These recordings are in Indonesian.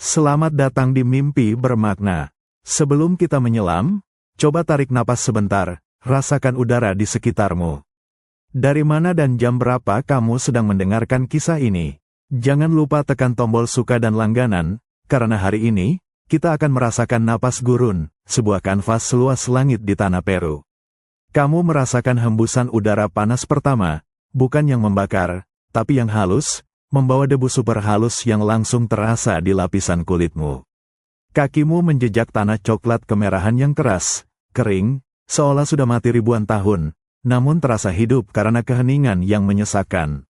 Selamat datang di mimpi bermakna. Sebelum kita menyelam, coba tarik napas sebentar, rasakan udara di sekitarmu. Dari mana dan jam berapa kamu sedang mendengarkan kisah ini? Jangan lupa tekan tombol suka dan langganan, karena hari ini, kita akan merasakan napas gurun, sebuah kanvas seluas langit di tanah Peru. Kamu merasakan hembusan udara panas pertama, bukan yang membakar, tapi yang halus, membawa debu super halus yang langsung terasa di lapisan kulitmu. Kakimu menjejak tanah coklat kemerahan yang keras, kering, seolah sudah mati ribuan tahun, namun terasa hidup karena keheningan yang menyesakkan.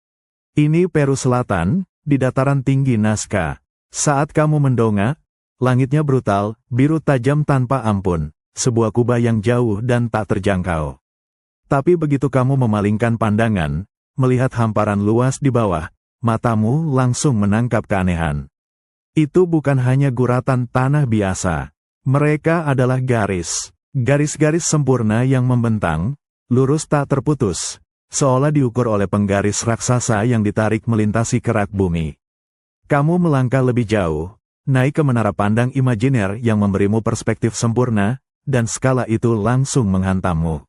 Ini Peru Selatan, di dataran tinggi Nazca. Saat kamu mendongak, langitnya brutal, biru tajam tanpa ampun, sebuah kubah yang jauh dan tak terjangkau. Tapi begitu kamu memalingkan pandangan, melihat hamparan luas di bawah, matamu langsung menangkap keanehan. Itu bukan hanya guratan tanah biasa. Mereka adalah garis-garis sempurna yang membentang, lurus tak terputus, seolah diukur oleh penggaris raksasa yang ditarik melintasi kerak bumi. Kamu melangkah lebih jauh, naik ke menara pandang imajiner yang memberimu perspektif sempurna, dan skala itu langsung menghantammu.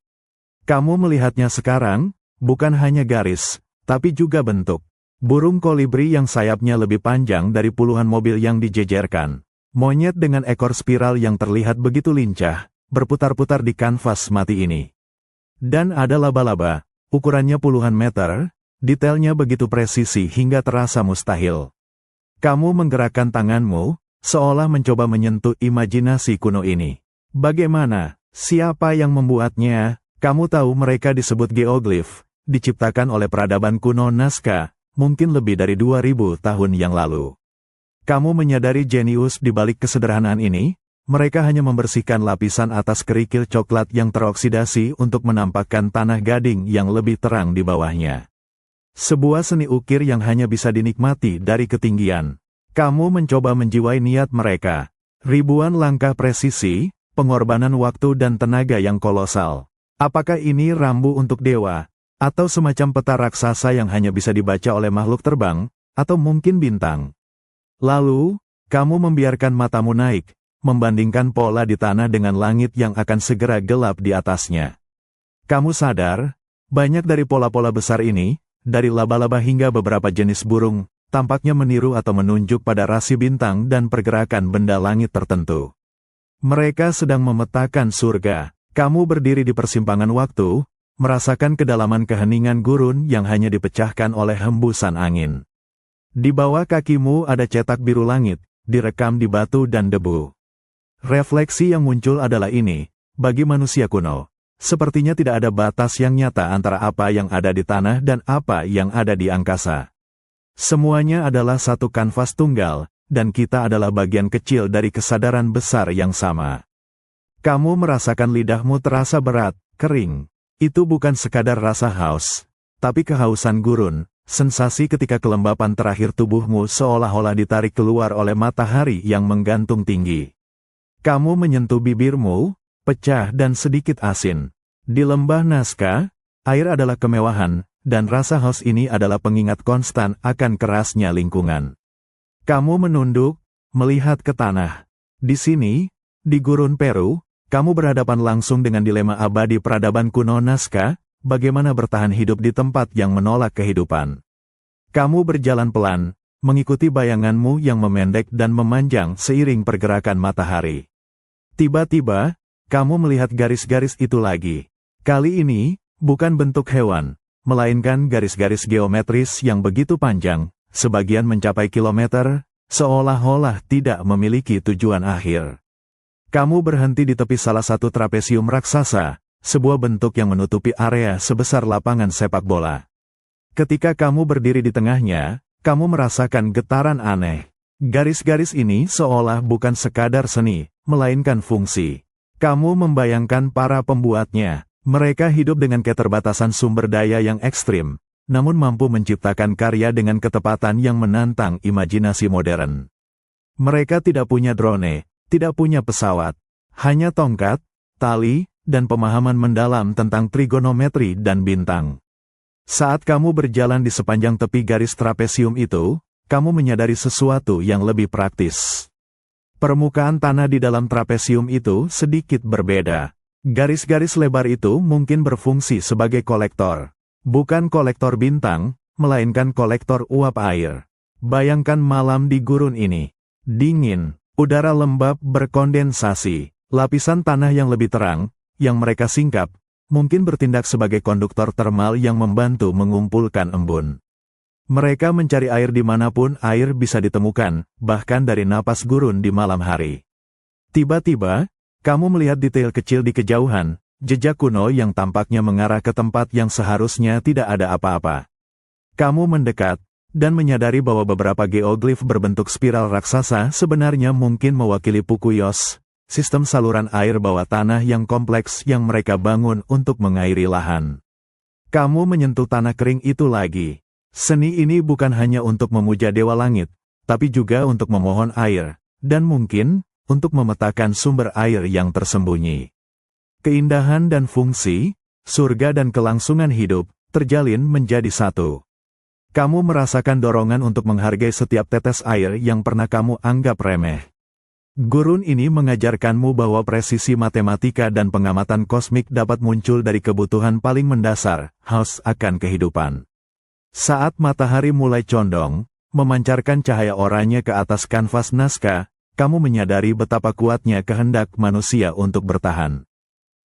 Kamu melihatnya sekarang, bukan hanya garis, tapi juga bentuk. Burung kolibri yang sayapnya lebih panjang dari puluhan mobil yang dijejerkan. Monyet dengan ekor spiral yang terlihat begitu lincah, berputar-putar di kanvas mati ini. Dan ada laba-laba, ukurannya puluhan meter, detailnya begitu presisi hingga terasa mustahil. Kamu menggerakkan tanganmu, seolah mencoba menyentuh imajinasi kuno ini. Bagaimana? Siapa yang membuatnya? Kamu tahu mereka disebut geoglif, diciptakan oleh peradaban kuno Nazca, mungkin lebih dari 2000 tahun yang lalu. Kamu menyadari jenius di balik kesederhanaan ini? Mereka hanya membersihkan lapisan atas kerikil coklat yang teroksidasi untuk menampakkan tanah gading yang lebih terang di bawahnya. Sebuah seni ukir yang hanya bisa dinikmati dari ketinggian. Kamu mencoba menjiwai niat mereka. Ribuan langkah presisi, pengorbanan waktu dan tenaga yang kolosal. Apakah ini rambu untuk dewa? Atau semacam peta raksasa yang hanya bisa dibaca oleh makhluk terbang? Atau mungkin bintang? Lalu, kamu membiarkan matamu naik, membandingkan pola di tanah dengan langit yang akan segera gelap di atasnya. Kamu sadar, banyak dari pola-pola besar ini, dari laba-laba hingga beberapa jenis burung, tampaknya meniru atau menunjuk pada rasi bintang dan pergerakan benda langit tertentu. Mereka sedang memetakan surga. Kamu berdiri di persimpangan waktu, merasakan kedalaman keheningan gurun yang hanya dipecahkan oleh hembusan angin. Di bawah kakimu ada cetak biru langit, direkam di batu dan debu. Refleksi yang muncul adalah ini, bagi manusia kuno. Sepertinya tidak ada batas yang nyata antara apa yang ada di tanah dan apa yang ada di angkasa. Semuanya adalah satu kanvas tunggal, dan kita adalah bagian kecil dari kesadaran besar yang sama. Kamu merasakan lidahmu terasa berat, kering. Itu bukan sekadar rasa haus, tapi kehausan gurun, sensasi ketika kelembapan terakhir tubuhmu seolah-olah ditarik keluar oleh matahari yang menggantung tinggi. Kamu menyentuh bibirmu, pecah dan sedikit asin. Di lembah Nazca, air adalah kemewahan, dan rasa haus ini adalah pengingat konstan akan kerasnya lingkungan. Kamu menunduk, melihat ke tanah. Di sini, di gurun Peru, kamu berhadapan langsung dengan dilema abadi peradaban kuno Nazca, bagaimana bertahan hidup di tempat yang menolak kehidupan. Kamu berjalan pelan, mengikuti bayanganmu yang memendek dan memanjang seiring pergerakan matahari. Tiba-tiba, kamu melihat garis-garis itu lagi. Kali ini, bukan bentuk hewan, melainkan garis-garis geometris yang begitu panjang, sebagian mencapai kilometer, seolah-olah tidak memiliki tujuan akhir. Kamu berhenti di tepi salah satu trapesium raksasa, sebuah bentuk yang menutupi area sebesar lapangan sepak bola. Ketika kamu berdiri di tengahnya, kamu merasakan getaran aneh. Garis-garis ini seolah bukan sekadar seni, melainkan fungsi. Kamu membayangkan para pembuatnya. Mereka hidup dengan keterbatasan sumber daya yang ekstrim, namun mampu menciptakan karya dengan ketepatan yang menantang imajinasi modern. Mereka tidak punya drone, tidak punya pesawat, hanya tongkat, tali, dan pemahaman mendalam tentang trigonometri dan bintang. Saat kamu berjalan di sepanjang tepi garis trapesium itu, kamu menyadari sesuatu yang lebih praktis. Permukaan tanah di dalam trapesium itu sedikit berbeda. Garis-garis lebar itu mungkin berfungsi sebagai kolektor. Bukan kolektor bintang, melainkan kolektor uap air. Bayangkan malam di gurun ini. Dingin, udara lembab berkondensasi, lapisan tanah yang lebih terang, yang mereka singkap, mungkin bertindak sebagai konduktor termal yang membantu mengumpulkan embun. Mereka mencari air dimanapun air bisa ditemukan, bahkan dari napas gurun di malam hari. Tiba-tiba, kamu melihat detail kecil di kejauhan, jejak kuno yang tampaknya mengarah ke tempat yang seharusnya tidak ada apa-apa. Kamu mendekat, dan menyadari bahwa beberapa geoglif berbentuk spiral raksasa sebenarnya mungkin mewakili Pukuyos, sistem saluran air bawah tanah yang kompleks yang mereka bangun untuk mengairi lahan. Kamu menyentuh tanah kering itu lagi. Seni ini bukan hanya untuk memuja dewa langit, tapi juga untuk memohon air, dan mungkin, untuk memetakan sumber air yang tersembunyi. Keindahan dan fungsi, surga dan kelangsungan hidup, terjalin menjadi satu. Kamu merasakan dorongan untuk menghargai setiap tetes air yang pernah kamu anggap remeh. Gurun ini mengajarkanmu bahwa presisi matematika dan pengamatan kosmik dapat muncul dari kebutuhan paling mendasar, haus akan kehidupan. Saat matahari mulai condong, memancarkan cahaya oranye ke atas kanvas naskah, kamu menyadari betapa kuatnya kehendak manusia untuk bertahan.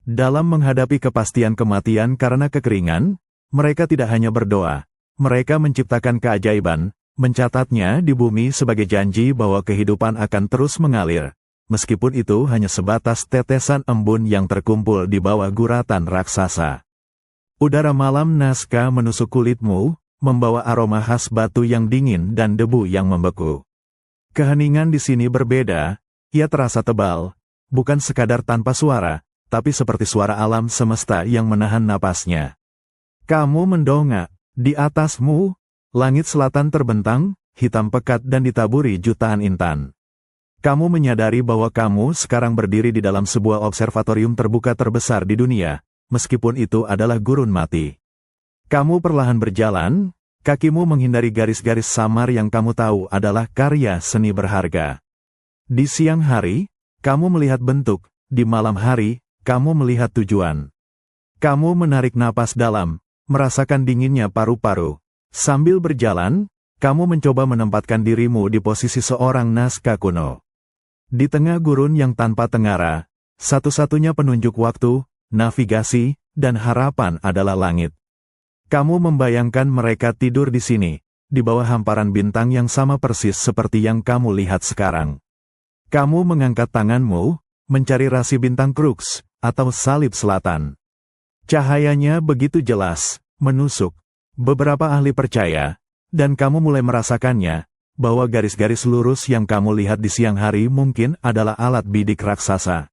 Dalam menghadapi kepastian kematian karena kekeringan, mereka tidak hanya berdoa, mereka menciptakan keajaiban, mencatatnya di bumi sebagai janji bahwa kehidupan akan terus mengalir, meskipun itu hanya sebatas tetesan embun yang terkumpul di bawah guratan raksasa. Udara malam naskah menusuk kulitmu, membawa aroma khas batu yang dingin dan debu yang membeku. Keheningan di sini berbeda, ia terasa tebal, bukan sekadar tanpa suara, tapi seperti suara alam semesta yang menahan napasnya. Kamu mendongak, di atasmu, langit selatan terbentang, hitam pekat dan ditaburi jutaan intan. Kamu menyadari bahwa kamu sekarang berdiri di dalam sebuah observatorium terbuka terbesar di dunia, meskipun itu adalah gurun mati. Kamu perlahan berjalan, kakimu menghindari garis-garis samar yang kamu tahu adalah karya seni berharga. Di siang hari, kamu melihat bentuk, di malam hari, kamu melihat tujuan. Kamu menarik napas dalam, merasakan dinginnya paru-paru. Sambil berjalan, kamu mencoba menempatkan dirimu di posisi seorang naskah kuno. Di tengah gurun yang tanpa tengara, satu-satunya penunjuk waktu, navigasi, dan harapan adalah langit. Kamu membayangkan mereka tidur di sini, di bawah hamparan bintang yang sama persis seperti yang kamu lihat sekarang. Kamu mengangkat tanganmu, mencari rasi bintang Crux, atau salib selatan. Cahayanya begitu jelas, menusuk. Beberapa ahli percaya, dan kamu mulai merasakannya, bahwa garis-garis lurus yang kamu lihat di siang hari mungkin adalah alat bidik raksasa.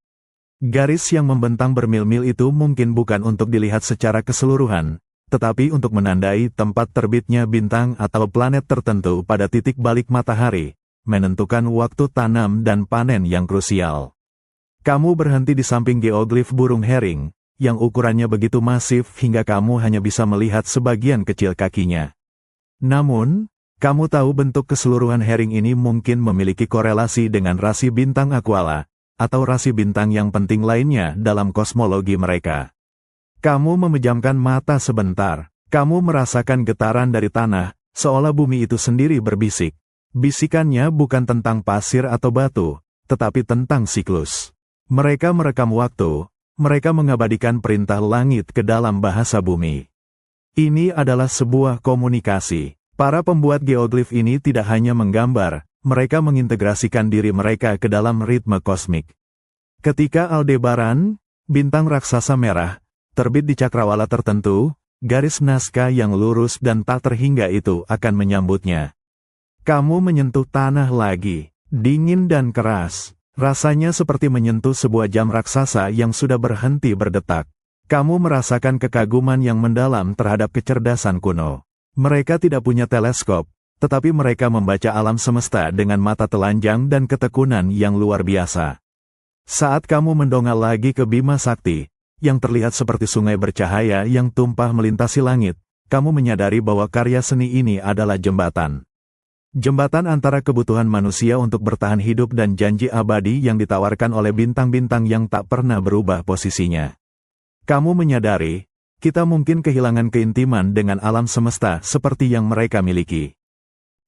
Garis yang membentang bermil-mil itu mungkin bukan untuk dilihat secara keseluruhan, tetapi untuk menandai tempat terbitnya bintang atau planet tertentu pada titik balik matahari, menentukan waktu tanam dan panen yang krusial. Kamu berhenti di samping geoglif burung herring, yang ukurannya begitu masif hingga kamu hanya bisa melihat sebagian kecil kakinya. Namun, kamu tahu bentuk keseluruhan herring ini mungkin memiliki korelasi dengan rasi bintang Aquala, atau rasi bintang yang penting lainnya dalam kosmologi mereka. Kamu memejamkan mata sebentar, kamu merasakan getaran dari tanah, seolah bumi itu sendiri berbisik. Bisikannya bukan tentang pasir atau batu, tetapi tentang siklus. Mereka merekam waktu, mereka mengabadikan perintah langit ke dalam bahasa bumi. Ini adalah sebuah komunikasi. Para pembuat geoglif ini tidak hanya menggambar, mereka mengintegrasikan diri mereka ke dalam ritme kosmik. Ketika Aldebaran, bintang raksasa merah, terbit di cakrawala tertentu, garis naskah yang lurus dan tak terhingga itu akan menyambutnya. Kamu menyentuh tanah lagi, dingin dan keras. Rasanya seperti menyentuh sebuah jam raksasa yang sudah berhenti berdetak. Kamu merasakan kekaguman yang mendalam terhadap kecerdasan kuno. Mereka tidak punya teleskop, tetapi mereka membaca alam semesta dengan mata telanjang dan ketekunan yang luar biasa. Saat kamu mendongak lagi ke Bima Sakti, yang terlihat seperti sungai bercahaya yang tumpah melintasi langit, kamu menyadari bahwa karya seni ini adalah jembatan. Jembatan antara kebutuhan manusia untuk bertahan hidup dan janji abadi yang ditawarkan oleh bintang-bintang yang tak pernah berubah posisinya. Kamu menyadari, kita mungkin kehilangan keintiman dengan alam semesta seperti yang mereka miliki.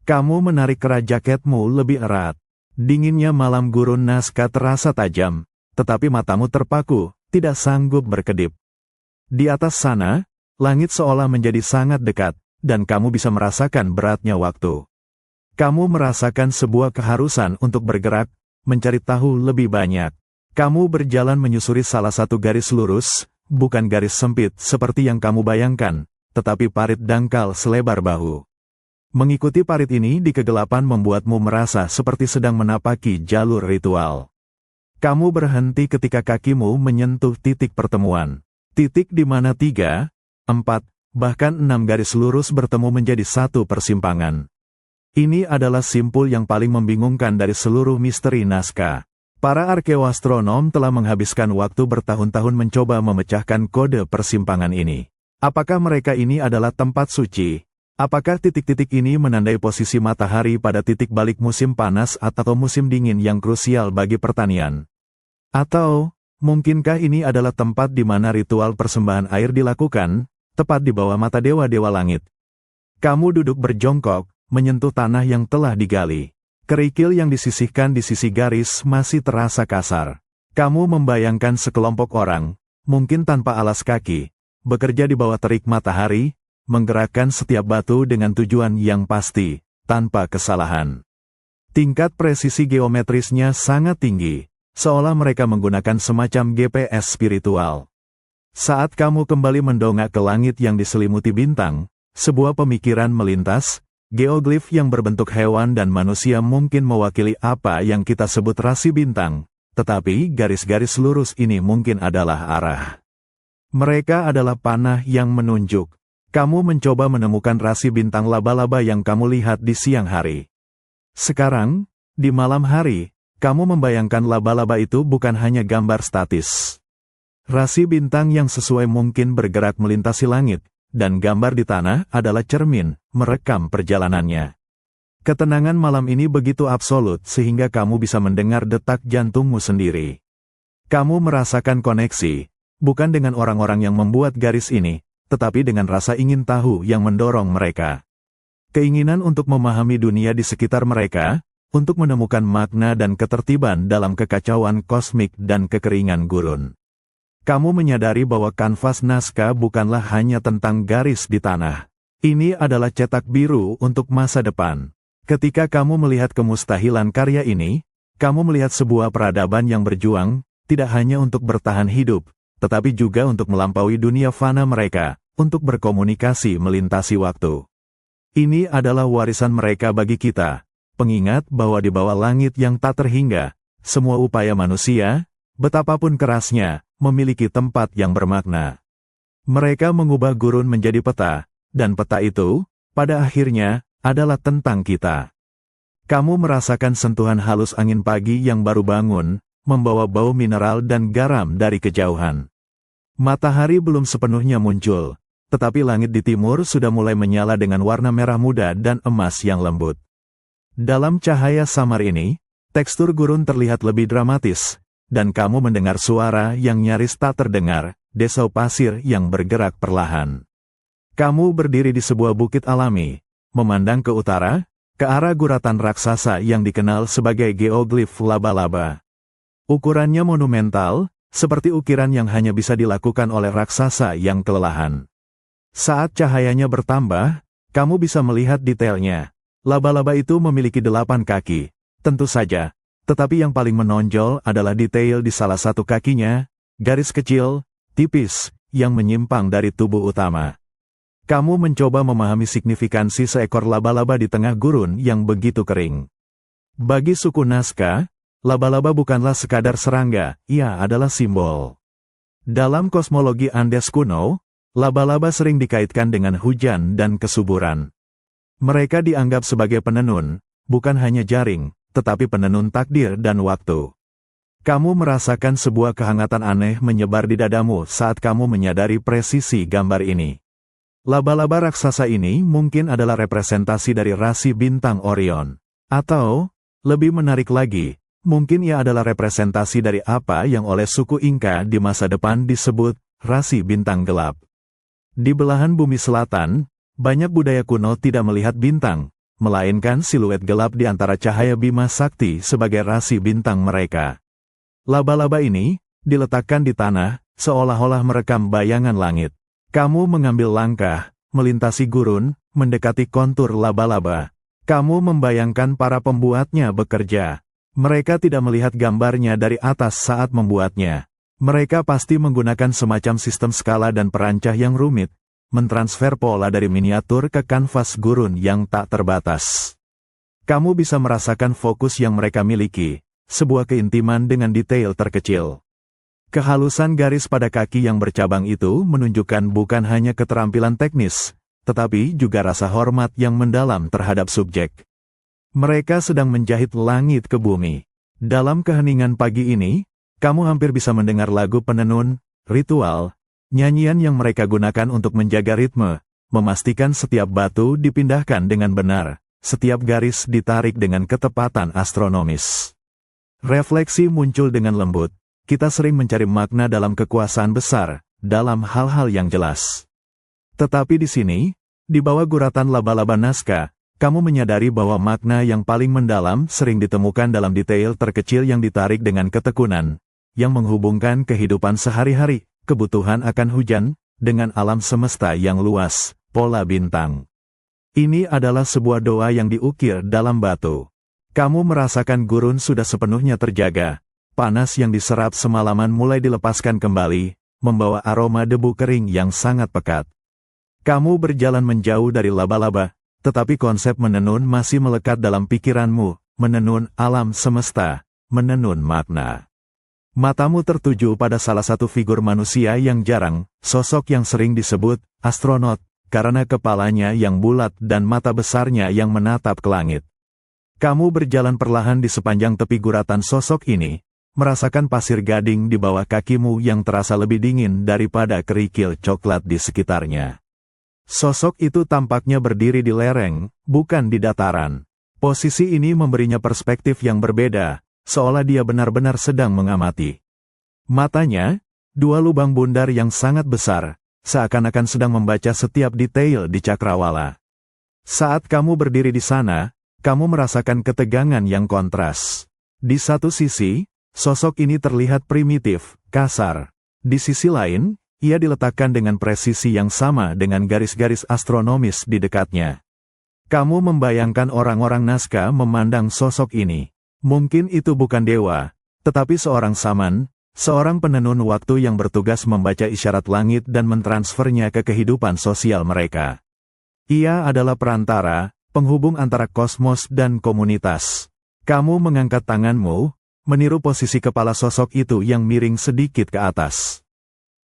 Kamu menarik kerat jaketmu lebih erat. Dinginnya malam gurun Nazca terasa tajam, tetapi matamu terpaku, tidak sanggup berkedip. Di atas sana, langit seolah menjadi sangat dekat, dan kamu bisa merasakan beratnya waktu. Kamu merasakan sebuah keharusan untuk bergerak, mencari tahu lebih banyak. Kamu berjalan menyusuri salah satu garis lurus, bukan garis sempit seperti yang kamu bayangkan, tetapi parit dangkal selebar bahu. Mengikuti parit ini di kegelapan membuatmu merasa seperti sedang menapaki jalur ritual. Kamu berhenti ketika kakimu menyentuh titik pertemuan. Titik di mana 3, 4, bahkan 6 garis lurus bertemu menjadi satu persimpangan. Ini adalah simpul yang paling membingungkan dari seluruh misteri Nazca. Para arkeoastronom telah menghabiskan waktu bertahun-tahun mencoba memecahkan kode persimpangan ini. Apakah mereka ini adalah tempat suci? Apakah titik-titik ini menandai posisi matahari pada titik balik musim panas atau musim dingin yang krusial bagi pertanian? Atau, mungkinkah ini adalah tempat di mana ritual persembahan air dilakukan, tepat di bawah mata dewa-dewa langit? Kamu duduk berjongkok, menyentuh tanah yang telah digali. Kerikil yang disisihkan di sisi garis masih terasa kasar. Kamu membayangkan sekelompok orang, mungkin tanpa alas kaki, bekerja di bawah terik matahari, menggerakkan setiap batu dengan tujuan yang pasti, tanpa kesalahan. Tingkat presisi geometrisnya sangat tinggi, seolah mereka menggunakan semacam GPS spiritual. Saat kamu kembali mendongak ke langit yang diselimuti bintang, sebuah pemikiran melintas. Geoglif yang berbentuk hewan dan manusia mungkin mewakili apa yang kita sebut rasi bintang, tetapi garis-garis lurus ini mungkin adalah arah. Mereka adalah panah yang menunjuk. Kamu mencoba menemukan rasi bintang laba-laba yang kamu lihat di siang hari. Sekarang, di malam hari, kamu membayangkan laba-laba itu bukan hanya gambar statis. Rasi bintang yang sesuai mungkin bergerak melintasi langit, dan gambar di tanah adalah cermin, merekam perjalanannya. Ketenangan malam ini begitu absolut sehingga kamu bisa mendengar detak jantungmu sendiri. Kamu merasakan koneksi, bukan dengan orang-orang yang membuat garis ini, tetapi dengan rasa ingin tahu yang mendorong mereka. Keinginan untuk memahami dunia di sekitar mereka, untuk menemukan makna dan ketertiban dalam kekacauan kosmik dan kekeringan gurun. Kamu menyadari bahwa kanvas Nazca bukanlah hanya tentang garis di tanah. Ini adalah cetak biru untuk masa depan. Ketika kamu melihat kemustahilan karya ini, kamu melihat sebuah peradaban yang berjuang, tidak hanya untuk bertahan hidup, tetapi juga untuk melampaui dunia fana mereka, untuk berkomunikasi melintasi waktu. Ini adalah warisan mereka bagi kita, pengingat bahwa di bawah langit yang tak terhingga, semua upaya manusia, betapapun kerasnya, memiliki tempat yang bermakna. Mereka mengubah gurun menjadi peta, dan peta itu, pada akhirnya, adalah tentang kita. Kamu merasakan sentuhan halus angin pagi yang baru bangun, membawa bau mineral dan garam dari kejauhan. Matahari belum sepenuhnya muncul, tetapi langit di timur sudah mulai menyala dengan warna merah muda dan emas yang lembut. Dalam cahaya samar ini, tekstur gurun terlihat lebih dramatis, dan kamu mendengar suara yang nyaris tak terdengar, desau pasir yang bergerak perlahan. Kamu berdiri di sebuah bukit alami, memandang ke utara, ke arah guratan raksasa yang dikenal sebagai geoglif laba-laba. Ukurannya monumental, seperti ukiran yang hanya bisa dilakukan oleh raksasa yang kelelahan. Saat cahayanya bertambah, kamu bisa melihat detailnya. Laba-laba itu memiliki 8 kaki, tentu saja. Tetapi yang paling menonjol adalah detail di salah satu kakinya, garis kecil, tipis, yang menyimpang dari tubuh utama. Kamu mencoba memahami signifikansi seekor laba-laba di tengah gurun yang begitu kering. Bagi suku Nazca, laba-laba bukanlah sekadar serangga, ia adalah simbol. Dalam kosmologi Andes kuno, laba-laba sering dikaitkan dengan hujan dan kesuburan. Mereka dianggap sebagai penenun, bukan hanya jaring, tetapi penenun takdir dan waktu. Kamu merasakan sebuah kehangatan aneh menyebar di dadamu saat kamu menyadari presisi gambar ini. Laba-laba raksasa ini mungkin adalah representasi dari rasi bintang Orion. Atau, lebih menarik lagi, mungkin ia adalah representasi dari apa yang oleh suku Inka di masa depan disebut rasi bintang gelap. Di belahan bumi selatan, banyak budaya kuno tidak melihat bintang, melainkan siluet gelap di antara cahaya Bima Sakti sebagai rasi bintang mereka. Laba-laba ini diletakkan di tanah, seolah-olah merekam bayangan langit. Kamu mengambil langkah, melintasi gurun, mendekati kontur laba-laba. Kamu membayangkan para pembuatnya bekerja. Mereka tidak melihat gambarnya dari atas saat membuatnya. Mereka pasti menggunakan semacam sistem skala dan perancah yang rumit, mentransfer pola dari miniatur ke kanvas gurun yang tak terbatas. Kamu bisa merasakan fokus yang mereka miliki, sebuah keintiman dengan detail terkecil. Kehalusan garis pada kaki yang bercabang itu menunjukkan bukan hanya keterampilan teknis, tetapi juga rasa hormat yang mendalam terhadap subjek. Mereka sedang menjahit langit ke bumi. Dalam keheningan pagi ini, kamu hampir bisa mendengar lagu penenun, ritual, nyanyian yang mereka gunakan untuk menjaga ritme, memastikan setiap batu dipindahkan dengan benar, setiap garis ditarik dengan ketepatan astronomis. Refleksi muncul dengan lembut. Kita sering mencari makna dalam kekuasaan besar, dalam hal-hal yang jelas. Tetapi di sini, di bawah guratan laba-laba naskah, kamu menyadari bahwa makna yang paling mendalam sering ditemukan dalam detail terkecil yang ditarik dengan ketekunan, yang menghubungkan kehidupan sehari-hari, kebutuhan akan hujan, dengan alam semesta yang luas, pola bintang. Ini adalah sebuah doa yang diukir dalam batu. Kamu merasakan gurun sudah sepenuhnya terjaga. Panas yang diserap semalaman mulai dilepaskan kembali, membawa aroma debu kering yang sangat pekat. Kamu berjalan menjauh dari laba-laba, tetapi konsep menenun masih melekat dalam pikiranmu, menenun alam semesta, menenun makna. Matamu tertuju pada salah satu figur manusia yang jarang, sosok yang sering disebut astronot, karena kepalanya yang bulat dan mata besarnya yang menatap ke langit. Kamu berjalan perlahan di sepanjang tepi guratan sosok ini, merasakan pasir gading di bawah kakimu yang terasa lebih dingin daripada kerikil coklat di sekitarnya. Sosok itu tampaknya berdiri di lereng, bukan di dataran. Posisi ini memberinya perspektif yang berbeda, seolah dia benar-benar sedang mengamati. Matanya, dua lubang bundar yang sangat besar, seakan-akan sedang membaca setiap detail di cakrawala. Saat kamu berdiri di sana, kamu merasakan ketegangan yang kontras. Di satu sisi, sosok ini terlihat primitif, kasar. Di sisi lain, ia diletakkan dengan presisi yang sama dengan garis-garis astronomis di dekatnya. Kamu membayangkan orang-orang naskah memandang sosok ini. Mungkin itu bukan dewa, tetapi seorang saman, seorang penenun waktu yang bertugas membaca isyarat langit dan mentransfernya ke kehidupan sosial mereka. Ia adalah perantara, penghubung antara kosmos dan komunitas. Kamu mengangkat tanganmu, meniru posisi kepala sosok itu yang miring sedikit ke atas.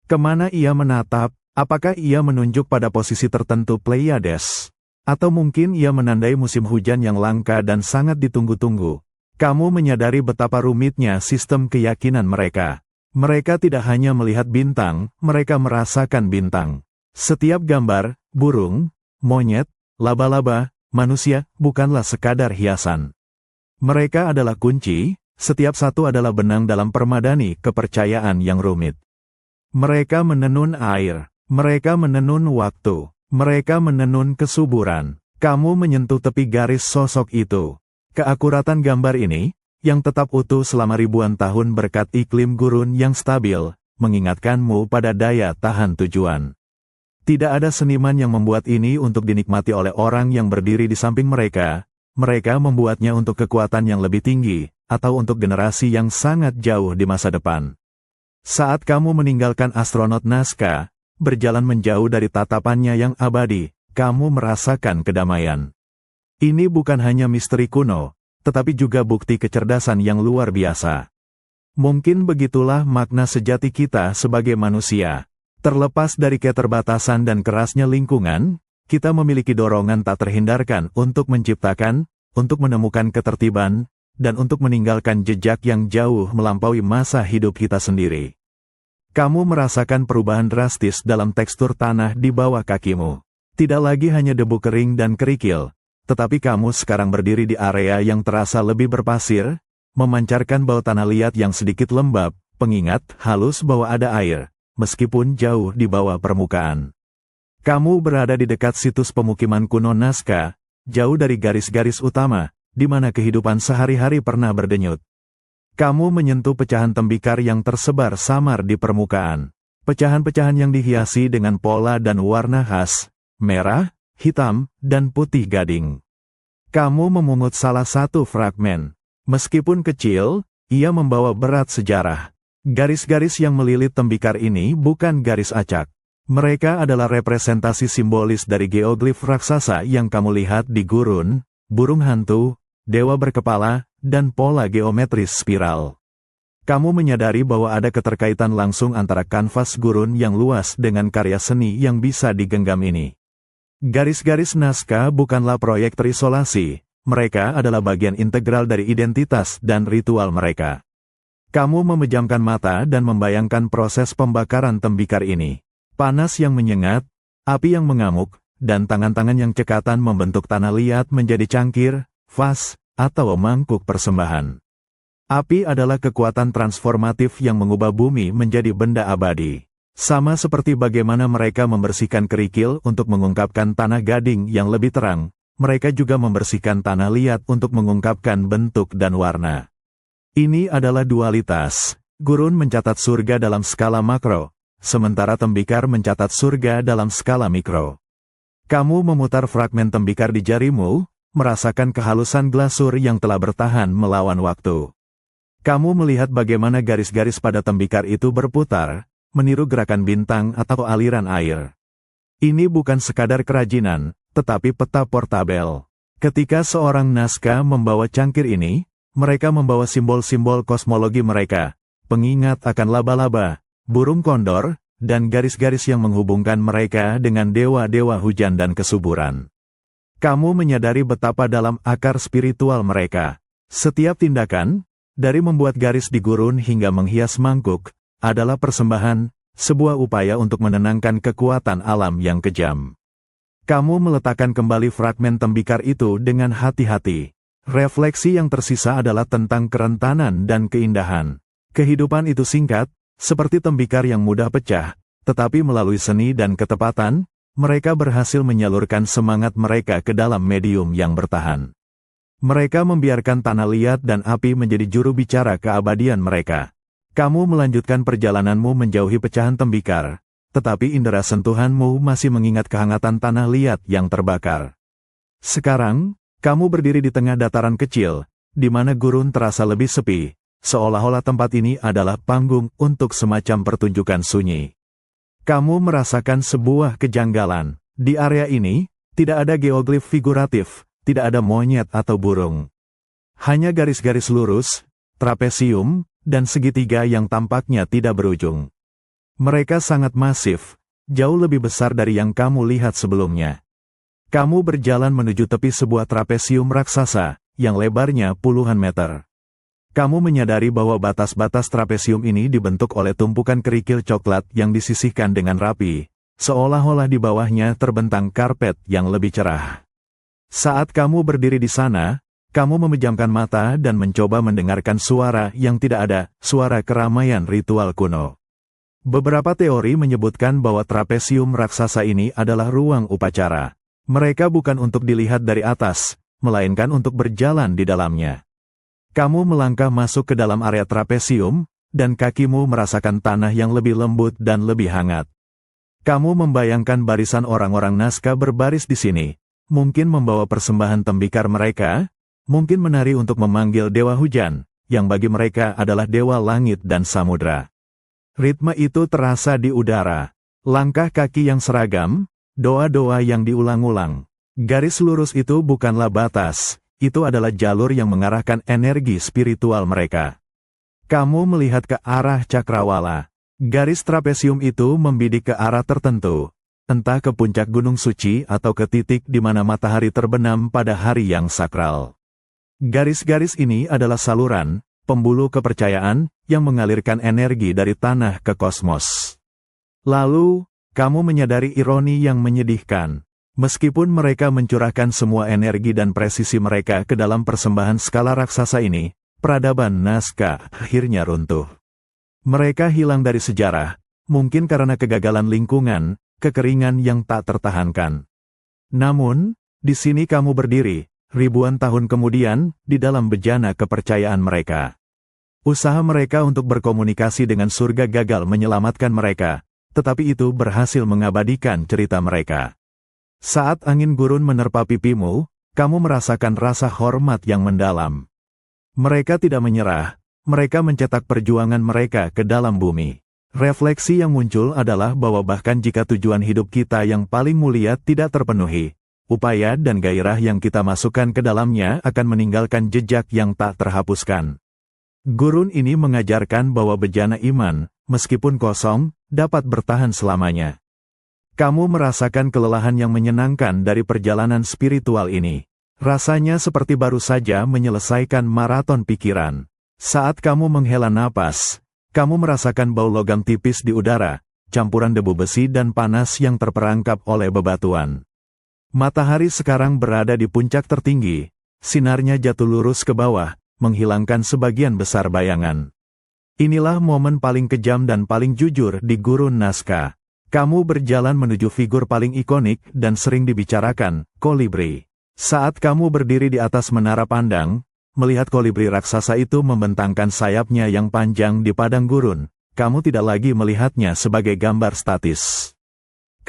Kemana ia menatap? Apakah ia menunjuk pada posisi tertentu Pleiades? Atau mungkin ia menandai musim hujan yang langka dan sangat ditunggu-tunggu? Kamu menyadari betapa rumitnya sistem keyakinan mereka. Mereka tidak hanya melihat bintang, mereka merasakan bintang. Setiap gambar, burung, monyet, laba-laba, manusia, bukanlah sekadar hiasan. Mereka adalah kunci. Setiap satu adalah benang dalam permadani kepercayaan yang rumit. Mereka menenun air, mereka menenun waktu, mereka menenun kesuburan. Kamu menyentuh tepi garis sosok itu. Keakuratan gambar ini, yang tetap utuh selama ribuan tahun berkat iklim gurun yang stabil, mengingatkanmu pada daya tahan tujuan. Tidak ada seniman yang membuat ini untuk dinikmati oleh orang yang berdiri di samping mereka. Mereka membuatnya untuk kekuatan yang lebih tinggi, atau untuk generasi yang sangat jauh di masa depan. Saat kamu meninggalkan astronot naskah, berjalan menjauh dari tatapannya yang abadi, kamu merasakan kedamaian. Ini bukan hanya misteri kuno, tetapi juga bukti kecerdasan yang luar biasa. Mungkin begitulah makna sejati kita sebagai manusia. Terlepas dari keterbatasan dan kerasnya lingkungan, kita memiliki dorongan tak terhindarkan untuk menciptakan, untuk menemukan ketertiban, dan untuk meninggalkan jejak yang jauh melampaui masa hidup kita sendiri. Kamu merasakan perubahan drastis dalam tekstur tanah di bawah kakimu. Tidak lagi hanya debu kering dan kerikil, tetapi kamu sekarang berdiri di area yang terasa lebih berpasir, memancarkan bau tanah liat yang sedikit lembab, pengingat halus bahwa ada air, meskipun jauh di bawah permukaan. Kamu berada di dekat situs pemukiman kuno Nazca, jauh dari garis-garis utama, di mana kehidupan sehari-hari pernah berdenyut. Kamu menyentuh pecahan tembikar yang tersebar samar di permukaan. Pecahan-pecahan yang dihiasi dengan pola dan warna khas, merah, hitam, dan putih gading. Kamu memungut salah satu fragmen. Meskipun kecil, ia membawa berat sejarah. Garis-garis yang melilit tembikar ini bukan garis acak. Mereka adalah representasi simbolis dari geoglif raksasa yang kamu lihat di gurun, burung hantu, dewa berkepala, dan pola geometris spiral. Kamu menyadari bahwa ada keterkaitan langsung antara kanvas gurun yang luas dengan karya seni yang bisa digenggam ini. Garis-garis Nazca bukanlah proyek terisolasi, mereka adalah bagian integral dari identitas dan ritual mereka. Kamu memejamkan mata dan membayangkan proses pembakaran tembikar ini. Panas yang menyengat, api yang mengamuk, dan tangan-tangan yang cekatan membentuk tanah liat menjadi cangkir, vas, atau mangkuk persembahan. Api adalah kekuatan transformatif yang mengubah bumi menjadi benda abadi. Sama seperti bagaimana mereka membersihkan kerikil untuk mengungkapkan tanah gading yang lebih terang, mereka juga membersihkan tanah liat untuk mengungkapkan bentuk dan warna. Ini adalah dualitas. Gurun mencatat surga dalam skala makro, sementara tembikar mencatat surga dalam skala mikro. Kamu memutar fragmen tembikar di jarimu, merasakan kehalusan glasur yang telah bertahan melawan waktu. Kamu melihat bagaimana garis-garis pada tembikar itu berputar, meniru gerakan bintang atau aliran air. Ini bukan sekadar kerajinan, tetapi peta portabel. Ketika seorang Nazca membawa cangkir ini, mereka membawa simbol-simbol kosmologi mereka, pengingat akan laba-laba, burung kondor, dan garis-garis yang menghubungkan mereka dengan dewa-dewa hujan dan kesuburan. Kamu menyadari betapa dalam akar spiritual mereka. Setiap tindakan, dari membuat garis di gurun hingga menghias mangkuk, adalah persembahan, sebuah upaya untuk menenangkan kekuatan alam yang kejam. Kamu meletakkan kembali fragmen tembikar itu dengan hati-hati. Refleksi yang tersisa adalah tentang kerentanan dan keindahan. Kehidupan itu singkat, seperti tembikar yang mudah pecah, tetapi melalui seni dan ketepatan, mereka berhasil menyalurkan semangat mereka ke dalam medium yang bertahan. Mereka membiarkan tanah liat dan api menjadi juru bicara keabadian mereka. Kamu melanjutkan perjalananmu menjauhi pecahan tembikar, tetapi indera sentuhanmu masih mengingat kehangatan tanah liat yang terbakar. Sekarang, kamu berdiri di tengah dataran kecil, di mana gurun terasa lebih sepi, seolah-olah tempat ini adalah panggung untuk semacam pertunjukan sunyi. Kamu merasakan sebuah kejanggalan. Di area ini, tidak ada geoglif figuratif, tidak ada monyet atau burung. Hanya garis-garis lurus, trapesium, dan segitiga yang tampaknya tidak berujung. Mereka sangat masif, jauh lebih besar dari yang kamu lihat sebelumnya. Kamu berjalan menuju tepi sebuah trapesium raksasa, yang lebarnya puluhan meter. Kamu menyadari bahwa batas-batas trapesium ini dibentuk oleh tumpukan kerikil coklat yang disisihkan dengan rapi, seolah-olah di bawahnya terbentang karpet yang lebih cerah. Saat kamu berdiri di sana, kamu memejamkan mata dan mencoba mendengarkan suara yang tidak ada, suara keramaian ritual kuno. Beberapa teori menyebutkan bahwa trapesium raksasa ini adalah ruang upacara. Mereka bukan untuk dilihat dari atas, melainkan untuk berjalan di dalamnya. Kamu melangkah masuk ke dalam area trapesium, dan kakimu merasakan tanah yang lebih lembut dan lebih hangat. Kamu membayangkan barisan orang-orang Nazca berbaris di sini, mungkin membawa persembahan tembikar mereka, mungkin menari untuk memanggil dewa hujan, yang bagi mereka adalah dewa langit dan samudra. Ritme itu terasa di udara, langkah kaki yang seragam, doa-doa yang diulang-ulang. Garis lurus itu bukanlah batas, itu adalah jalur yang mengarahkan energi spiritual mereka. Kamu melihat ke arah cakrawala. Garis trapesium itu membidik ke arah tertentu, entah ke puncak gunung suci atau ke titik di mana matahari terbenam pada hari yang sakral. Garis-garis ini adalah saluran, pembuluh kepercayaan, yang mengalirkan energi dari tanah ke kosmos. Lalu, kamu menyadari ironi yang menyedihkan. Meskipun mereka mencurahkan semua energi dan presisi mereka ke dalam persembahan skala raksasa ini, peradaban Nazca akhirnya runtuh. Mereka hilang dari sejarah, mungkin karena kegagalan lingkungan, kekeringan yang tak tertahankan. Namun, di sini kamu berdiri, ribuan tahun kemudian, di dalam bejana kepercayaan mereka. Usaha mereka untuk berkomunikasi dengan surga gagal menyelamatkan mereka, tetapi itu berhasil mengabadikan cerita mereka. Saat angin gurun menerpa pipimu, kamu merasakan rasa hormat yang mendalam. Mereka tidak menyerah, mereka mencetak perjuangan mereka ke dalam bumi. Refleksi yang muncul adalah bahwa bahkan jika tujuan hidup kita yang paling mulia tidak terpenuhi, upaya dan gairah yang kita masukkan ke dalamnya akan meninggalkan jejak yang tak terhapuskan. Gurun ini mengajarkan bahwa bejana iman, meskipun kosong, dapat bertahan selamanya. Kamu merasakan kelelahan yang menyenangkan dari perjalanan spiritual ini. Rasanya seperti baru saja menyelesaikan maraton pikiran. Saat kamu menghela napas, kamu merasakan bau logam tipis di udara, campuran debu besi dan panas yang terperangkap oleh bebatuan. Matahari sekarang berada di puncak tertinggi, sinarnya jatuh lurus ke bawah, menghilangkan sebagian besar bayangan. Inilah momen paling kejam dan paling jujur di Gurun Nazca. Kamu berjalan menuju figur paling ikonik dan sering dibicarakan, kolibri. Saat kamu berdiri di atas menara pandang, melihat kolibri raksasa itu membentangkan sayapnya yang panjang di padang gurun, kamu tidak lagi melihatnya sebagai gambar statis.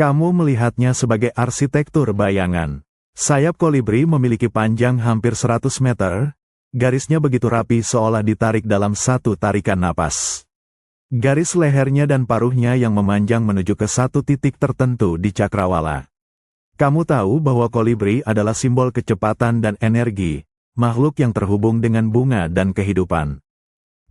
Kamu melihatnya sebagai arsitektur bayangan. Sayap kolibri memiliki panjang hampir 100 meter, garisnya begitu rapi seolah ditarik dalam satu tarikan napas. Garis lehernya dan paruhnya yang memanjang menuju ke satu titik tertentu di cakrawala. Kamu tahu bahwa kolibri adalah simbol kecepatan dan energi, makhluk yang terhubung dengan bunga dan kehidupan.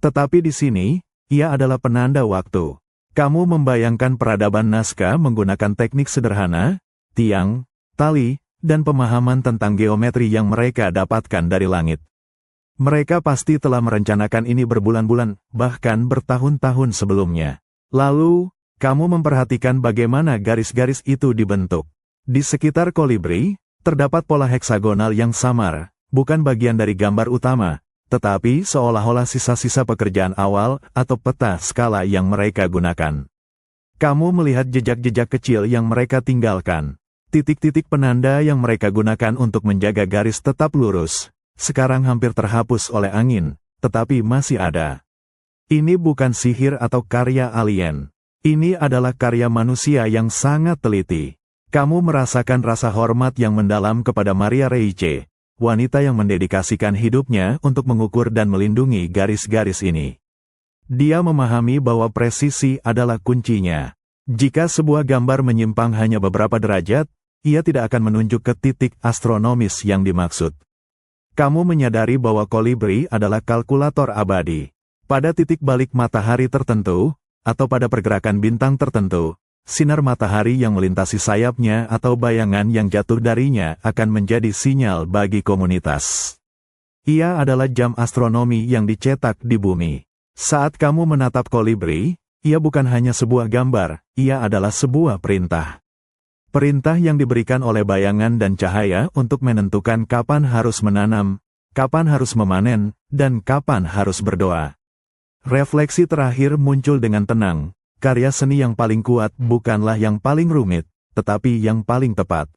Tetapi di sini, ia adalah penanda waktu. Kamu membayangkan peradaban Nazca menggunakan teknik sederhana, tiang, tali, dan pemahaman tentang geometri yang mereka dapatkan dari langit. Mereka pasti telah merencanakan ini berbulan-bulan, bahkan bertahun-tahun sebelumnya. Lalu, kamu memperhatikan bagaimana garis-garis itu dibentuk. Di sekitar kolibri, terdapat pola heksagonal yang samar, bukan bagian dari gambar utama, tetapi seolah-olah sisa-sisa pekerjaan awal atau peta skala yang mereka gunakan. Kamu melihat jejak-jejak kecil yang mereka tinggalkan. Titik-titik penanda yang mereka gunakan untuk menjaga garis tetap lurus, sekarang hampir terhapus oleh angin, tetapi masih ada. Ini bukan sihir atau karya alien. Ini adalah karya manusia yang sangat teliti. Kamu merasakan rasa hormat yang mendalam kepada Maria Reiche, wanita yang mendedikasikan hidupnya untuk mengukur dan melindungi garis-garis ini. Dia memahami bahwa presisi adalah kuncinya. Jika sebuah gambar menyimpang hanya beberapa derajat, ia tidak akan menunjuk ke titik astronomis yang dimaksud. Kamu menyadari bahwa kolibri adalah kalkulator abadi. Pada titik balik matahari tertentu, atau pada pergerakan bintang tertentu, sinar matahari yang melintasi sayapnya atau bayangan yang jatuh darinya akan menjadi sinyal bagi komunitas. Ia adalah jam astronomi yang dicetak di bumi. Saat kamu menatap kolibri, ia bukan hanya sebuah gambar, ia adalah sebuah perintah. Perintah yang diberikan oleh bayangan dan cahaya untuk menentukan kapan harus menanam, kapan harus memanen, dan kapan harus berdoa. Refleksi terakhir muncul dengan tenang. Karya seni yang paling kuat bukanlah yang paling rumit, tetapi yang paling tepat.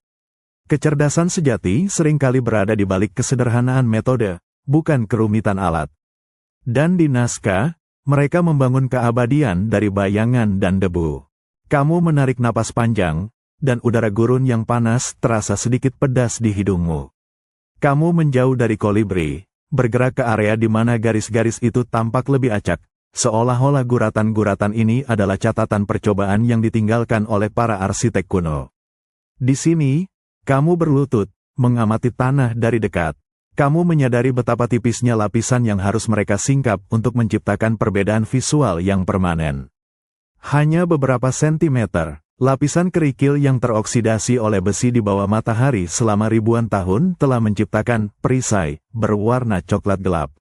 Kecerdasan sejati seringkali berada di balik kesederhanaan metode, bukan kerumitan alat. Dan di Nazca, mereka membangun keabadian dari bayangan dan debu. Kamu menarik napas panjang, dan udara gurun yang panas terasa sedikit pedas di hidungmu. Kamu menjauh dari kolibri, bergerak ke area di mana garis-garis itu tampak lebih acak, seolah-olah guratan-guratan ini adalah catatan percobaan yang ditinggalkan oleh para arsitek kuno. Di sini, kamu berlutut, mengamati tanah dari dekat. Kamu menyadari betapa tipisnya lapisan yang harus mereka singkap untuk menciptakan perbedaan visual yang permanen. Hanya beberapa sentimeter. Lapisan kerikil yang teroksidasi oleh besi di bawah matahari selama ribuan tahun telah menciptakan perisai berwarna coklat gelap.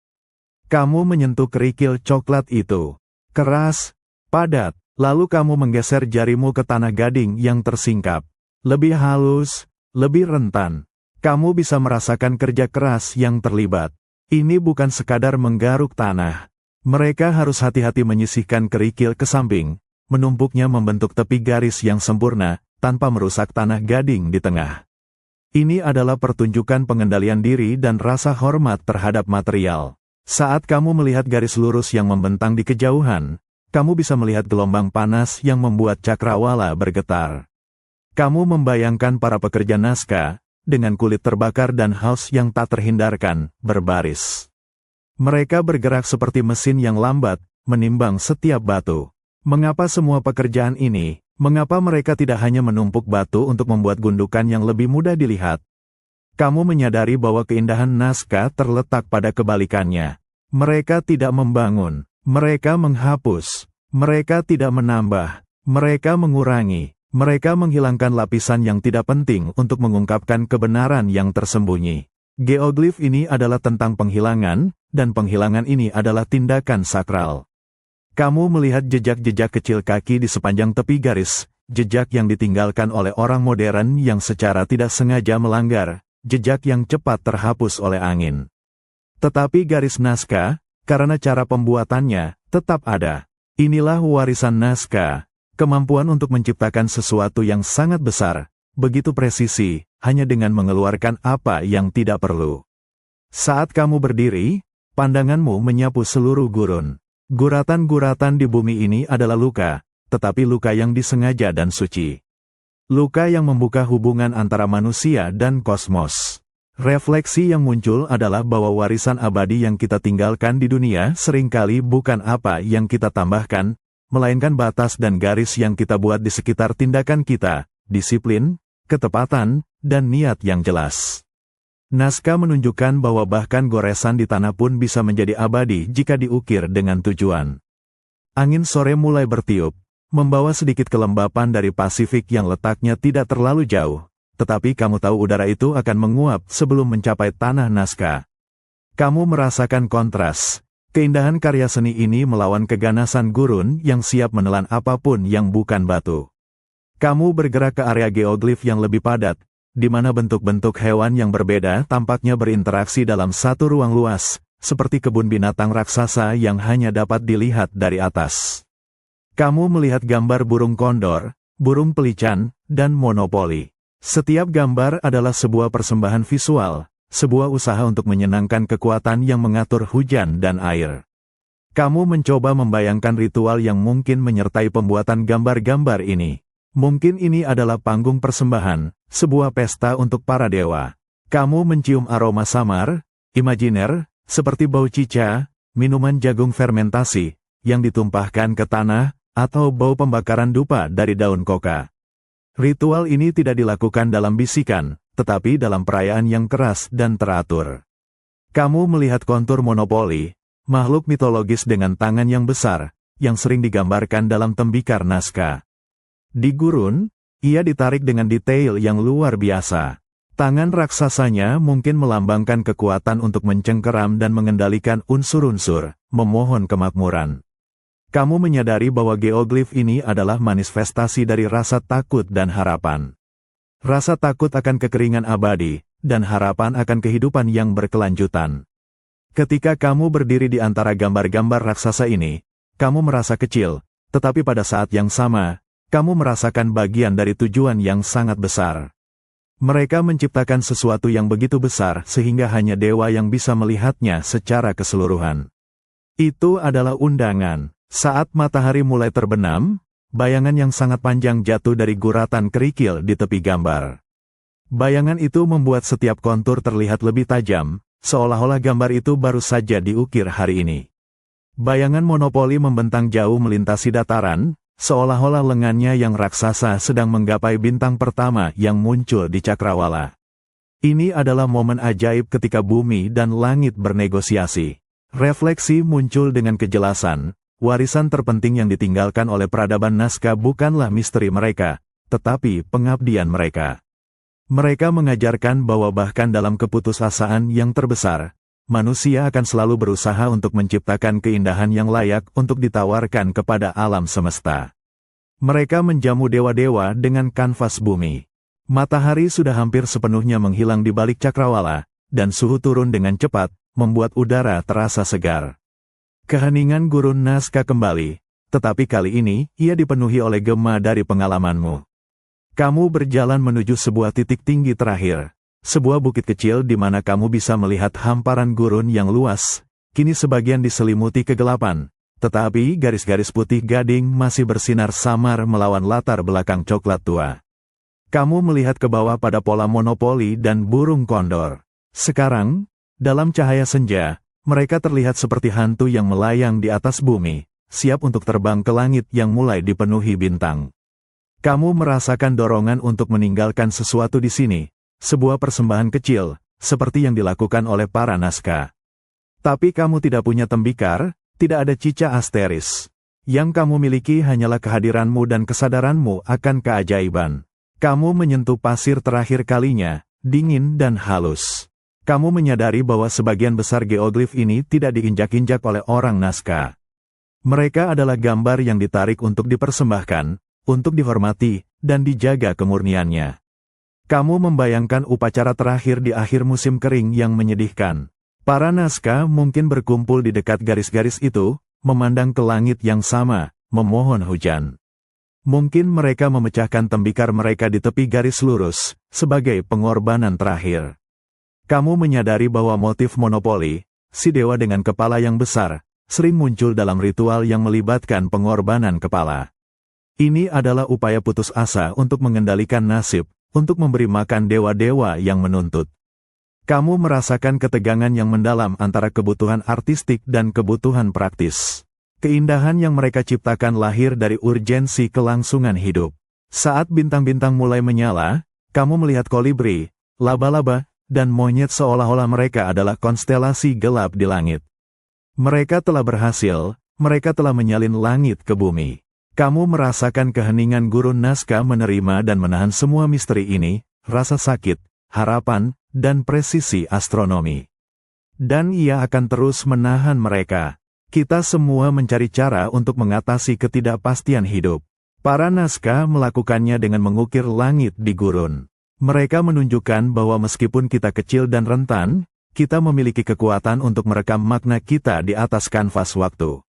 Kamu menyentuh kerikil coklat itu. Keras, padat, lalu kamu menggeser jarimu ke tanah gading yang tersingkap. Lebih halus, lebih rentan. Kamu bisa merasakan kerja keras yang terlibat. Ini bukan sekadar menggaruk tanah. Mereka harus hati-hati menyisihkan kerikil ke samping, menumpuknya membentuk tepi garis yang sempurna, tanpa merusak tanah gading di tengah. Ini adalah pertunjukan pengendalian diri dan rasa hormat terhadap material. Saat kamu melihat garis lurus yang membentang di kejauhan, kamu bisa melihat gelombang panas yang membuat cakrawala bergetar. Kamu membayangkan para pekerja naskah, dengan kulit terbakar dan haus yang tak terhindarkan, berbaris. Mereka bergerak seperti mesin yang lambat, menimbang setiap batu. Mengapa semua pekerjaan ini? Mengapa mereka tidak hanya menumpuk batu untuk membuat gundukan yang lebih mudah dilihat? Kamu menyadari bahwa keindahan naskah terletak pada kebalikannya. Mereka tidak membangun. Mereka menghapus, mereka tidak menambah, mereka mengurangi, mereka menghilangkan lapisan yang tidak penting untuk mengungkapkan kebenaran yang tersembunyi. Geoglif ini adalah tentang penghilangan, dan penghilangan ini adalah tindakan sakral. Kamu melihat jejak-jejak kecil kaki di sepanjang tepi garis, jejak yang ditinggalkan oleh orang modern yang secara tidak sengaja melanggar, jejak yang cepat terhapus oleh angin. Tetapi garis naskah, karena cara pembuatannya, tetap ada. Inilah warisan naskah, kemampuan untuk menciptakan sesuatu yang sangat besar, begitu presisi, hanya dengan mengeluarkan apa yang tidak perlu. Saat kamu berdiri, pandanganmu menyapu seluruh gurun. Guratan-guratan di bumi ini adalah luka, tetapi luka yang disengaja dan suci. Luka yang membuka hubungan antara manusia dan kosmos. Refleksi yang muncul adalah bahwa warisan abadi yang kita tinggalkan di dunia seringkali bukan apa yang kita tambahkan, melainkan batas dan garis yang kita buat di sekitar tindakan kita, disiplin, ketepatan, dan niat yang jelas. Naskah menunjukkan bahwa bahkan goresan di tanah pun bisa menjadi abadi jika diukir dengan tujuan. Angin sore mulai bertiup, membawa sedikit kelembapan dari Pasifik yang letaknya tidak terlalu jauh. Tetapi kamu tahu udara itu akan menguap sebelum mencapai tanah naskah. Kamu merasakan kontras. Keindahan karya seni ini melawan keganasan gurun yang siap menelan apapun yang bukan batu. Kamu bergerak ke area geoglif yang lebih padat, di mana bentuk-bentuk hewan yang berbeda tampaknya berinteraksi dalam satu ruang luas, seperti kebun binatang raksasa yang hanya dapat dilihat dari atas. Kamu melihat gambar burung kondor, burung pelican, dan monopoli. Setiap gambar adalah sebuah persembahan visual, sebuah usaha untuk menyenangkan kekuatan yang mengatur hujan dan air. Kamu mencoba membayangkan ritual yang mungkin menyertai pembuatan gambar-gambar ini. Mungkin ini adalah panggung persembahan, sebuah pesta untuk para dewa. Kamu mencium aroma samar, imajiner, seperti bau cica, minuman jagung fermentasi, yang ditumpahkan ke tanah, atau bau pembakaran dupa dari daun koka. Ritual ini tidak dilakukan dalam bisikan, tetapi dalam perayaan yang keras dan teratur. Kamu melihat kontur monopoli, makhluk mitologis dengan tangan yang besar, yang sering digambarkan dalam tembikar naskah. Di gurun, ia ditarik dengan detail yang luar biasa. Tangan raksasanya mungkin melambangkan kekuatan untuk mencengkeram dan mengendalikan unsur-unsur, memohon kemakmuran. Kamu menyadari bahwa geoglif ini adalah manifestasi dari rasa takut dan harapan. Rasa takut akan kekeringan abadi, dan harapan akan kehidupan yang berkelanjutan. Ketika kamu berdiri di antara gambar-gambar raksasa ini, kamu merasa kecil, tetapi pada saat yang sama, kamu merasakan bagian dari tujuan yang sangat besar. Mereka menciptakan sesuatu yang begitu besar sehingga hanya dewa yang bisa melihatnya secara keseluruhan. Itu adalah undangan. Saat matahari mulai terbenam, bayangan yang sangat panjang jatuh dari guratan kerikil di tepi gambar. Bayangan itu membuat setiap kontur terlihat lebih tajam, seolah-olah gambar itu baru saja diukir hari ini. Bayangan monopoli membentang jauh melintasi dataran, seolah-olah lengannya yang raksasa sedang menggapai bintang pertama yang muncul di cakrawala. Ini adalah momen ajaib ketika bumi dan langit bernegosiasi. Refleksi muncul dengan kejelasan. Warisan terpenting yang ditinggalkan oleh peradaban naskah bukanlah misteri mereka, tetapi pengabdian mereka. Mereka mengajarkan bahwa bahkan dalam keputusasaan yang terbesar, manusia akan selalu berusaha untuk menciptakan keindahan yang layak untuk ditawarkan kepada alam semesta. Mereka menjamu dewa-dewa dengan kanvas bumi. Matahari sudah hampir sepenuhnya menghilang di balik cakrawala, dan suhu turun dengan cepat, membuat udara terasa segar. Keheningan gurun Nazca kembali, tetapi kali ini, ia dipenuhi oleh gema dari pengalamanmu. Kamu berjalan menuju sebuah titik tinggi terakhir. Sebuah bukit kecil di mana kamu bisa melihat hamparan gurun yang luas, kini sebagian diselimuti kegelapan. Tetapi garis-garis putih gading masih bersinar samar melawan latar belakang coklat tua. Kamu melihat ke bawah pada pola monopoli dan burung kondor. Sekarang, dalam cahaya senja, mereka terlihat seperti hantu yang melayang di atas bumi, siap untuk terbang ke langit yang mulai dipenuhi bintang. Kamu merasakan dorongan untuk meninggalkan sesuatu di sini, sebuah persembahan kecil, seperti yang dilakukan oleh para Nazca. Tapi kamu tidak punya tembikar, tidak ada cica asteris. Yang kamu miliki hanyalah kehadiranmu dan kesadaranmu akan keajaiban. Kamu menyentuh pasir terakhir kalinya, dingin dan halus. Kamu menyadari bahwa sebagian besar geoglif ini tidak diinjak-injak oleh orang Nazca. Mereka adalah gambar yang ditarik untuk dipersembahkan, untuk dihormati, dan dijaga kemurniannya. Kamu membayangkan upacara terakhir di akhir musim kering yang menyedihkan. Para Nazca mungkin berkumpul di dekat garis-garis itu, memandang ke langit yang sama, memohon hujan. Mungkin mereka memecahkan tembikar mereka di tepi garis lurus, sebagai pengorbanan terakhir. Kamu menyadari bahwa motif monopoli, si dewa dengan kepala yang besar, sering muncul dalam ritual yang melibatkan pengorbanan kepala. Ini adalah upaya putus asa untuk mengendalikan nasib, untuk memberi makan dewa-dewa yang menuntut. Kamu merasakan ketegangan yang mendalam antara kebutuhan artistik dan kebutuhan praktis. Keindahan yang mereka ciptakan lahir dari urgensi kelangsungan hidup. Saat bintang-bintang mulai menyala, kamu melihat kolibri, laba-laba, dan monyet seolah-olah mereka adalah konstelasi gelap di langit. Mereka telah berhasil, mereka telah menyalin langit ke bumi. Kamu merasakan keheningan gurun Nazca menerima dan menahan semua misteri ini, rasa sakit, harapan, dan presisi astronomi. Dan ia akan terus menahan mereka. Kita semua mencari cara untuk mengatasi ketidakpastian hidup. Para Nazca melakukannya dengan mengukir langit di gurun. Mereka menunjukkan bahwa meskipun kita kecil dan rentan, kita memiliki kekuatan untuk merekam makna kita di atas kanvas waktu.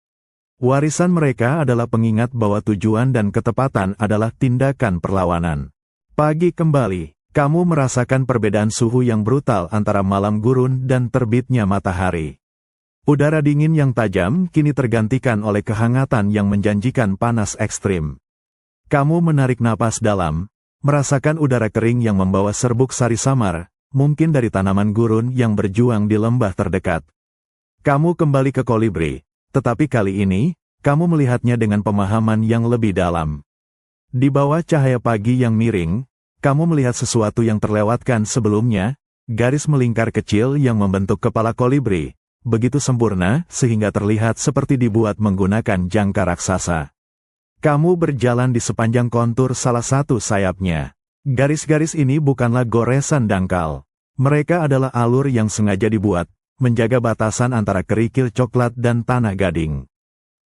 Warisan mereka adalah pengingat bahwa tujuan dan ketepatan adalah tindakan perlawanan. Pagi kembali. Kamu merasakan perbedaan suhu yang brutal antara malam gurun dan terbitnya matahari. Udara dingin yang tajam kini tergantikan oleh kehangatan yang menjanjikan panas ekstrim. Kamu menarik napas dalam, merasakan udara kering yang membawa serbuk sari samar, mungkin dari tanaman gurun yang berjuang di lembah terdekat. Kamu kembali ke kolibri, tetapi kali ini, kamu melihatnya dengan pemahaman yang lebih dalam. Di bawah cahaya pagi yang miring, kamu melihat sesuatu yang terlewatkan sebelumnya, garis melingkar kecil yang membentuk kepala kolibri, begitu sempurna sehingga terlihat seperti dibuat menggunakan jangka raksasa. Kamu berjalan di sepanjang kontur salah satu sayapnya. Garis-garis ini bukanlah goresan dangkal. Mereka adalah alur yang sengaja dibuat, menjaga batasan antara kerikil coklat dan tanah gading.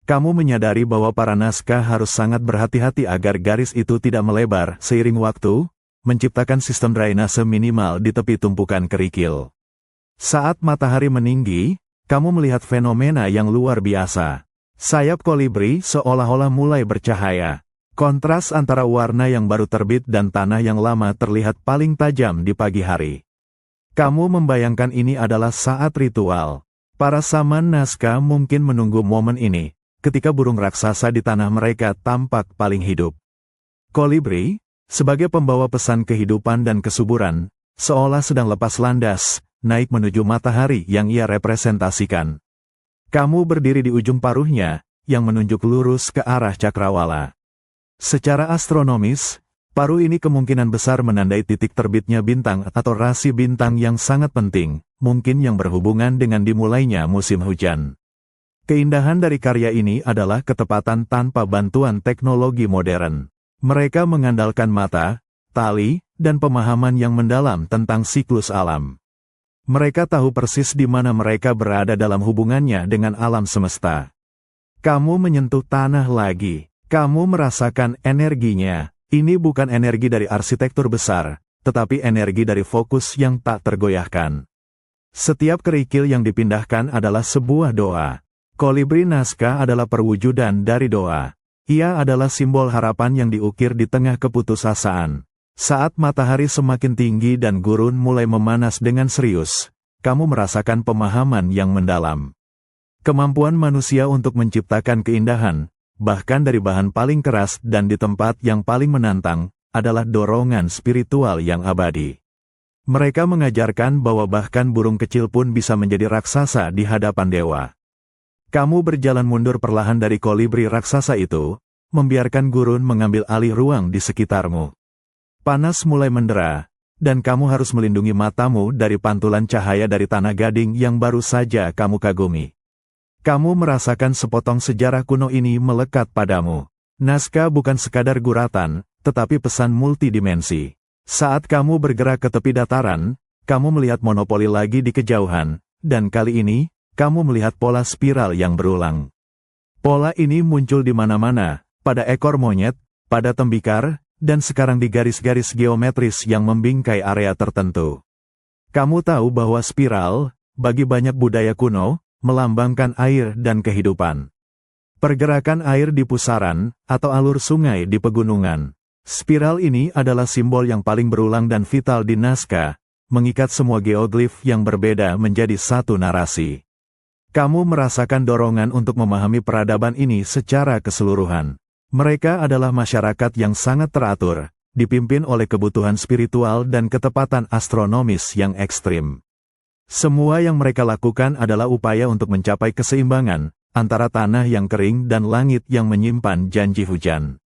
Kamu menyadari bahwa para Nazca harus sangat berhati-hati agar garis itu tidak melebar seiring waktu, menciptakan sistem drainase minimal di tepi tumpukan kerikil. Saat matahari meninggi, kamu melihat fenomena yang luar biasa. Sayap kolibri seolah-olah mulai bercahaya. Kontras antara warna yang baru terbit dan tanah yang lama terlihat paling tajam di pagi hari. Kamu membayangkan ini adalah saat ritual. Para saman Nazca mungkin menunggu momen ini, ketika burung raksasa di tanah mereka tampak paling hidup. Kolibri, sebagai pembawa pesan kehidupan dan kesuburan, seolah sedang lepas landas, naik menuju matahari yang ia representasikan. Kamu berdiri di ujung paruhnya, yang menunjuk lurus ke arah cakrawala. Secara astronomis, paruh ini kemungkinan besar menandai titik terbitnya bintang atau rasi bintang yang sangat penting, mungkin yang berhubungan dengan dimulainya musim hujan. Keindahan dari karya ini adalah ketepatan tanpa bantuan teknologi modern. Mereka mengandalkan mata, tali, dan pemahaman yang mendalam tentang siklus alam. Mereka tahu persis di mana mereka berada dalam hubungannya dengan alam semesta. Kamu menyentuh tanah lagi. Kamu merasakan energinya. Ini bukan energi dari arsitektur besar, tetapi energi dari fokus yang tak tergoyahkan. Setiap kerikil yang dipindahkan adalah sebuah doa. Kolibri naskah adalah perwujudan dari doa. Ia adalah simbol harapan yang diukir di tengah keputusasaan. Saat matahari semakin tinggi dan gurun mulai memanas dengan serius, kamu merasakan pemahaman yang mendalam. Kemampuan manusia untuk menciptakan keindahan, bahkan dari bahan paling keras dan di tempat yang paling menantang, adalah dorongan spiritual yang abadi. Mereka mengajarkan bahwa bahkan burung kecil pun bisa menjadi raksasa di hadapan dewa. Kamu berjalan mundur perlahan dari kolibri raksasa itu, membiarkan gurun mengambil alih ruang di sekitarmu. Panas mulai mendera, dan kamu harus melindungi matamu dari pantulan cahaya dari tanah gading yang baru saja kamu kagumi. Kamu merasakan sepotong sejarah kuno ini melekat padamu. Naskah bukan sekadar guratan, tetapi pesan multidimensi. Saat kamu bergerak ke tepi dataran, kamu melihat monopoli lagi di kejauhan, dan kali ini, kamu melihat pola spiral yang berulang. Pola ini muncul di mana-mana, pada ekor monyet, pada tembikar, dan sekarang di garis-garis geometris yang membingkai area tertentu. Kamu tahu bahwa spiral, bagi banyak budaya kuno, melambangkan air dan kehidupan. Pergerakan air di pusaran, atau alur sungai di pegunungan. Spiral ini adalah simbol yang paling berulang dan vital di naskah, mengikat semua geoglif yang berbeda menjadi satu narasi. Kamu merasakan dorongan untuk memahami peradaban ini secara keseluruhan. Mereka adalah masyarakat yang sangat teratur, dipimpin oleh kebutuhan spiritual dan ketepatan astronomis yang ekstrim. Semua yang mereka lakukan adalah upaya untuk mencapai keseimbangan antara tanah yang kering dan langit yang menyimpan janji hujan.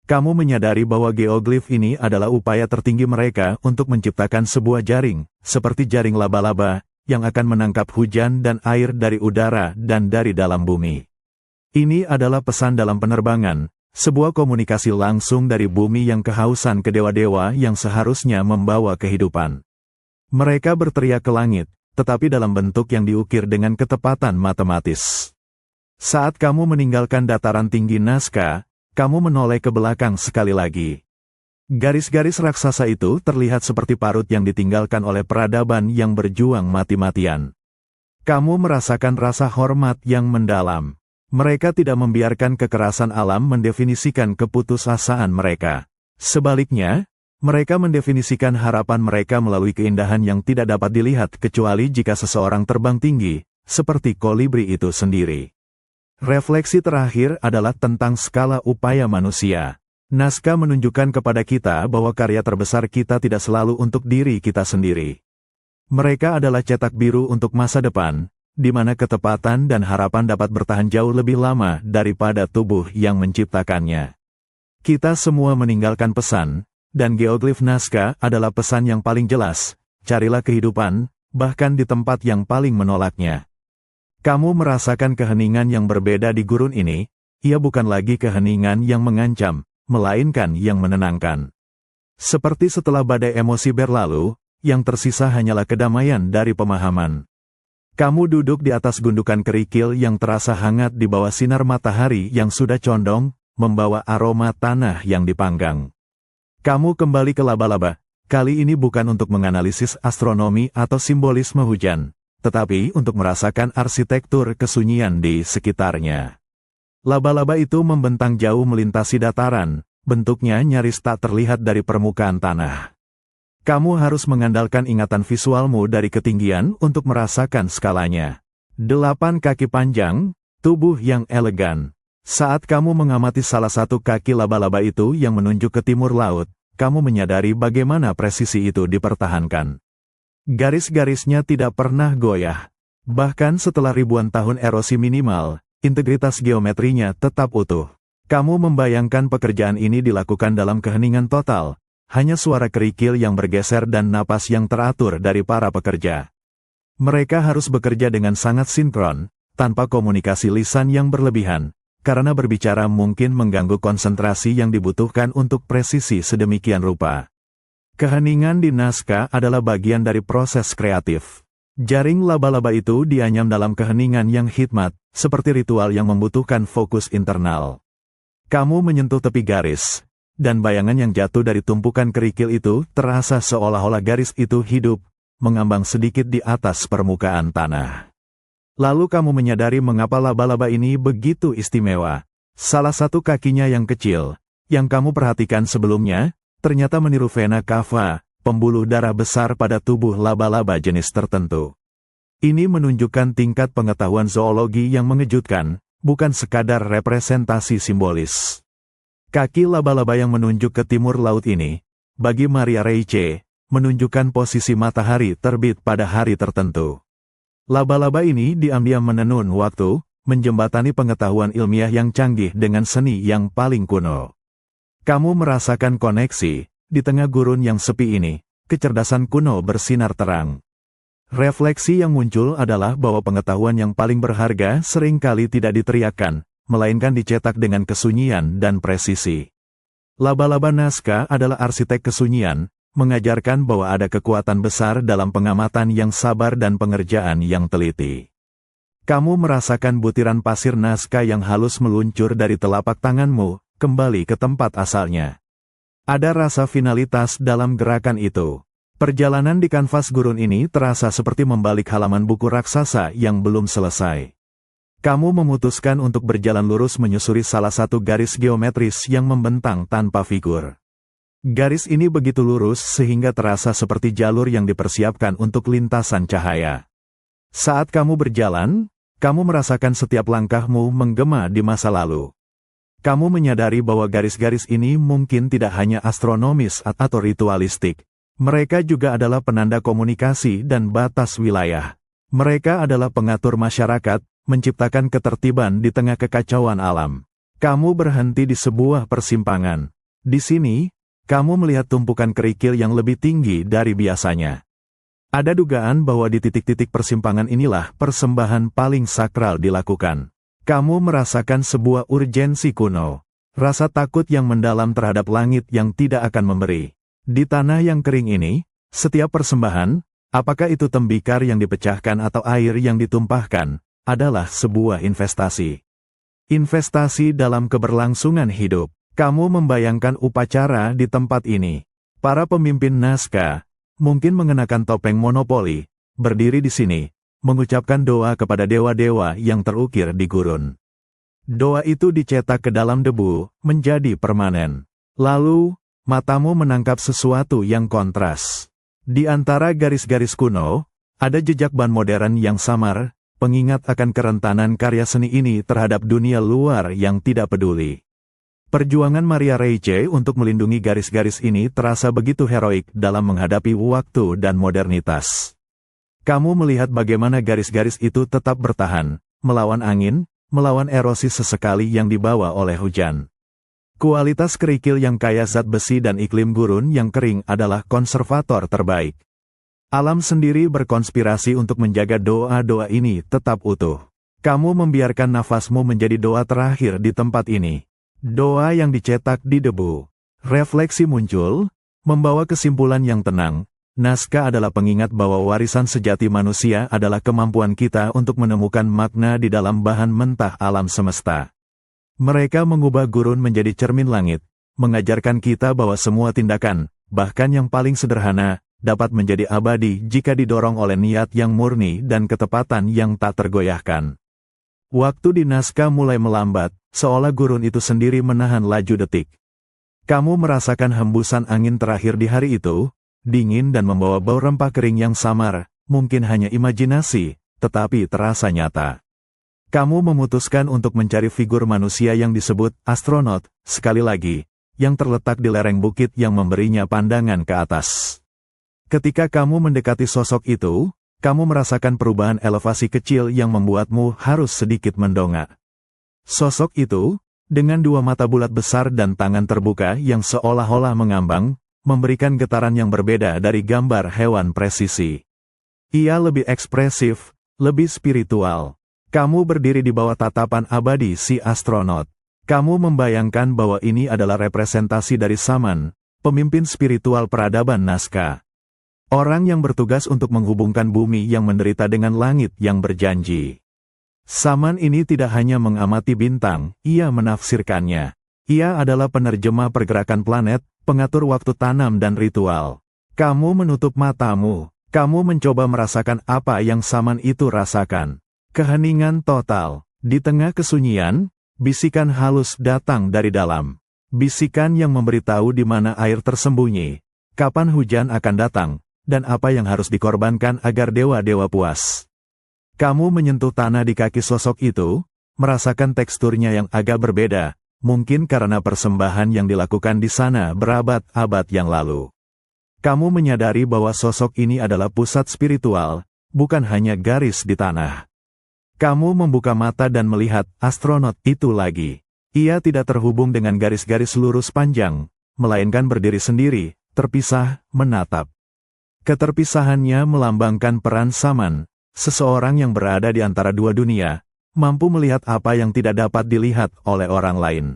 Kamu menyadari bahwa geoglif ini adalah upaya tertinggi mereka untuk menciptakan sebuah jaring, seperti jaring laba-laba, yang akan menangkap hujan dan air dari udara dan dari dalam bumi. Ini adalah pesan dalam penerbangan, sebuah komunikasi langsung dari bumi yang kehausan ke dewa-dewa yang seharusnya membawa kehidupan. Mereka berteriak ke langit, tetapi dalam bentuk yang diukir dengan ketepatan matematis. Saat kamu meninggalkan dataran tinggi naskah, kamu menoleh ke belakang sekali lagi. Garis-garis raksasa itu terlihat seperti parut yang ditinggalkan oleh peradaban yang berjuang mati-matian. Kamu merasakan rasa hormat yang mendalam. Mereka tidak membiarkan kekerasan alam mendefinisikan keputusasaan mereka. Sebaliknya, mereka mendefinisikan harapan mereka melalui keindahan yang tidak dapat dilihat kecuali jika seseorang terbang tinggi, seperti kolibri itu sendiri. Refleksi terakhir adalah tentang skala upaya manusia. Naskah menunjukkan kepada kita bahwa karya terbesar kita tidak selalu untuk diri kita sendiri. Mereka adalah cetak biru untuk masa depan, di mana ketepatan dan harapan dapat bertahan jauh lebih lama daripada tubuh yang menciptakannya. Kita semua meninggalkan pesan, dan geoglif naskah adalah pesan yang paling jelas, carilah kehidupan, bahkan di tempat yang paling menolaknya. Kamu merasakan keheningan yang berbeda di gurun ini, ia bukan lagi keheningan yang mengancam, melainkan yang menenangkan. Seperti setelah badai emosi berlalu, yang tersisa hanyalah kedamaian dari pemahaman. Kamu duduk di atas gundukan kerikil yang terasa hangat di bawah sinar matahari yang sudah condong, membawa aroma tanah yang dipanggang. Kamu kembali ke laba-laba, kali ini bukan untuk menganalisis astronomi atau simbolisme hujan, tetapi untuk merasakan arsitektur kesunyian di sekitarnya. Laba-laba itu membentang jauh melintasi dataran, bentuknya nyaris tak terlihat dari permukaan tanah. Kamu harus mengandalkan ingatan visualmu dari ketinggian untuk merasakan skalanya. 8 kaki panjang, tubuh yang elegan. Saat kamu mengamati salah satu kaki laba-laba itu yang menunjuk ke timur laut, kamu menyadari bagaimana presisi itu dipertahankan. Garis-garisnya tidak pernah goyah. Bahkan setelah ribuan tahun erosi minimal, integritas geometrinya tetap utuh. Kamu membayangkan pekerjaan ini dilakukan dalam keheningan total. Hanya suara kerikil yang bergeser dan napas yang teratur dari para pekerja. Mereka harus bekerja dengan sangat sinkron, tanpa komunikasi lisan yang berlebihan, karena berbicara mungkin mengganggu konsentrasi yang dibutuhkan untuk presisi sedemikian rupa. Keheningan di naskah adalah bagian dari proses kreatif. Jaring laba-laba itu dianyam dalam keheningan yang hikmat, seperti ritual yang membutuhkan fokus internal. Kamu menyentuh tepi garis, dan bayangan yang jatuh dari tumpukan kerikil itu terasa seolah-olah garis itu hidup, mengambang sedikit di atas permukaan tanah. Lalu kamu menyadari mengapa laba-laba ini begitu istimewa. Salah satu kakinya yang kecil, yang kamu perhatikan sebelumnya, ternyata meniru vena cava, pembuluh darah besar pada tubuh laba-laba jenis tertentu. Ini menunjukkan tingkat pengetahuan zoologi yang mengejutkan, bukan sekadar representasi simbolis. Kaki laba-laba yang menunjuk ke timur laut ini, bagi Maria Reiche, menunjukkan posisi matahari terbit pada hari tertentu. Laba-laba ini diam-diam menenun waktu, menjembatani pengetahuan ilmiah yang canggih dengan seni yang paling kuno. Kamu merasakan koneksi, di tengah gurun yang sepi ini, kecerdasan kuno bersinar terang. Refleksi yang muncul adalah bahwa pengetahuan yang paling berharga seringkali tidak diteriakkan, melainkan dicetak dengan kesunyian dan presisi. Laba-laba Nazca adalah arsitek kesunyian, mengajarkan bahwa ada kekuatan besar dalam pengamatan yang sabar dan pengerjaan yang teliti. Kamu merasakan butiran pasir Nazca yang halus meluncur dari telapak tanganmu, kembali ke tempat asalnya. Ada rasa finalitas dalam gerakan itu. Perjalanan di kanvas gurun ini terasa seperti membalik halaman buku raksasa yang belum selesai. Kamu memutuskan untuk berjalan lurus menyusuri salah satu garis geometris yang membentang tanpa figur. Garis ini begitu lurus sehingga terasa seperti jalur yang dipersiapkan untuk lintasan cahaya. Saat kamu berjalan, kamu merasakan setiap langkahmu menggema di masa lalu. Kamu menyadari bahwa garis-garis ini mungkin tidak hanya astronomis atau ritualistik. Mereka juga adalah penanda komunikasi dan batas wilayah. Mereka adalah pengatur masyarakat, menciptakan ketertiban di tengah kekacauan alam. Kamu berhenti di sebuah persimpangan. Di sini, kamu melihat tumpukan kerikil yang lebih tinggi dari biasanya. Ada dugaan bahwa di titik-titik persimpangan inilah persembahan paling sakral dilakukan. Kamu merasakan sebuah urgensi kuno. Rasa takut yang mendalam terhadap langit yang tidak akan memberi. Di tanah yang kering ini, setiap persembahan, apakah itu tembikar yang dipecahkan atau air yang ditumpahkan, adalah sebuah investasi. Investasi dalam keberlangsungan hidup. Kamu membayangkan upacara di tempat ini. Para pemimpin Nazca, mungkin mengenakan topeng monopoli, berdiri di sini, mengucapkan doa kepada dewa-dewa yang terukir di gurun. Doa itu dicetak ke dalam debu, menjadi permanen. Lalu, matamu menangkap sesuatu yang kontras. Di antara garis-garis kuno, ada jejak ban modern yang samar, pengingat akan kerentanan karya seni ini terhadap dunia luar yang tidak peduli. Perjuangan Maria Reiche untuk melindungi garis-garis ini terasa begitu heroik dalam menghadapi waktu dan modernitas. Kamu melihat bagaimana garis-garis itu tetap bertahan, melawan angin, melawan erosi sesekali yang dibawa oleh hujan. Kualitas kerikil yang kaya zat besi dan iklim gurun yang kering adalah konservator terbaik. Alam sendiri berkonspirasi untuk menjaga doa-doa ini tetap utuh. Kamu membiarkan nafasmu menjadi doa terakhir di tempat ini. Doa yang dicetak di debu. Refleksi muncul, membawa kesimpulan yang tenang. Nazca adalah pengingat bahwa warisan sejati manusia adalah kemampuan kita untuk menemukan makna di dalam bahan mentah alam semesta. Mereka mengubah gurun menjadi cermin langit, mengajarkan kita bahwa semua tindakan, bahkan yang paling sederhana, dapat menjadi abadi jika didorong oleh niat yang murni dan ketepatan yang tak tergoyahkan. Waktu di Nazca mulai melambat, seolah gurun itu sendiri menahan laju detik. Kamu merasakan hembusan angin terakhir di hari itu, dingin dan membawa bau rempah kering yang samar, mungkin hanya imajinasi, tetapi terasa nyata. Kamu memutuskan untuk mencari figur manusia yang disebut astronot, sekali lagi, yang terletak di lereng bukit yang memberinya pandangan ke atas. Ketika kamu mendekati sosok itu, kamu merasakan perubahan elevasi kecil yang membuatmu harus sedikit mendongak. Sosok itu, dengan dua mata bulat besar dan tangan terbuka yang seolah-olah mengambang, memberikan getaran yang berbeda dari gambar hewan presisi. Ia lebih ekspresif, lebih spiritual. Kamu berdiri di bawah tatapan abadi si astronot. Kamu membayangkan bahwa ini adalah representasi dari Saman, pemimpin spiritual peradaban Nazca. Orang yang bertugas untuk menghubungkan bumi yang menderita dengan langit yang berjanji. Saman ini tidak hanya mengamati bintang, ia menafsirkannya. Ia adalah penerjemah pergerakan planet, pengatur waktu tanam dan ritual. Kamu menutup matamu. Kamu mencoba merasakan apa yang Saman itu rasakan. Keheningan total. Di tengah kesunyian, bisikan halus datang dari dalam. Bisikan yang memberitahu di mana air tersembunyi, kapan hujan akan datang, dan apa yang harus dikorbankan agar dewa-dewa puas. Kamu menyentuh tanah di kaki sosok itu, merasakan teksturnya yang agak berbeda, mungkin karena persembahan yang dilakukan di sana berabad-abad yang lalu. Kamu menyadari bahwa sosok ini adalah pusat spiritual, bukan hanya garis di tanah. Kamu membuka mata dan melihat astronot itu lagi. Ia tidak terhubung dengan garis-garis lurus panjang, melainkan berdiri sendiri, terpisah, menatap. Keterpisahannya melambangkan peran Saman, seseorang yang berada di antara dua dunia, mampu melihat apa yang tidak dapat dilihat oleh orang lain.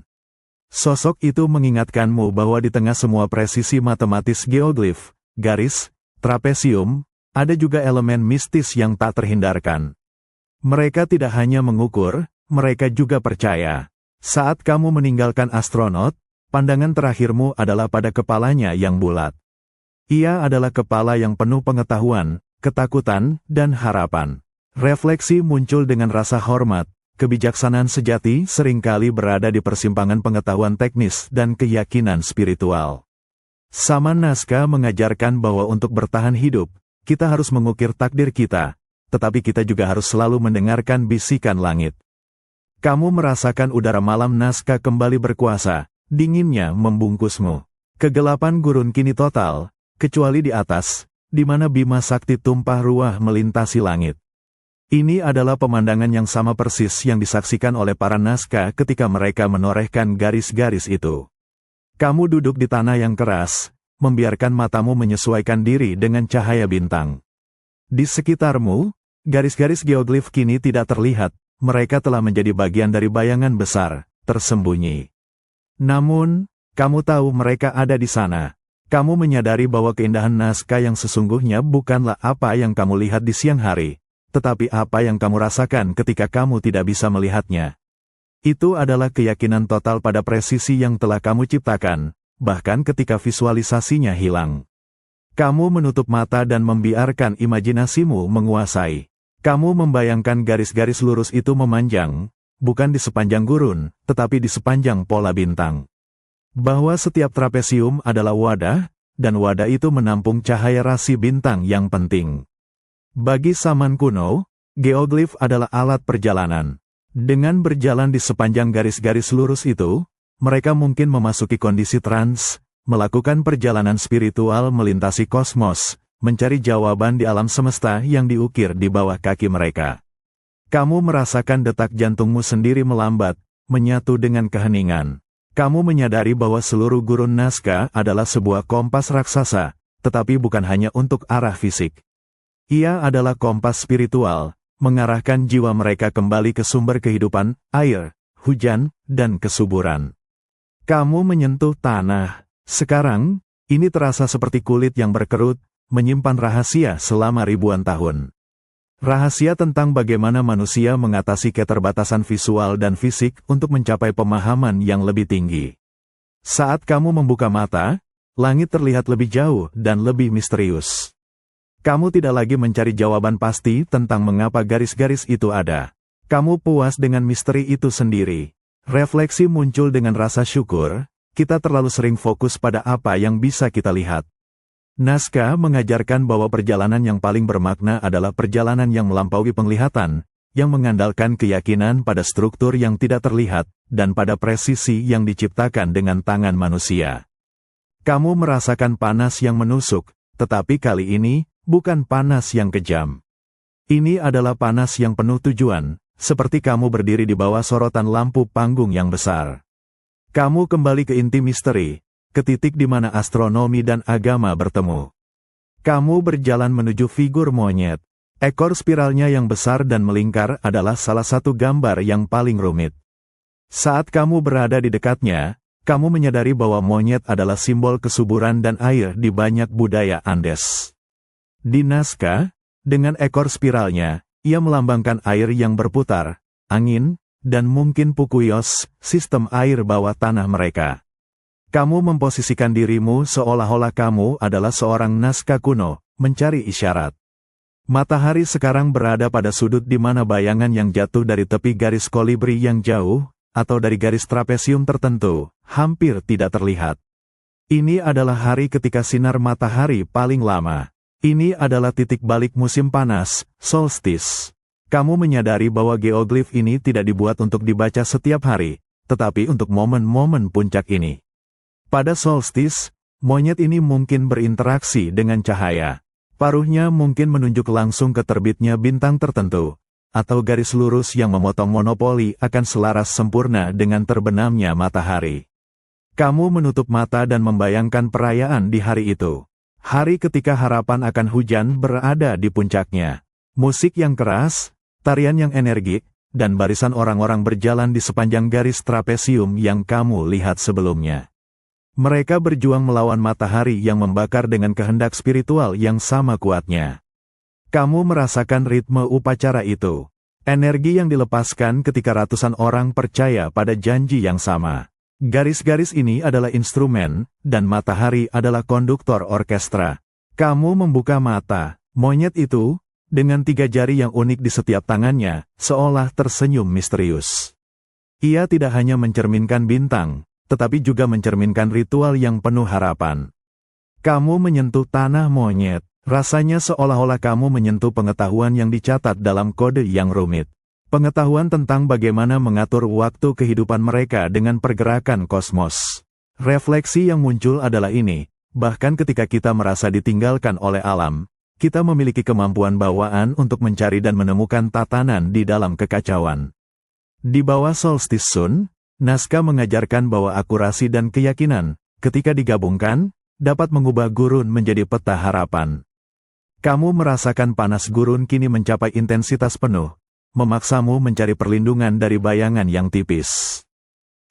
Sosok itu mengingatkanmu bahwa di tengah semua presisi matematis geoglif, garis, trapesium, ada juga elemen mistis yang tak terhindarkan. Mereka tidak hanya mengukur, mereka juga percaya. Saat kamu meninggalkan astronot, pandangan terakhirmu adalah pada kepalanya yang bulat. Ia adalah kepala yang penuh pengetahuan, ketakutan, dan harapan. Refleksi muncul dengan rasa hormat. Kebijaksanaan sejati seringkali berada di persimpangan pengetahuan teknis dan keyakinan spiritual. Saman Nazca mengajarkan bahwa untuk bertahan hidup, kita harus mengukir takdir kita, tetapi kita juga harus selalu mendengarkan bisikan langit. Kamu merasakan udara malam Nazca kembali berkuasa, dinginnya membungkusmu. Kegelapan gurun kini total, kecuali di atas, di mana Bima Sakti tumpah ruah melintasi langit. Ini adalah pemandangan yang sama persis yang disaksikan oleh para Nazca ketika mereka menorehkan garis-garis itu. Kamu duduk di tanah yang keras, membiarkan matamu menyesuaikan diri dengan cahaya bintang. Di sekitarmu, garis-garis geoglif kini tidak terlihat, mereka telah menjadi bagian dari bayangan besar, tersembunyi. Namun, kamu tahu mereka ada di sana. Kamu menyadari bahwa keindahan Nazca yang sesungguhnya bukanlah apa yang kamu lihat di siang hari, tetapi apa yang kamu rasakan ketika kamu tidak bisa melihatnya. Itu adalah keyakinan total pada presisi yang telah kamu ciptakan, bahkan ketika visualisasinya hilang. Kamu menutup mata dan membiarkan imajinasimu menguasai. Kamu membayangkan garis-garis lurus itu memanjang, bukan di sepanjang gurun, tetapi di sepanjang pola bintang. Bahwa setiap trapesium adalah wadah, dan wadah itu menampung cahaya rasi bintang yang penting. Bagi Saman kuno, geoglif adalah alat perjalanan. Dengan berjalan di sepanjang garis-garis lurus itu, mereka mungkin memasuki kondisi trans, melakukan perjalanan spiritual melintasi kosmos, mencari jawaban di alam semesta yang diukir di bawah kaki mereka. Kamu merasakan detak jantungmu sendiri melambat, menyatu dengan keheningan. Kamu menyadari bahwa seluruh gurun Nazca adalah sebuah kompas raksasa, tetapi bukan hanya untuk arah fisik. Ia adalah kompas spiritual, mengarahkan jiwa mereka kembali ke sumber kehidupan, air, hujan, dan kesuburan. Kamu menyentuh tanah. Sekarang, ini terasa seperti kulit yang berkerut, menyimpan rahasia selama ribuan tahun. Rahasia tentang bagaimana manusia mengatasi keterbatasan visual dan fisik untuk mencapai pemahaman yang lebih tinggi. Saat kamu membuka mata, langit terlihat lebih jauh dan lebih misterius. Kamu tidak lagi mencari jawaban pasti tentang mengapa garis-garis itu ada. Kamu puas dengan misteri itu sendiri. Refleksi muncul dengan rasa syukur, kita terlalu sering fokus pada apa yang bisa kita lihat. Nazca mengajarkan bahwa perjalanan yang paling bermakna adalah perjalanan yang melampaui penglihatan, yang mengandalkan keyakinan pada struktur yang tidak terlihat, dan pada presisi yang diciptakan dengan tangan manusia. Kamu merasakan panas yang menusuk, tetapi kali ini, bukan panas yang kejam. Ini adalah panas yang penuh tujuan, seperti kamu berdiri di bawah sorotan lampu panggung yang besar. Kamu kembali ke inti misteri, ke titik di mana astronomi dan agama bertemu. Kamu berjalan menuju figur monyet. Ekor spiralnya yang besar dan melingkar adalah salah satu gambar yang paling rumit. Saat kamu berada di dekatnya, kamu menyadari bahwa monyet adalah simbol kesuburan dan air di banyak budaya Andes. Di Nazca, dengan ekor spiralnya, ia melambangkan air yang berputar, angin, dan mungkin Pukuios, sistem air bawah tanah mereka. Kamu memposisikan dirimu seolah-olah kamu adalah seorang naskah kuno, mencari isyarat. Matahari sekarang berada pada sudut di mana bayangan yang jatuh dari tepi garis kolibri yang jauh, atau dari garis trapesium tertentu, hampir tidak terlihat. Ini adalah hari ketika sinar matahari paling lama. Ini adalah titik balik musim panas, solstice. Kamu menyadari bahwa geoglif ini tidak dibuat untuk dibaca setiap hari, tetapi untuk momen-momen puncak ini. Pada solstice, monyet ini mungkin berinteraksi dengan cahaya. Paruhnya mungkin menunjuk langsung ke terbitnya bintang tertentu, atau garis lurus yang memotong monopoli akan selaras sempurna dengan terbenamnya matahari. Kamu menutup mata dan membayangkan perayaan di hari itu. Hari ketika harapan akan hujan berada di puncaknya. Musik yang keras, tarian yang energik, dan barisan orang-orang berjalan di sepanjang garis trapesium yang kamu lihat sebelumnya. Mereka berjuang melawan matahari yang membakar dengan kehendak spiritual yang sama kuatnya. Kamu merasakan ritme upacara itu. Energi yang dilepaskan ketika ratusan orang percaya pada janji yang sama. Garis-garis ini adalah instrumen, dan matahari adalah konduktor orkestra. Kamu membuka mata, monyet itu, dengan 3 jari yang unik di setiap tangannya, seolah tersenyum misterius. Ia tidak hanya mencerminkan bintang, tetapi juga mencerminkan ritual yang penuh harapan. Kamu menyentuh tanah monyet, rasanya seolah-olah kamu menyentuh pengetahuan yang dicatat dalam kode yang rumit. Pengetahuan tentang bagaimana mengatur waktu kehidupan mereka dengan pergerakan kosmos. Refleksi yang muncul adalah ini, bahkan ketika kita merasa ditinggalkan oleh alam, kita memiliki kemampuan bawaan untuk mencari dan menemukan tatanan di dalam kekacauan. Di bawah solstice sun, naskah mengajarkan bahwa akurasi dan keyakinan, ketika digabungkan, dapat mengubah gurun menjadi peta harapan. Kamu merasakan panas gurun kini mencapai intensitas penuh, memaksamu mencari perlindungan dari bayangan yang tipis.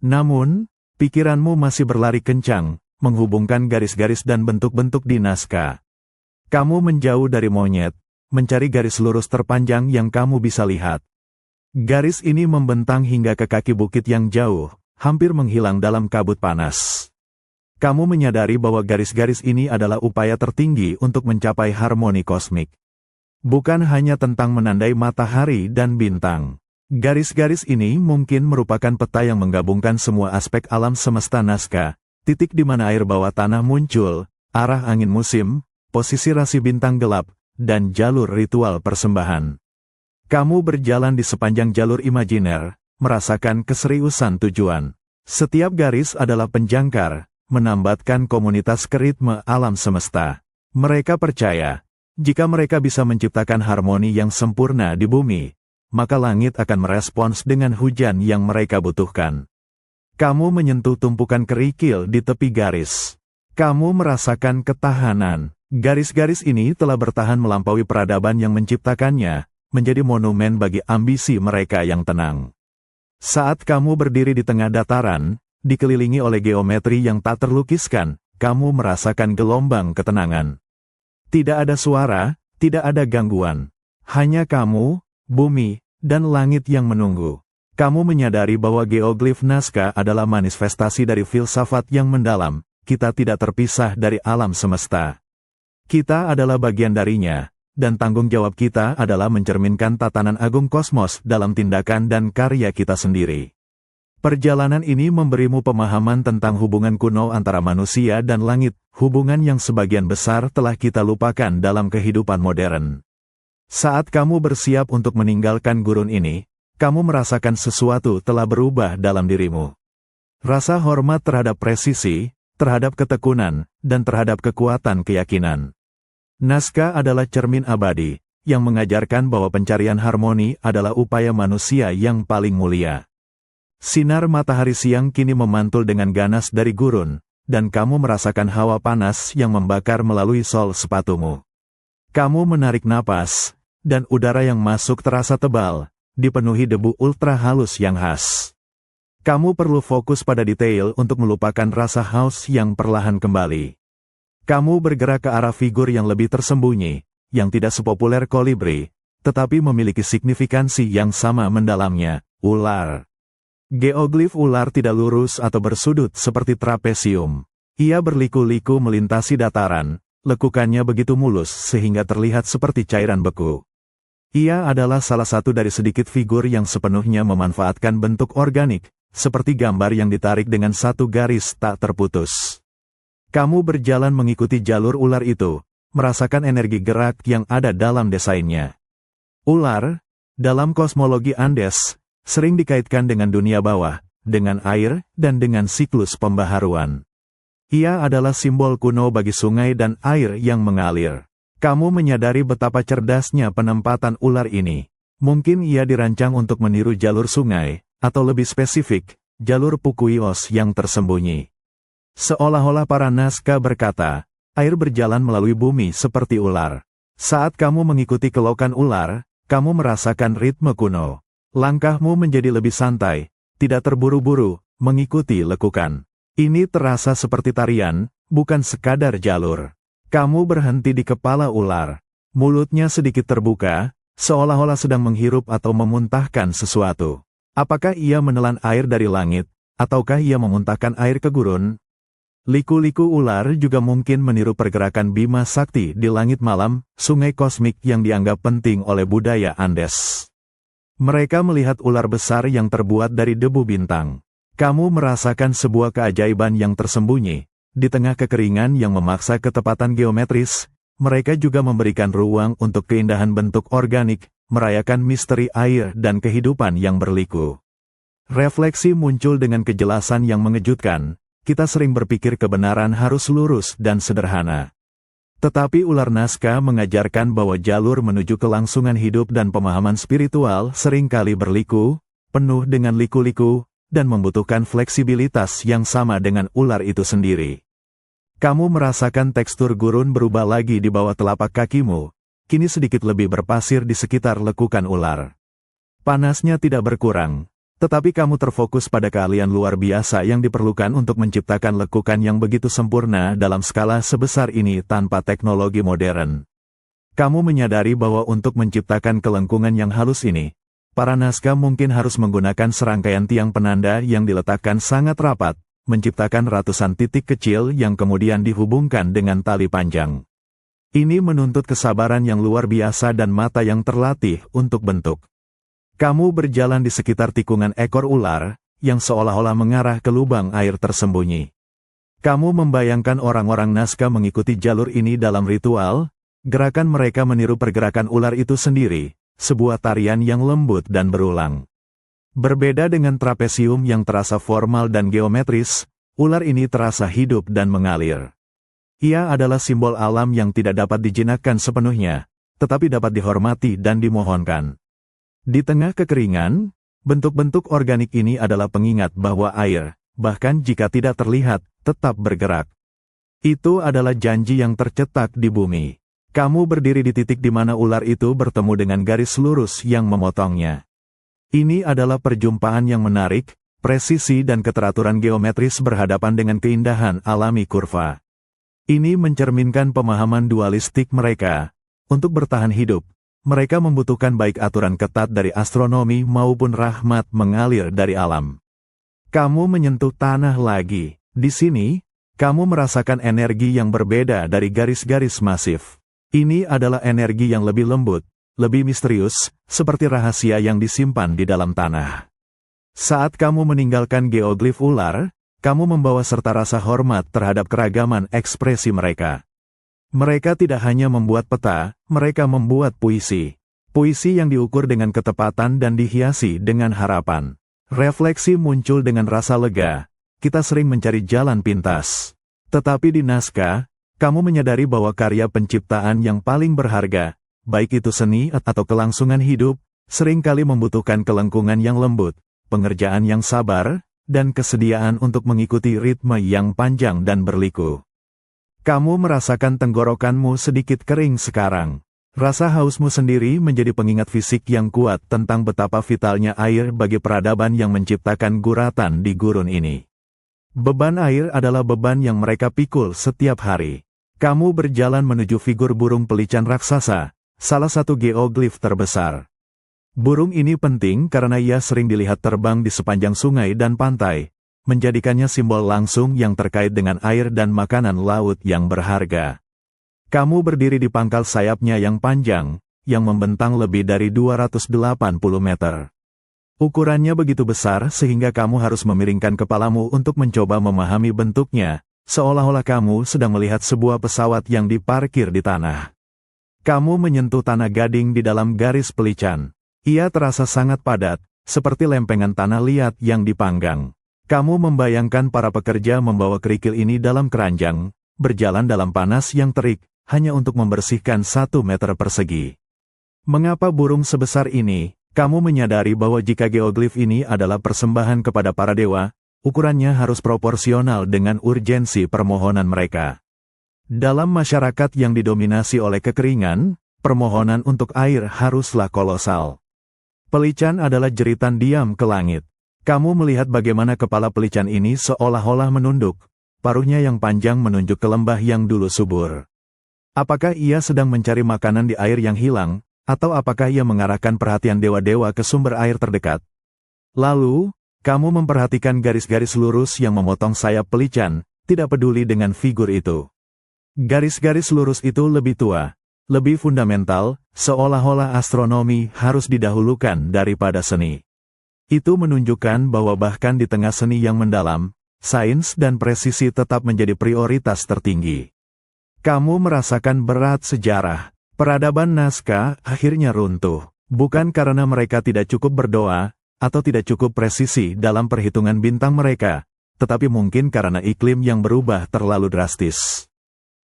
Namun, pikiranmu masih berlari kencang, menghubungkan garis-garis dan bentuk-bentuk di naskah. Kamu menjauh dari monyet, mencari garis lurus terpanjang yang kamu bisa lihat. Garis ini membentang hingga ke kaki bukit yang jauh, hampir menghilang dalam kabut panas. Kamu menyadari bahwa garis-garis ini adalah upaya tertinggi untuk mencapai harmoni kosmik. Bukan hanya tentang menandai matahari dan bintang. Garis-garis ini mungkin merupakan peta yang menggabungkan semua aspek alam semesta naskah, titik di mana air bawah tanah muncul, arah angin musim, posisi rasi bintang gelap, dan jalur ritual persembahan. Kamu berjalan di sepanjang jalur imajiner, merasakan keseriusan tujuan. Setiap garis adalah penjangkar, menambatkan komunitas ke ritme alam semesta. Mereka percaya, jika mereka bisa menciptakan harmoni yang sempurna di bumi, maka langit akan merespons dengan hujan yang mereka butuhkan. Kamu menyentuh tumpukan kerikil di tepi garis. Kamu merasakan ketahanan. Garis-garis ini telah bertahan melampaui peradaban yang menciptakannya, menjadi monumen bagi ambisi mereka yang tenang. Saat kamu berdiri di tengah dataran, dikelilingi oleh geometri yang tak terlukiskan, kamu merasakan gelombang ketenangan. Tidak ada suara, tidak ada gangguan. Hanya kamu, bumi, dan langit yang menunggu. Kamu menyadari bahwa geoglif naskah adalah manifestasi dari filsafat yang mendalam. Kita tidak terpisah dari alam semesta. Kita adalah bagian darinya. Dan tanggung jawab kita adalah mencerminkan tatanan agung kosmos dalam tindakan dan karya kita sendiri. Perjalanan ini memberimu pemahaman tentang hubungan kuno antara manusia dan langit, hubungan yang sebagian besar telah kita lupakan dalam kehidupan modern. Saat kamu bersiap untuk meninggalkan gurun ini, kamu merasakan sesuatu telah berubah dalam dirimu. Rasa hormat terhadap presisi, terhadap ketekunan, dan terhadap kekuatan keyakinan. Naskah adalah cermin abadi, yang mengajarkan bahwa pencarian harmoni adalah upaya manusia yang paling mulia. Sinar matahari siang kini memantul dengan ganas dari gurun, dan kamu merasakan hawa panas yang membakar melalui sol sepatumu. Kamu menarik napas, dan udara yang masuk terasa tebal, dipenuhi debu ultra halus yang khas. Kamu perlu fokus pada detail untuk melupakan rasa haus yang perlahan kembali. Kamu bergerak ke arah figur yang lebih tersembunyi, yang tidak sepopuler kolibri, tetapi memiliki signifikansi yang sama mendalamnya, Ular. Geoglif ular tidak lurus atau bersudut seperti trapesium. Ia berliku-liku melintasi dataran, lekukannya begitu mulus sehingga terlihat seperti cairan beku. Ia adalah salah satu dari sedikit figur yang sepenuhnya memanfaatkan bentuk organik, seperti gambar yang ditarik dengan satu garis tak terputus. Kamu berjalan mengikuti jalur ular itu, merasakan energi gerak yang ada dalam desainnya. Ular, dalam kosmologi Andes, sering dikaitkan dengan dunia bawah, dengan air, dan dengan siklus pembaharuan. Ia adalah simbol kuno bagi sungai dan air yang mengalir. Kamu menyadari betapa cerdasnya penempatan ular ini. Mungkin ia dirancang untuk meniru jalur sungai, atau lebih spesifik, jalur Pukuios yang tersembunyi. Seolah-olah para naskah berkata, air berjalan melalui bumi seperti ular. Saat kamu mengikuti kelokan ular, kamu merasakan ritme kuno. Langkahmu menjadi lebih santai, tidak terburu-buru, mengikuti lekukan. Ini terasa seperti tarian, bukan sekadar jalur. Kamu berhenti di kepala ular. Mulutnya sedikit terbuka, seolah-olah sedang menghirup atau memuntahkan sesuatu. Apakah ia menelan air dari langit, ataukah ia memuntahkan air ke gurun? Liku-liku ular juga mungkin meniru pergerakan Bima Sakti di langit malam, sungai kosmik yang dianggap penting oleh budaya Andes. Mereka melihat ular besar yang terbuat dari debu bintang. Kamu merasakan sebuah keajaiban yang tersembunyi. Di tengah kekeringan yang memaksa ketepatan geometris, mereka juga memberikan ruang untuk keindahan bentuk organik, merayakan misteri air dan kehidupan yang berliku. Refleksi muncul dengan kejelasan yang mengejutkan. Kita sering berpikir kebenaran harus lurus dan sederhana. Tetapi ular naskah mengajarkan bahwa jalur menuju kelangsungan hidup dan pemahaman spiritual seringkali berliku, penuh dengan liku-liku, dan membutuhkan fleksibilitas yang sama dengan ular itu sendiri. Kamu merasakan tekstur gurun berubah lagi di bawah telapak kakimu, kini sedikit lebih berpasir di sekitar lekukan ular. Panasnya tidak berkurang, tetapi kamu terfokus pada keahlian luar biasa yang diperlukan untuk menciptakan lekukan yang begitu sempurna dalam skala sebesar ini tanpa teknologi modern. Kamu menyadari bahwa untuk menciptakan kelengkungan yang halus ini, para naskah mungkin harus menggunakan serangkaian tiang penanda yang diletakkan sangat rapat, menciptakan ratusan titik kecil yang kemudian dihubungkan dengan tali panjang. Ini menuntut kesabaran yang luar biasa dan mata yang terlatih untuk bentuk. Kamu berjalan di sekitar tikungan ekor ular, yang seolah-olah mengarah ke lubang air tersembunyi. Kamu membayangkan orang-orang naskah mengikuti jalur ini dalam ritual, gerakan mereka meniru pergerakan ular itu sendiri, sebuah tarian yang lembut dan berulang. Berbeda dengan trapesium yang terasa formal dan geometris, ular ini terasa hidup dan mengalir. Ia adalah simbol alam yang tidak dapat dijinakkan sepenuhnya, tetapi dapat dihormati dan dimohonkan. Di tengah kekeringan, bentuk-bentuk organik ini adalah pengingat bahwa air, bahkan jika tidak terlihat, tetap bergerak. Itu adalah janji yang tercetak di bumi. Kamu berdiri di titik di mana ular itu bertemu dengan garis lurus yang memotongnya. Ini adalah perjumpaan yang menarik, presisi dan keteraturan geometris berhadapan dengan keindahan alami kurva. Ini mencerminkan pemahaman dualistik mereka. Untuk bertahan hidup, mereka membutuhkan baik aturan ketat dari astronomi maupun rahmat mengalir dari alam. Kamu menyentuh tanah lagi. Di sini, kamu merasakan energi yang berbeda dari garis-garis masif. Ini adalah energi yang lebih lembut, lebih misterius, seperti rahasia yang disimpan di dalam tanah. Saat kamu meninggalkan geoglif ular, kamu membawa serta rasa hormat terhadap keragaman ekspresi mereka. Mereka tidak hanya membuat peta, mereka membuat puisi. Puisi yang diukur dengan ketepatan dan dihiasi dengan harapan. Refleksi muncul dengan rasa lega. Kita sering mencari jalan pintas. Tetapi di naskah, kamu menyadari bahwa karya penciptaan yang paling berharga, baik itu seni atau kelangsungan hidup, seringkali membutuhkan kelengkungan yang lembut, pengerjaan yang sabar, dan kesediaan untuk mengikuti ritme yang panjang dan berliku. Kamu merasakan tenggorokanmu sedikit kering sekarang. Rasa hausmu sendiri menjadi pengingat fisik yang kuat tentang betapa vitalnya air bagi peradaban yang menciptakan guratan di gurun ini. Beban air adalah beban yang mereka pikul setiap hari. Kamu berjalan menuju figur burung pelican raksasa, salah satu geoglif terbesar. Burung ini penting karena ia sering dilihat terbang di sepanjang sungai dan pantai, menjadikannya simbol langsung yang terkait dengan air dan makanan laut yang berharga. Kamu berdiri di pangkal sayapnya yang panjang, yang membentang lebih dari 280 meter. Ukurannya begitu besar sehingga kamu harus memiringkan kepalamu untuk mencoba memahami bentuknya, seolah-olah kamu sedang melihat sebuah pesawat yang diparkir di tanah. Kamu menyentuh tanah gading di dalam garis pelican. Ia terasa sangat padat, seperti lempengan tanah liat yang dipanggang. Kamu membayangkan para pekerja membawa kerikil ini dalam keranjang, berjalan dalam panas yang terik, hanya untuk membersihkan 1 meter persegi. Mengapa burung sebesar ini? Kamu menyadari bahwa jika geoglif ini adalah persembahan kepada para dewa, ukurannya harus proporsional dengan urgensi permohonan mereka. Dalam masyarakat yang didominasi oleh kekeringan, permohonan untuk air haruslah kolosal. Pelican adalah jeritan diam ke langit. Kamu melihat bagaimana kepala pelican ini seolah-olah menunduk, paruhnya yang panjang menunjuk ke lembah yang dulu subur. Apakah ia sedang mencari makanan di air yang hilang, atau apakah ia mengarahkan perhatian dewa-dewa ke sumber air terdekat? Lalu, kamu memperhatikan garis-garis lurus yang memotong sayap pelican, tidak peduli dengan figur itu. Garis-garis lurus itu lebih tua, lebih fundamental, seolah-olah astronomi harus didahulukan daripada seni. Itu menunjukkan bahwa bahkan di tengah seni yang mendalam, sains dan presisi tetap menjadi prioritas tertinggi. Kamu merasakan berat sejarah. Peradaban Nazca akhirnya runtuh, bukan karena mereka tidak cukup berdoa, atau tidak cukup presisi dalam perhitungan bintang mereka, tetapi mungkin karena iklim yang berubah terlalu drastis.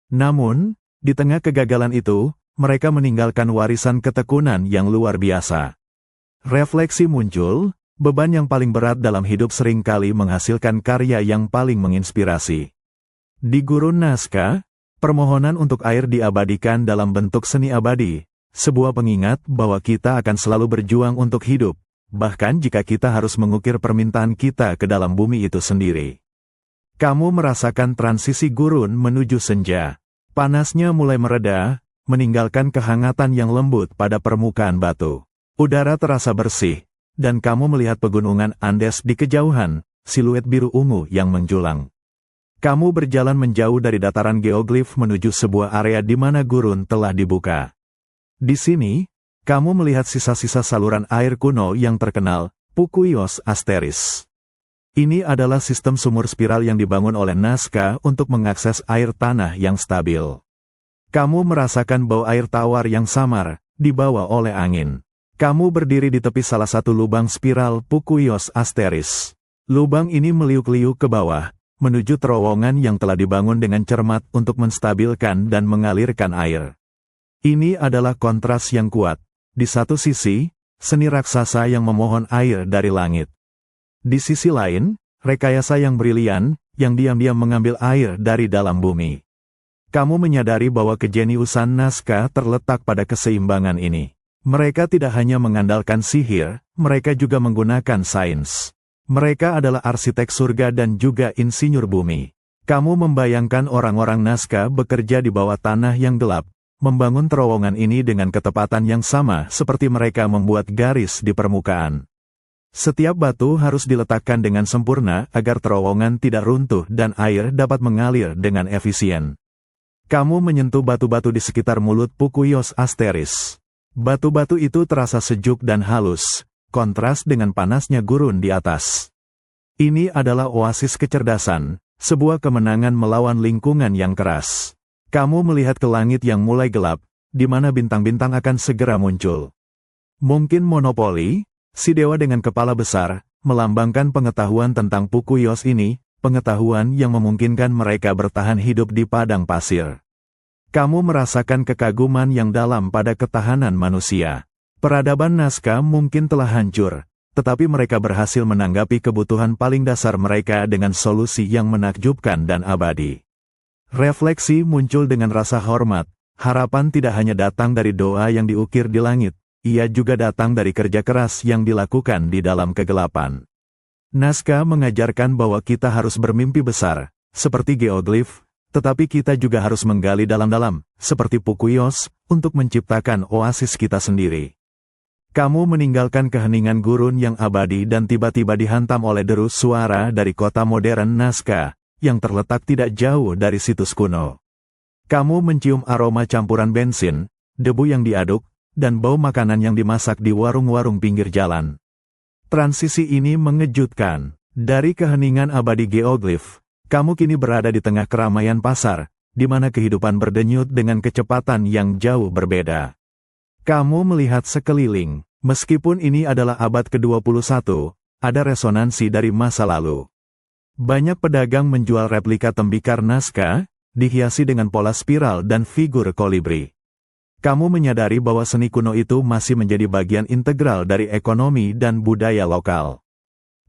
Namun, di tengah kegagalan itu, mereka meninggalkan warisan ketekunan yang luar biasa. Refleksi muncul, beban yang paling berat dalam hidup seringkali menghasilkan karya yang paling menginspirasi. Di Gurun Nazca, permohonan untuk air diabadikan dalam bentuk seni abadi, sebuah pengingat bahwa kita akan selalu berjuang untuk hidup, bahkan jika kita harus mengukir permintaan kita ke dalam bumi itu sendiri. Kamu merasakan transisi gurun menuju senja. Panasnya mulai mereda, meninggalkan kehangatan yang lembut pada permukaan batu. Udara terasa bersih, dan kamu melihat pegunungan Andes di kejauhan, siluet biru ungu yang menjulang. Kamu berjalan menjauh dari dataran geoglif menuju sebuah area di mana gurun telah dibuka. Di sini, kamu melihat sisa-sisa saluran air kuno yang terkenal, Pukuios Asteris. Ini adalah sistem sumur spiral yang dibangun oleh Nazca untuk mengakses air tanah yang stabil. Kamu merasakan bau air tawar yang samar, dibawa oleh angin. Kamu berdiri di tepi salah satu lubang spiral Pukuios Asteris. Lubang ini meliuk-liuk ke bawah, menuju terowongan yang telah dibangun dengan cermat untuk menstabilkan dan mengalirkan air. Ini adalah kontras yang kuat. Di satu sisi, seni raksasa yang memohon air dari langit. Di sisi lain, rekayasa yang brilian, yang diam-diam mengambil air dari dalam bumi. Kamu menyadari bahwa kejeniusan Nazca terletak pada keseimbangan ini. Mereka tidak hanya mengandalkan sihir, mereka juga menggunakan sains. Mereka adalah arsitek surga dan juga insinyur bumi. Kamu membayangkan orang-orang Nazca bekerja di bawah tanah yang gelap, membangun terowongan ini dengan ketepatan yang sama seperti mereka membuat garis di permukaan. Setiap batu harus diletakkan dengan sempurna agar terowongan tidak runtuh dan air dapat mengalir dengan efisien. Kamu menyentuh batu-batu di sekitar mulut Pukuios Asteris. Batu-batu itu terasa sejuk dan halus, kontras dengan panasnya gurun di atas. Ini adalah oasis kecerdasan, sebuah kemenangan melawan lingkungan yang keras. Kamu melihat ke langit yang mulai gelap, di mana bintang-bintang akan segera muncul. Mungkin monopoli, si dewa dengan kepala besar, melambangkan pengetahuan tentang Pukuios ini, pengetahuan yang memungkinkan mereka bertahan hidup di padang pasir. Kamu merasakan kekaguman yang dalam pada ketahanan manusia. Peradaban Nazca mungkin telah hancur, tetapi mereka berhasil menanggapi kebutuhan paling dasar mereka dengan solusi yang menakjubkan dan abadi. Refleksi muncul dengan rasa hormat, harapan tidak hanya datang dari doa yang diukir di langit, ia juga datang dari kerja keras yang dilakukan di dalam kegelapan. Nazca mengajarkan bahwa kita harus bermimpi besar, seperti geoglif, tetapi kita juga harus menggali dalam-dalam, seperti Pukuios, untuk menciptakan oasis kita sendiri. Kamu meninggalkan keheningan gurun yang abadi dan tiba-tiba dihantam oleh deru suara dari kota modern Nazca, yang terletak tidak jauh dari situs kuno. Kamu mencium aroma campuran bensin, debu yang diaduk, dan bau makanan yang dimasak di warung-warung pinggir jalan. Transisi ini mengejutkan. Dari keheningan abadi geoglif, kamu kini berada di tengah keramaian pasar, di mana kehidupan berdenyut dengan kecepatan yang jauh berbeda. Kamu melihat sekeliling. Meskipun ini adalah abad ke-21, ada resonansi dari masa lalu. Banyak pedagang menjual replika tembikar Nazca, dihiasi dengan pola spiral dan figur kolibri. Kamu menyadari bahwa seni kuno itu masih menjadi bagian integral dari ekonomi dan budaya lokal.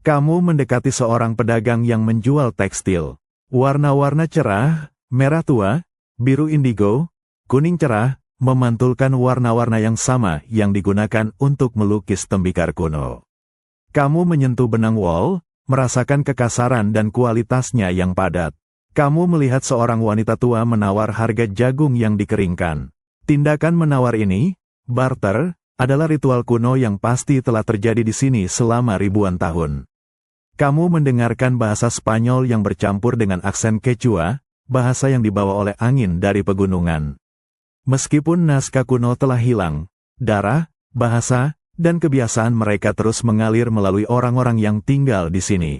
Kamu mendekati seorang pedagang yang menjual tekstil. Warna-warna cerah, merah tua, biru indigo, kuning cerah, memantulkan warna-warna yang sama yang digunakan untuk melukis tembikar kuno. Kamu menyentuh benang wol, merasakan kekasaran dan kualitasnya yang padat. Kamu melihat seorang wanita tua menawar harga jagung yang dikeringkan. Tindakan menawar ini, barter, adalah ritual kuno yang pasti telah terjadi di sini selama ribuan tahun. Kamu mendengarkan bahasa Spanyol yang bercampur dengan aksen Quechua, bahasa yang dibawa oleh angin dari pegunungan. Meskipun Nazca kuno telah hilang, darah, bahasa, dan kebiasaan mereka terus mengalir melalui orang-orang yang tinggal di sini.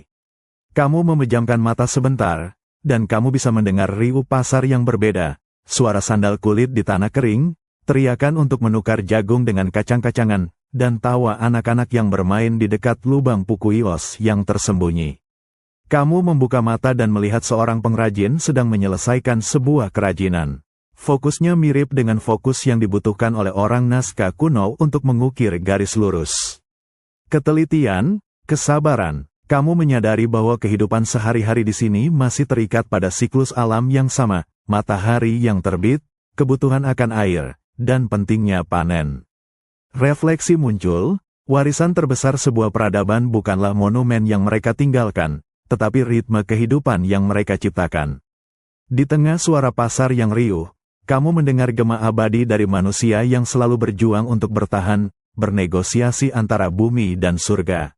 Kamu memejamkan mata sebentar, dan kamu bisa mendengar riuh pasar yang berbeda, suara sandal kulit di tanah kering, teriakan untuk menukar jagung dengan kacang-kacangan, dan tawa anak-anak yang bermain di dekat lubang pukuios yang tersembunyi. Kamu membuka mata dan melihat seorang pengrajin sedang menyelesaikan sebuah kerajinan. Fokusnya mirip dengan fokus yang dibutuhkan oleh orang Nazca kuno untuk mengukir garis lurus. Ketelitian, kesabaran, kamu menyadari bahwa kehidupan sehari-hari di sini masih terikat pada siklus alam yang sama, matahari yang terbit, kebutuhan akan air, dan pentingnya panen. Refleksi muncul, warisan terbesar sebuah peradaban bukanlah monumen yang mereka tinggalkan, tetapi ritme kehidupan yang mereka ciptakan. Di tengah suara pasar yang riuh, kamu mendengar gema abadi dari manusia yang selalu berjuang untuk bertahan, bernegosiasi antara bumi dan surga.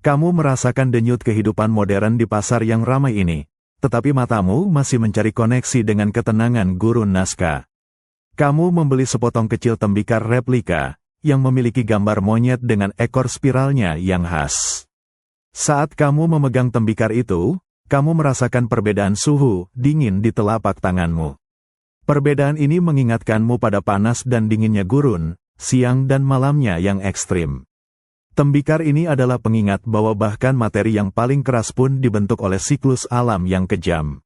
Kamu merasakan denyut kehidupan modern di pasar yang ramai ini, tetapi matamu masih mencari koneksi dengan ketenangan gurun Nazca. Kamu membeli sepotong kecil tembikar replika, yang memiliki gambar monyet dengan ekor spiralnya yang khas. Saat kamu memegang tembikar itu, kamu merasakan perbedaan suhu dingin di telapak tanganmu. Perbedaan ini mengingatkanmu pada panas dan dinginnya gurun, siang dan malamnya yang ekstrim. Tembikar ini adalah pengingat bahwa bahkan materi yang paling keras pun dibentuk oleh siklus alam yang kejam.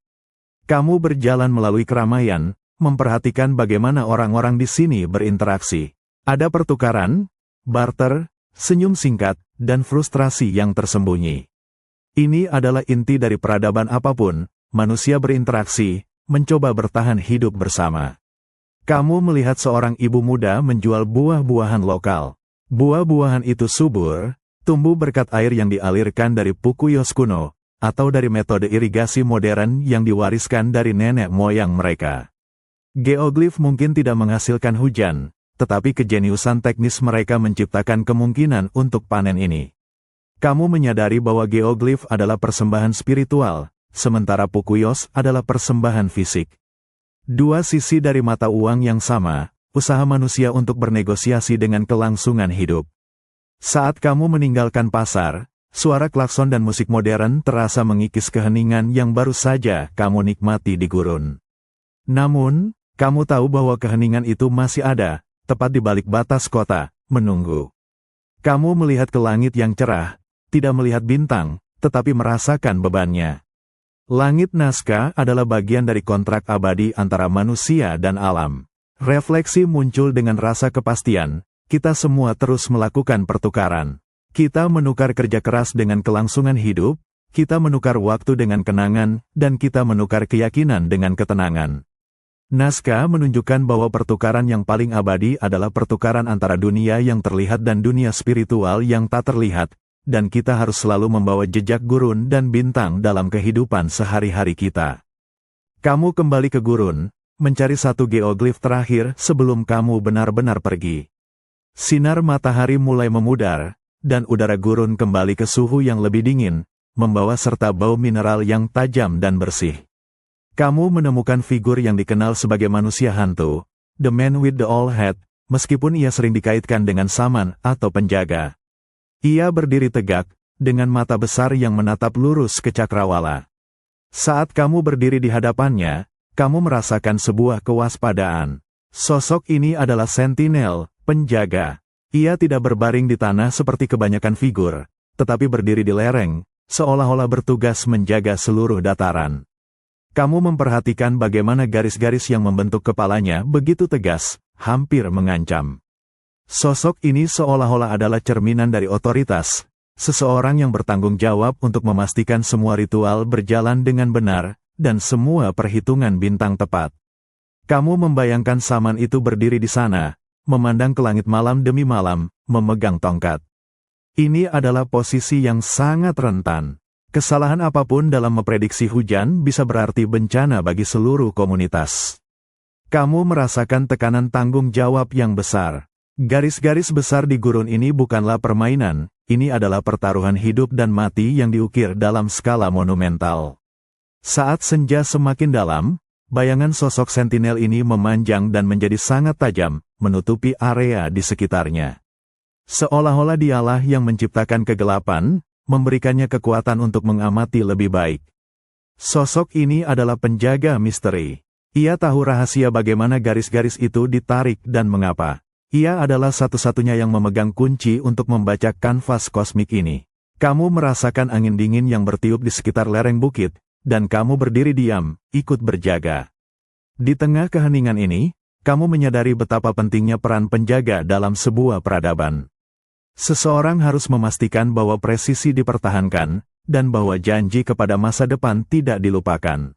Kamu berjalan melalui keramaian, memperhatikan bagaimana orang-orang di sini berinteraksi. Ada pertukaran, barter, senyum singkat, dan frustrasi yang tersembunyi. Ini adalah inti dari peradaban apapun, manusia berinteraksi, mencoba bertahan hidup bersama. Kamu melihat seorang ibu muda menjual buah-buahan lokal. Buah-buahan itu subur, tumbuh berkat air yang dialirkan dari pukuios kuno, atau dari metode irigasi modern yang diwariskan dari nenek moyang mereka. Geoglif mungkin tidak menghasilkan hujan, tetapi kejeniusan teknis mereka menciptakan kemungkinan untuk panen ini. Kamu menyadari bahwa geoglif adalah persembahan spiritual, sementara pukuios adalah persembahan fisik. Dua sisi dari mata uang yang sama, usaha manusia untuk bernegosiasi dengan kelangsungan hidup. Saat kamu meninggalkan pasar, suara klakson dan musik modern terasa mengikis keheningan yang baru saja kamu nikmati di gurun. Namun, kamu tahu bahwa keheningan itu masih ada, tepat di balik batas kota, menunggu. Kamu melihat ke langit yang cerah, tidak melihat bintang, tetapi merasakan bebannya. Langit Nazca adalah bagian dari kontrak abadi antara manusia dan alam. Refleksi muncul dengan rasa kepastian, kita semua terus melakukan pertukaran. Kita menukar kerja keras dengan kelangsungan hidup, kita menukar waktu dengan kenangan, dan kita menukar keyakinan dengan ketenangan. Nazca menunjukkan bahwa pertukaran yang paling abadi adalah pertukaran antara dunia yang terlihat dan dunia spiritual yang tak terlihat, dan kita harus selalu membawa jejak gurun dan bintang dalam kehidupan sehari-hari kita. Kamu kembali ke gurun, mencari satu geoglif terakhir sebelum kamu benar-benar pergi. Sinar matahari mulai memudar, dan udara gurun kembali ke suhu yang lebih dingin, membawa serta bau mineral yang tajam dan bersih. Kamu menemukan figur yang dikenal sebagai manusia hantu, The Man with the Old Hat, meskipun ia sering dikaitkan dengan saman atau penjaga. Ia berdiri tegak, dengan mata besar yang menatap lurus ke cakrawala. Saat kamu berdiri di hadapannya, kamu merasakan sebuah kewaspadaan. Sosok ini adalah sentinel, penjaga. Ia tidak berbaring di tanah seperti kebanyakan figur, tetapi berdiri di lereng, seolah-olah bertugas menjaga seluruh dataran. Kamu memperhatikan bagaimana garis-garis yang membentuk kepalanya begitu tegas, hampir mengancam. Sosok ini seolah-olah adalah cerminan dari otoritas, seseorang yang bertanggung jawab untuk memastikan semua ritual berjalan dengan benar, dan semua perhitungan bintang tepat. Kamu membayangkan saman itu berdiri di sana, memandang ke langit malam demi malam, memegang tongkat. Ini adalah posisi yang sangat rentan. Kesalahan apapun dalam memprediksi hujan bisa berarti bencana bagi seluruh komunitas. Kamu merasakan tekanan tanggung jawab yang besar. Garis-garis besar di gurun ini bukanlah permainan, ini adalah pertaruhan hidup dan mati yang diukir dalam skala monumental. Saat senja semakin dalam, bayangan sosok sentinel ini memanjang dan menjadi sangat tajam, menutupi area di sekitarnya. Seolah-olah dialah yang menciptakan kegelapan, memberikannya kekuatan untuk mengamati lebih baik. Sosok ini adalah penjaga misteri. Ia tahu rahasia bagaimana garis-garis itu ditarik dan mengapa. Ia adalah satu-satunya yang memegang kunci untuk membaca kanvas kosmik ini. Kamu merasakan angin dingin yang bertiup di sekitar lereng bukit, dan kamu berdiri diam, ikut berjaga. Di tengah keheningan ini, kamu menyadari betapa pentingnya peran penjaga dalam sebuah peradaban. Seseorang harus memastikan bahwa presisi dipertahankan, dan bahwa janji kepada masa depan tidak dilupakan.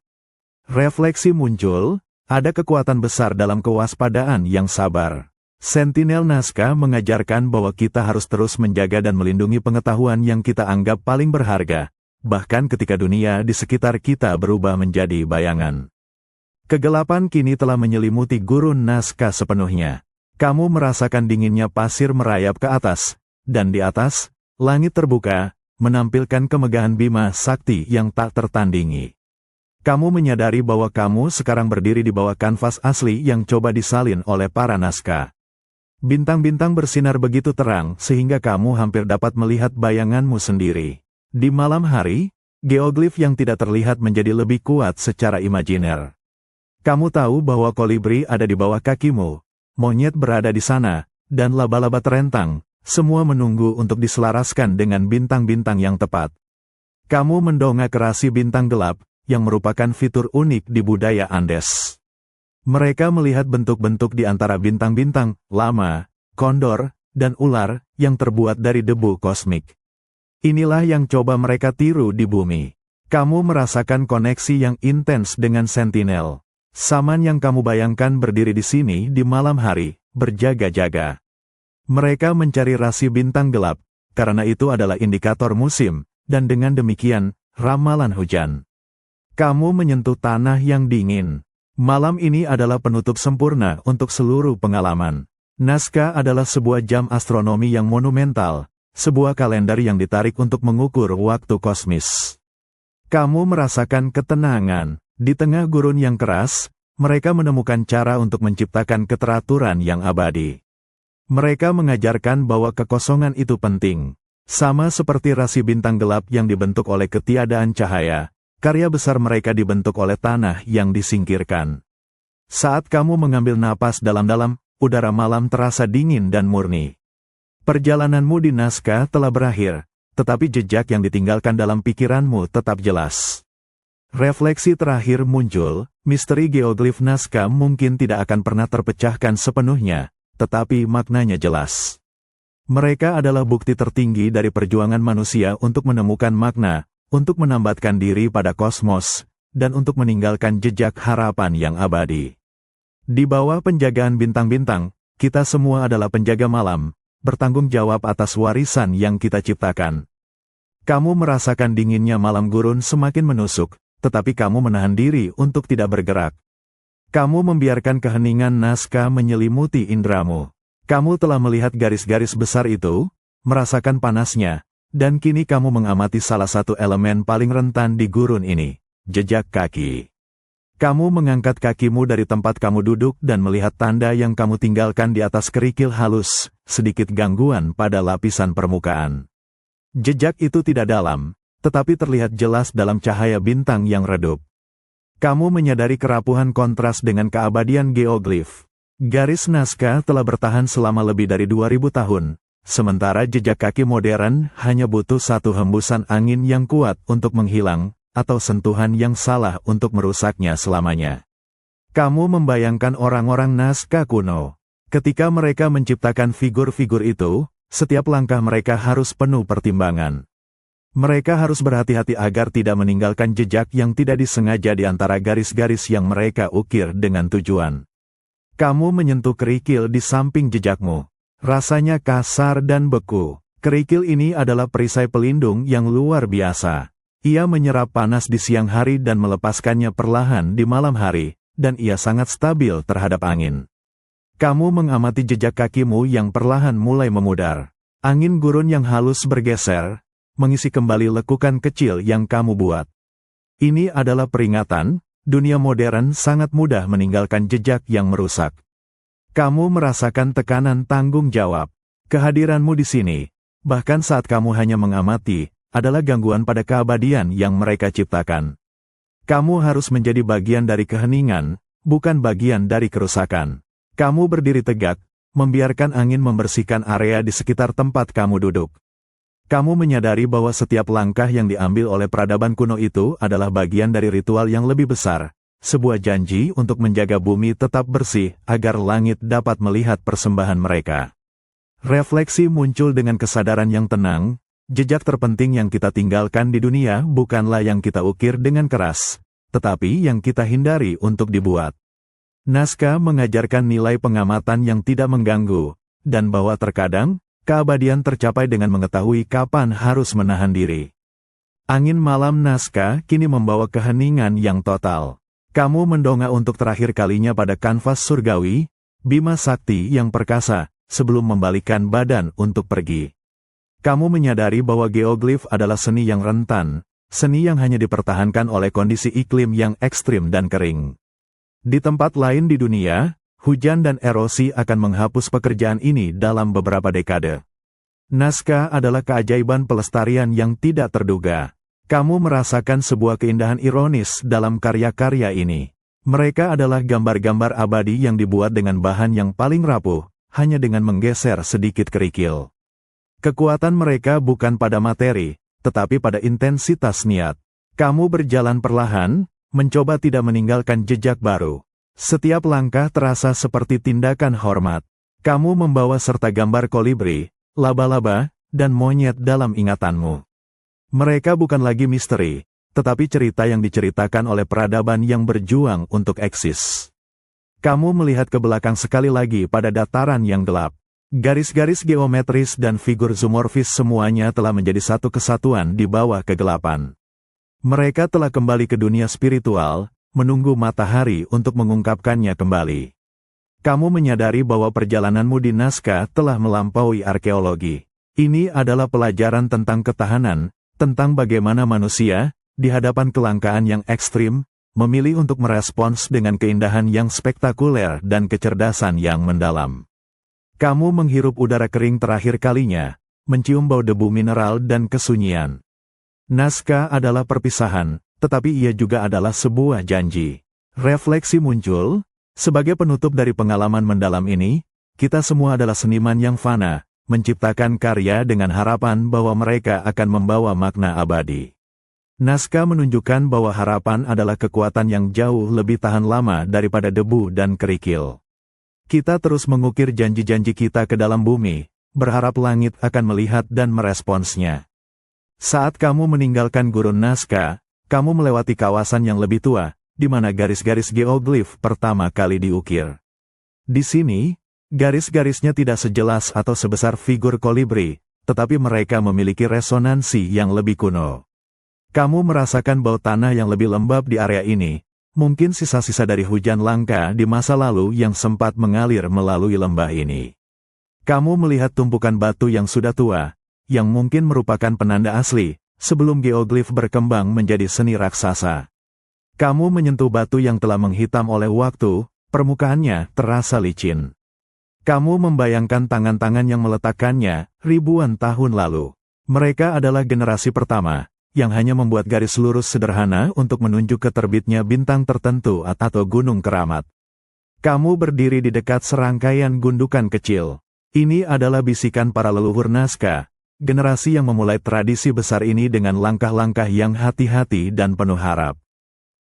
Refleksi muncul, ada kekuatan besar dalam kewaspadaan yang sabar. Sentinel Nazca mengajarkan bahwa kita harus terus menjaga dan melindungi pengetahuan yang kita anggap paling berharga, bahkan ketika dunia di sekitar kita berubah menjadi bayangan. Kegelapan kini telah menyelimuti gurun Nazca sepenuhnya. Kamu merasakan dinginnya pasir merayap ke atas, dan di atas, langit terbuka, menampilkan kemegahan Bima Sakti yang tak tertandingi. Kamu menyadari bahwa kamu sekarang berdiri di bawah kanvas asli yang coba disalin oleh para Nazca. Bintang-bintang bersinar begitu terang sehingga kamu hampir dapat melihat bayanganmu sendiri. Di malam hari, geoglif yang tidak terlihat menjadi lebih kuat secara imajiner. Kamu tahu bahwa kolibri ada di bawah kakimu, monyet berada di sana, dan laba-laba terentang. Semua menunggu untuk diselaraskan dengan bintang-bintang yang tepat. Kamu mendongak ke rasi bintang gelap, yang merupakan fitur unik di budaya Andes. Mereka melihat bentuk-bentuk di antara bintang-bintang, lama, kondor, dan ular, yang terbuat dari debu kosmik. Inilah yang coba mereka tiru di bumi. Kamu merasakan koneksi yang intens dengan sentinel. Saman yang kamu bayangkan berdiri di sini di malam hari, berjaga-jaga. Mereka mencari rasi bintang gelap, karena itu adalah indikator musim, dan dengan demikian, ramalan hujan. Kamu menyentuh tanah yang dingin. Malam ini adalah penutup sempurna untuk seluruh pengalaman. Nazca adalah sebuah jam astronomi yang monumental, sebuah kalender yang ditarik untuk mengukur waktu kosmis. Kamu merasakan ketenangan. Di tengah gurun yang keras, mereka menemukan cara untuk menciptakan keteraturan yang abadi. Mereka mengajarkan bahwa kekosongan itu penting. Sama seperti rasi bintang gelap yang dibentuk oleh ketiadaan cahaya, karya besar mereka dibentuk oleh tanah yang disingkirkan. Saat kamu mengambil napas dalam-dalam, udara malam terasa dingin dan murni. Perjalananmu di Nazca telah berakhir, tetapi jejak yang ditinggalkan dalam pikiranmu tetap jelas. Refleksi terakhir muncul, misteri geoglif Nazca mungkin tidak akan pernah terpecahkan sepenuhnya, tetapi maknanya jelas. Mereka adalah bukti tertinggi dari perjuangan manusia untuk menemukan makna, untuk menambatkan diri pada kosmos, dan untuk meninggalkan jejak harapan yang abadi. Di bawah penjagaan bintang-bintang, kita semua adalah penjaga malam, bertanggung jawab atas warisan yang kita ciptakan. Kamu merasakan dinginnya malam gurun semakin menusuk, tetapi kamu menahan diri untuk tidak bergerak. Kamu membiarkan keheningan Nazca menyelimuti indramu. Kamu telah melihat garis-garis besar itu, merasakan panasnya, dan kini kamu mengamati salah satu elemen paling rentan di gurun ini, jejak kaki. Kamu mengangkat kakimu dari tempat kamu duduk dan melihat tanda yang kamu tinggalkan di atas kerikil halus, sedikit gangguan pada lapisan permukaan. Jejak itu tidak dalam, tetapi terlihat jelas dalam cahaya bintang yang redup. Kamu menyadari kerapuhan kontras dengan keabadian geoglif. Garis naskah telah bertahan selama lebih dari 2000 tahun, sementara jejak kaki modern hanya butuh satu hembusan angin yang kuat untuk menghilang, atau sentuhan yang salah untuk merusaknya selamanya. Kamu membayangkan orang-orang naskah kuno. Ketika mereka menciptakan figur-figur itu, setiap langkah mereka harus penuh pertimbangan. Mereka harus berhati-hati agar tidak meninggalkan jejak yang tidak disengaja di antara garis-garis yang mereka ukir dengan tujuan. Kamu menyentuh kerikil di samping jejakmu. Rasanya kasar dan beku. Kerikil ini adalah perisai pelindung yang luar biasa. Ia menyerap panas di siang hari dan melepaskannya perlahan di malam hari, dan ia sangat stabil terhadap angin. Kamu mengamati jejak kakimu yang perlahan mulai memudar. Angin gurun yang halus bergeser, mengisi kembali lekukan kecil yang kamu buat. Ini adalah peringatan. Dunia modern sangat mudah meninggalkan jejak yang merusak. Kamu merasakan tekanan tanggung jawab. Kehadiranmu di sini, bahkan saat kamu hanya mengamati, adalah gangguan pada keabadian yang mereka ciptakan. Kamu harus menjadi bagian dari keheningan, bukan bagian dari kerusakan. Kamu berdiri tegak, membiarkan angin membersihkan area di sekitar tempat kamu duduk. Kamu menyadari bahwa setiap langkah yang diambil oleh peradaban kuno itu adalah bagian dari ritual yang lebih besar, sebuah janji untuk menjaga bumi tetap bersih agar langit dapat melihat persembahan mereka. Refleksi muncul dengan kesadaran yang tenang, jejak terpenting yang kita tinggalkan di dunia bukanlah yang kita ukir dengan keras, tetapi yang kita hindari untuk dibuat. Naskah mengajarkan nilai pengamatan yang tidak mengganggu, dan bahwa terkadang, keabadian tercapai dengan mengetahui kapan harus menahan diri. Angin malam naskah kini membawa keheningan yang total. Kamu mendongak untuk terakhir kalinya pada kanvas surgawi, Bima Sakti yang perkasa, sebelum membalikkan badan untuk pergi. Kamu menyadari bahwa geoglif adalah seni yang rentan, seni yang hanya dipertahankan oleh kondisi iklim yang ekstrim dan kering. Di tempat lain di dunia, hujan dan erosi akan menghapus pekerjaan ini dalam beberapa dekade. Naskah adalah keajaiban pelestarian yang tidak terduga. Kamu merasakan sebuah keindahan ironis dalam karya-karya ini. Mereka adalah gambar-gambar abadi yang dibuat dengan bahan yang paling rapuh, hanya dengan menggeser sedikit kerikil. Kekuatan mereka bukan pada materi, tetapi pada intensitas niat. Kamu berjalan perlahan, mencoba tidak meninggalkan jejak baru. Setiap langkah terasa seperti tindakan hormat. Kamu membawa serta gambar kolibri, laba-laba, dan monyet dalam ingatanmu. Mereka bukan lagi misteri, tetapi cerita yang diceritakan oleh peradaban yang berjuang untuk eksis. Kamu melihat ke belakang sekali lagi pada dataran yang gelap. Garis-garis geometris dan figur zoomorfis semuanya telah menjadi satu kesatuan di bawah kegelapan. Mereka telah kembali ke dunia spiritual, menunggu matahari untuk mengungkapkannya kembali. Kamu menyadari bahwa perjalananmu di naskah telah melampaui arkeologi. Ini adalah pelajaran tentang ketahanan, tentang bagaimana manusia, di hadapan kelangkaan yang ekstrim, memilih untuk merespons dengan keindahan yang spektakuler dan kecerdasan yang mendalam. Kamu menghirup udara kering terakhir kalinya, mencium bau debu mineral dan kesunyian. Naskah adalah perpisahan, tetapi ia juga adalah sebuah janji. Refleksi muncul, sebagai penutup dari pengalaman mendalam ini, kita semua adalah seniman yang fana, menciptakan karya dengan harapan bahwa mereka akan membawa makna abadi. Naskah menunjukkan bahwa harapan adalah kekuatan yang jauh lebih tahan lama daripada debu dan kerikil. Kita terus mengukir janji-janji kita ke dalam bumi, berharap langit akan melihat dan meresponsnya. Saat kamu meninggalkan gurun naskah, kamu melewati kawasan yang lebih tua, di mana garis-garis geoglif pertama kali diukir. Di sini, garis-garisnya tidak sejelas atau sebesar figur kolibri, tetapi mereka memiliki resonansi yang lebih kuno. Kamu merasakan bau tanah yang lebih lembab di area ini, mungkin sisa-sisa dari hujan langka di masa lalu yang sempat mengalir melalui lembah ini. Kamu melihat tumpukan batu yang sudah tua, yang mungkin merupakan penanda asli, sebelum geoglif berkembang menjadi seni raksasa. Kamu menyentuh batu yang telah menghitam oleh waktu, permukaannya terasa licin. Kamu membayangkan tangan-tangan yang meletakkannya ribuan tahun lalu. Mereka adalah generasi pertama, yang hanya membuat garis lurus sederhana untuk menunjuk ke terbitnya bintang tertentu atau gunung keramat. Kamu berdiri di dekat serangkaian gundukan kecil. Ini adalah bisikan para leluhur Nazca, generasi yang memulai tradisi besar ini dengan langkah-langkah yang hati-hati dan penuh harap.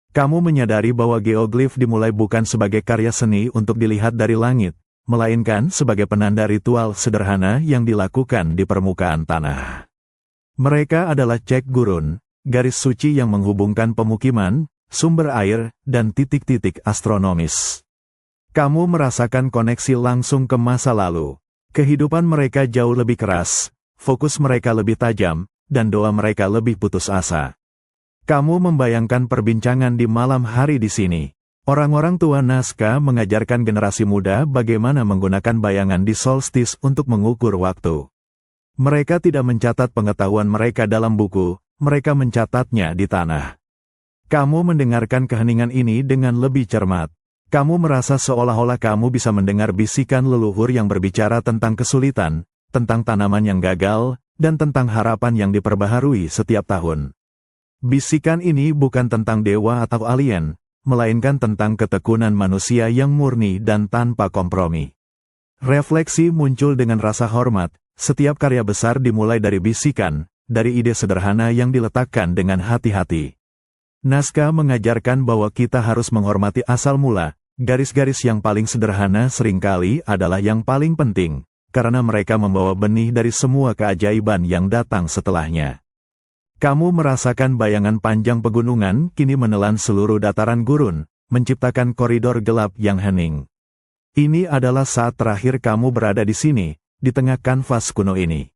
Kamu menyadari bahwa geoglif dimulai bukan sebagai karya seni untuk dilihat dari langit, melainkan sebagai penanda ritual sederhana yang dilakukan di permukaan tanah. Mereka adalah cek gurun, garis suci yang menghubungkan pemukiman, sumber air, dan titik-titik astronomis. Kamu merasakan koneksi langsung ke masa lalu. Kehidupan mereka jauh lebih keras, fokus mereka lebih tajam, dan doa mereka lebih putus asa. Kamu membayangkan perbincangan di malam hari di sini. Orang-orang tua Nazca mengajarkan generasi muda bagaimana menggunakan bayangan di solstis untuk mengukur waktu. Mereka tidak mencatat pengetahuan mereka dalam buku, mereka mencatatnya di tanah. Kamu mendengarkan keheningan ini dengan lebih cermat. Kamu merasa seolah-olah kamu bisa mendengar bisikan leluhur yang berbicara tentang kesulitan, tentang tanaman yang gagal, dan tentang harapan yang diperbaharui setiap tahun. Bisikan ini bukan tentang dewa atau alien, melainkan tentang ketekunan manusia yang murni dan tanpa kompromi. Refleksi muncul dengan rasa hormat, setiap karya besar dimulai dari bisikan, dari ide sederhana yang diletakkan dengan hati-hati. Nazca mengajarkan bahwa kita harus menghormati asal mula, garis-garis yang paling sederhana seringkali adalah yang paling penting, karena mereka membawa benih dari semua keajaiban yang datang setelahnya. Kamu merasakan bayangan panjang pegunungan kini menelan seluruh dataran gurun, menciptakan koridor gelap yang hening. Ini adalah saat terakhir kamu berada di sini, di tengah kanvas kuno ini.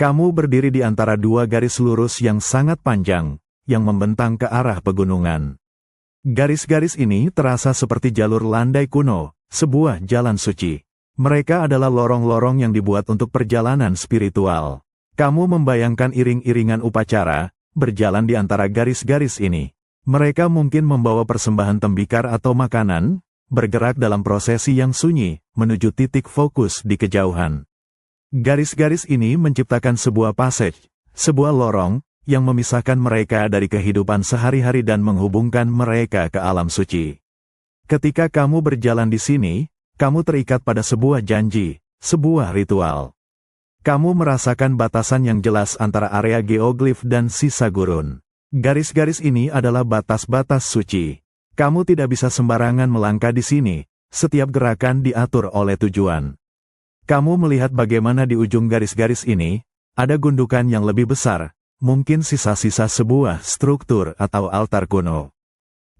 Kamu berdiri di antara dua garis lurus yang sangat panjang, yang membentang ke arah pegunungan. Garis-garis ini terasa seperti jalur landai kuno, sebuah jalan suci. Mereka adalah lorong-lorong yang dibuat untuk perjalanan spiritual. Kamu membayangkan iring-iringan upacara, berjalan di antara garis-garis ini. Mereka mungkin membawa persembahan tembikar atau makanan, bergerak dalam prosesi yang sunyi, menuju titik fokus di kejauhan. Garis-garis ini menciptakan sebuah passage, sebuah lorong, yang memisahkan mereka dari kehidupan sehari-hari dan menghubungkan mereka ke alam suci. Ketika kamu berjalan di sini, kamu terikat pada sebuah janji, sebuah ritual. Kamu merasakan batasan yang jelas antara area geoglif dan sisa gurun. Garis-garis ini adalah batas-batas suci. Kamu tidak bisa sembarangan melangkah di sini, setiap gerakan diatur oleh tujuan. Kamu melihat bagaimana di ujung garis-garis ini, ada gundukan yang lebih besar, mungkin sisa-sisa sebuah struktur atau altar kuno.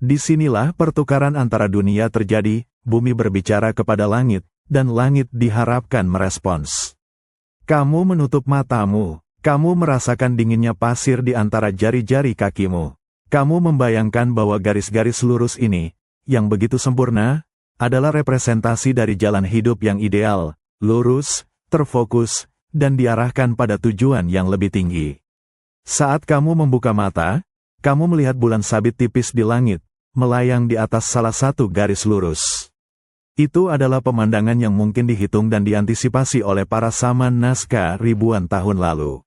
Disinilah pertukaran antara dunia terjadi, bumi berbicara kepada langit, dan langit diharapkan merespons. Kamu menutup matamu, kamu merasakan dinginnya pasir di antara jari-jari kakimu. Kamu membayangkan bahwa garis-garis lurus ini, yang begitu sempurna, adalah representasi dari jalan hidup yang ideal, lurus, terfokus, dan diarahkan pada tujuan yang lebih tinggi. Saat kamu membuka mata, kamu melihat bulan sabit tipis di langit, melayang di atas salah satu garis lurus. Itu adalah pemandangan yang mungkin dihitung dan diantisipasi oleh para saman Nazca ribuan tahun lalu.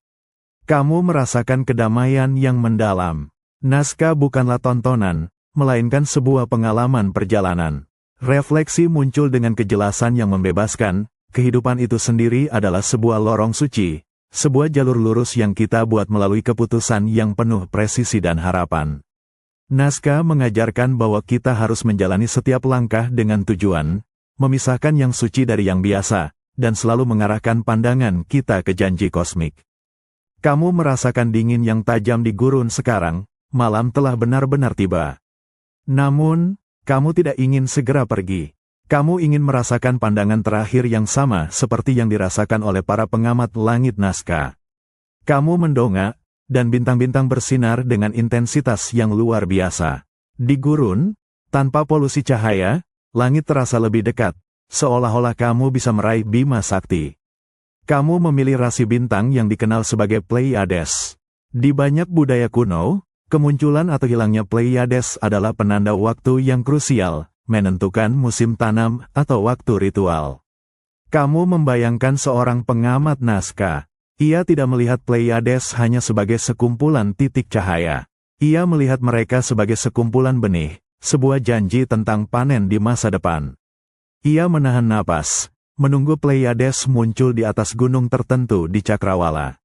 Kamu merasakan kedamaian yang mendalam. Nazca bukanlah tontonan, melainkan sebuah pengalaman perjalanan. Refleksi muncul dengan kejelasan yang membebaskan, kehidupan itu sendiri adalah sebuah lorong suci, sebuah jalur lurus yang kita buat melalui keputusan yang penuh presisi dan harapan. Nazca mengajarkan bahwa kita harus menjalani setiap langkah dengan tujuan, memisahkan yang suci dari yang biasa, dan selalu mengarahkan pandangan kita ke janji kosmik. Kamu merasakan dingin yang tajam di gurun sekarang, malam telah benar-benar tiba. Namun, kamu tidak ingin segera pergi. Kamu ingin merasakan pandangan terakhir yang sama seperti yang dirasakan oleh para pengamat langit Nazca. Kamu mendongak, dan bintang-bintang bersinar dengan intensitas yang luar biasa. Di gurun, tanpa polusi cahaya, langit terasa lebih dekat, seolah-olah kamu bisa meraih Bima Sakti. Kamu memilih rasi bintang yang dikenal sebagai Pleiades. Di banyak budaya kuno, kemunculan atau hilangnya Pleiades adalah penanda waktu yang krusial, menentukan musim tanam atau waktu ritual. Kamu membayangkan seorang pengamat naskah. Ia tidak melihat Pleiades hanya sebagai sekumpulan titik cahaya. Ia melihat mereka sebagai sekumpulan benih, sebuah janji tentang panen di masa depan. Ia menahan napas, menunggu Pleiades muncul di atas gunung tertentu di Cakrawala.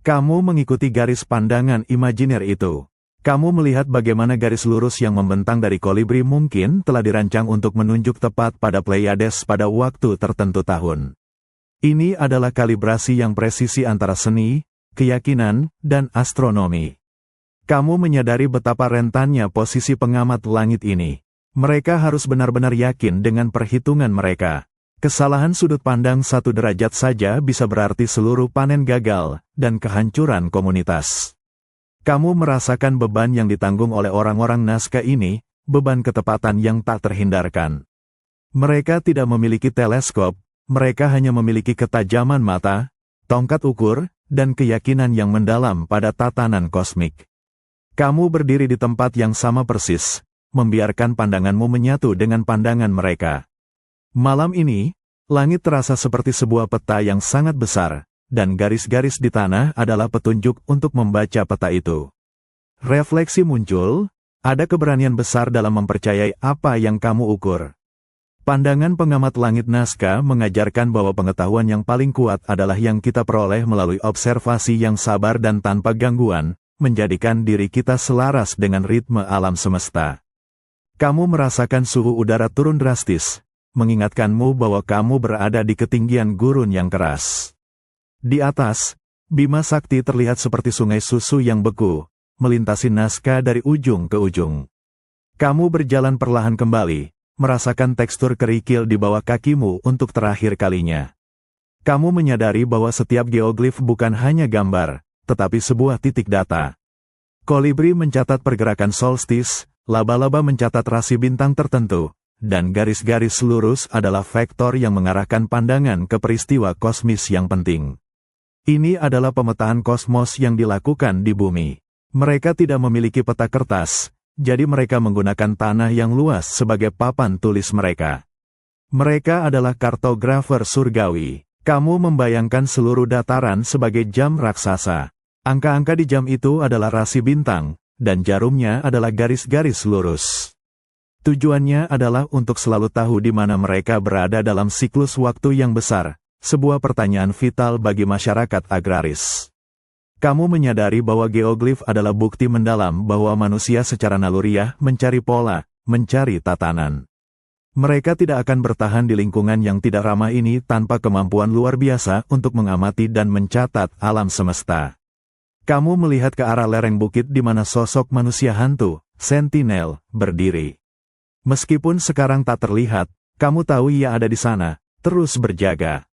Kamu mengikuti garis pandangan imajiner itu. Kamu melihat bagaimana garis lurus yang membentang dari kolibri mungkin telah dirancang untuk menunjuk tepat pada Pleiades pada waktu tertentu tahun. Ini adalah kalibrasi yang presisi antara seni, keyakinan, dan astronomi. Kamu menyadari betapa rentannya posisi pengamat langit ini. Mereka harus benar-benar yakin dengan perhitungan mereka. Kesalahan sudut pandang 1 derajat saja bisa berarti seluruh panen gagal, dan kehancuran komunitas. Kamu merasakan beban yang ditanggung oleh orang-orang naskah ini, beban ketepatan yang tak terhindarkan. Mereka tidak memiliki teleskop, mereka hanya memiliki ketajaman mata, tongkat ukur, dan keyakinan yang mendalam pada tatanan kosmik. Kamu berdiri di tempat yang sama persis, membiarkan pandanganmu menyatu dengan pandangan mereka. Malam ini, langit terasa seperti sebuah peta yang sangat besar, dan garis-garis di tanah adalah petunjuk untuk membaca peta itu. Refleksi muncul, ada keberanian besar dalam mempercayai apa yang kamu ukur. Pandangan pengamat langit naskah mengajarkan bahwa pengetahuan yang paling kuat adalah yang kita peroleh melalui observasi yang sabar dan tanpa gangguan, menjadikan diri kita selaras dengan ritme alam semesta. Kamu merasakan suhu udara turun drastis, mengingatkanmu bahwa kamu berada di ketinggian gurun yang keras. Di atas, Bima Sakti terlihat seperti sungai susu yang beku, melintasi naskah dari ujung ke ujung. Kamu berjalan perlahan kembali, merasakan tekstur kerikil di bawah kakimu untuk terakhir kalinya. Kamu menyadari bahwa setiap geoglif bukan hanya gambar, tetapi sebuah titik data. Kolibri mencatat pergerakan solstis, laba-laba mencatat rasi bintang tertentu, dan garis-garis lurus adalah vektor yang mengarahkan pandangan ke peristiwa kosmis yang penting. Ini adalah pemetaan kosmos yang dilakukan di bumi. Mereka tidak memiliki peta kertas, jadi mereka menggunakan tanah yang luas sebagai papan tulis mereka. Mereka adalah kartografer surgawi. Kamu membayangkan seluruh dataran sebagai jam raksasa. Angka-angka di jam itu adalah rasi bintang, dan jarumnya adalah garis-garis lurus. Tujuannya adalah untuk selalu tahu di mana mereka berada dalam siklus waktu yang besar. Sebuah pertanyaan vital bagi masyarakat agraris. Kamu menyadari bahwa geoglif adalah bukti mendalam bahwa manusia secara naluriah mencari pola, mencari tatanan. Mereka tidak akan bertahan di lingkungan yang tidak ramah ini tanpa kemampuan luar biasa untuk mengamati dan mencatat alam semesta. Kamu melihat ke arah lereng bukit di mana sosok manusia hantu, sentinel, berdiri. Meskipun sekarang tak terlihat, kamu tahu ia ada di sana, terus berjaga.